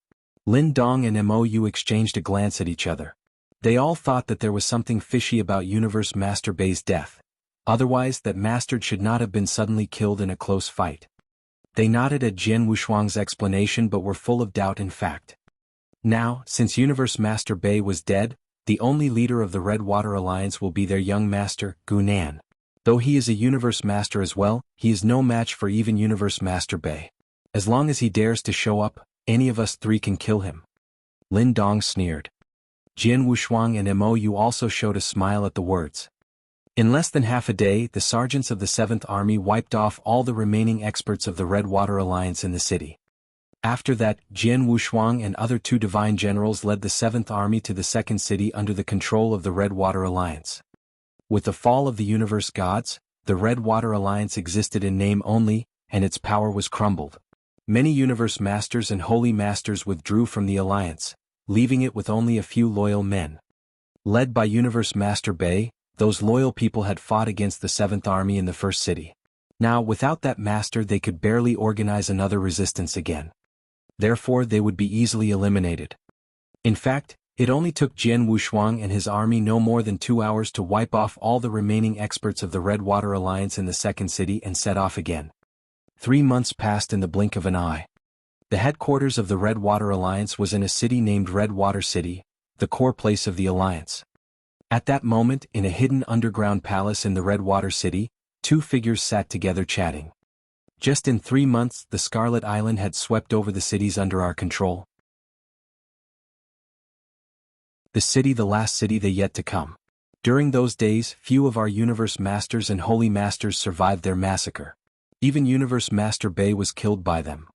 Lin Dong and Mou exchanged a glance at each other. They all thought that there was something fishy about Universe Master Bei's death. Otherwise, that Master should not have been suddenly killed in a close fight. They nodded at Jian Wushuang's explanation but were full of doubt in fact. Now, since Universe Master Bei was dead, the only leader of the Red Water Alliance will be their young master, Gunan. Though he is a Universe Master as well, he is no match for even Universe Master Bei. As long as he dares to show up, any of us three can kill him. Lin Dong sneered. Jian Wushuang and Mou also showed a smile at the words. In less than half a day, the sergeants of the 7th Army wiped off all the remaining experts of the Red Water Alliance in the city. After that, Jian Wushuang and other 2 divine generals led the 7th Army to the 2nd city under the control of the Red Water Alliance. With the fall of the universe gods, the Red Water Alliance existed in name only, and its power was crumbled. Many universe masters and holy masters withdrew from the alliance, leaving it with only a few loyal men. Led by Universe Master Bei, those loyal people had fought against the 7th Army in the first city. Now, without that master, they could barely organize another resistance again. Therefore, they would be easily eliminated. In fact, it only took Jian Wushuang and his army no more than 2 hours to wipe off all the remaining experts of the Red Water Alliance in the 2nd city and set off again. 3 months passed in the blink of an eye. The headquarters of the Red Water Alliance was in a city named Red Water City, the core place of the alliance. At that moment, in a hidden underground palace in the Red Water City, 2 figures sat together chatting. Just in 3 months, the Scarlet Island had swept over the cities under our control. The city, the last city, the yet to come. During those days, few of our universe masters and holy masters survived their massacre. Even Universe Master Bei was killed by them.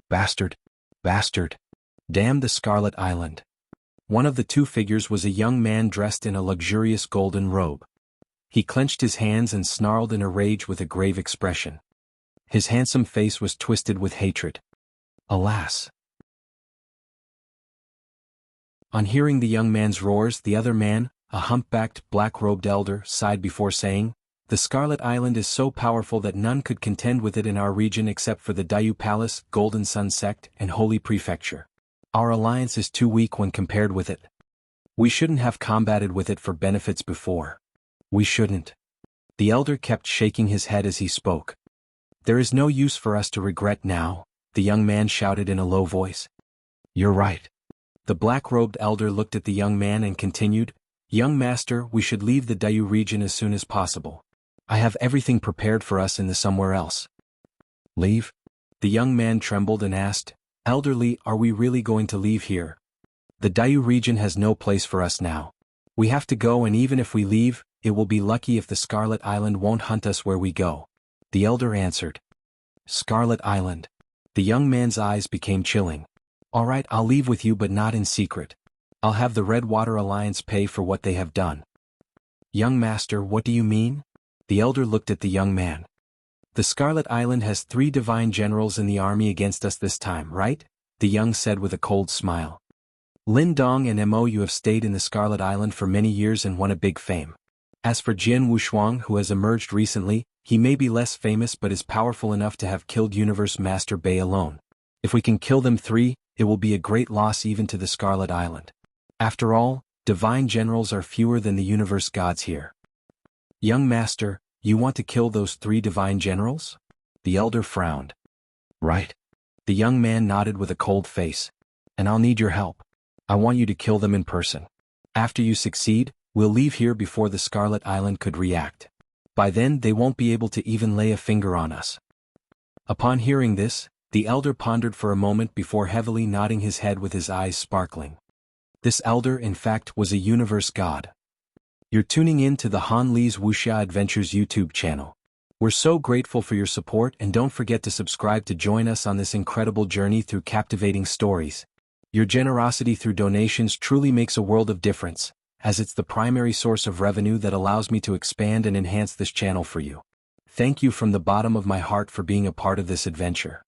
Bastard! Bastard! Damn the Scarlet Island! One of the 2 figures was a young man dressed in a luxurious golden robe. He clenched his hands and snarled in a rage with a grave expression. His handsome face was twisted with hatred. Alas! On hearing the young man's roars, the other man, a humpbacked, black-robed elder, sighed before saying, "The Scarlet Island is so powerful that none could contend with it in our region except for the Dayu Palace, Golden Sun Sect, and Holy Prefecture. Our alliance is too weak when compared with it. We shouldn't have combated with it for benefits before. We shouldn't." The elder kept shaking his head as he spoke. "There is no use for us to regret now," the young man shouted in a low voice. "You're right." The black-robed elder looked at the young man and continued, "Young master, we should leave the Dayu region as soon as possible. I have everything prepared for us in the somewhere else." "Leave?" The young man trembled and asked, "Elderly, are we really going to leave here? The Dayu region has no place for us now. We have to go, and even if we leave, it will be lucky if the Scarlet Island won't hunt us where we go." The elder answered. "Scarlet Island." The young man's eyes became chilling. "All right, I'll leave with you, but not in secret. I'll have the Red Water Alliance pay for what they have done." "Young master, what do you mean?" The elder looked at the young man. "The Scarlet Island has 3 divine generals in the army against us this time, right?" the young said with a cold smile. "Lin Dong and Mou, you have stayed in the Scarlet Island for many years and won a big fame. As for Jian Wushuang, who has emerged recently, he may be less famous but is powerful enough to have killed Universe Master Bei alone. If we can kill them 3, it will be a great loss even to the Scarlet Island. After all, divine generals are fewer than the universe gods here." "Young master, you want to kill those 3 divine generals?" The elder frowned. "Right." The young man nodded with a cold face. "And I'll need your help. I want you to kill them in person. After you succeed, we'll leave here before the Scarlet Island could react. By then they won't be able to even lay a finger on us." Upon hearing this, the elder pondered for a moment before heavily nodding his head with his eyes sparkling. This elder, in fact, was a universe god. You're tuning in to the Han Li's Wuxia Adventures YouTube channel. We're so grateful for your support, and don't forget to subscribe to join us on this incredible journey through captivating stories. Your generosity through donations truly makes a world of difference, as it's the primary source of revenue that allows me to expand and enhance this channel for you. Thank you from the bottom of my heart for being a part of this adventure.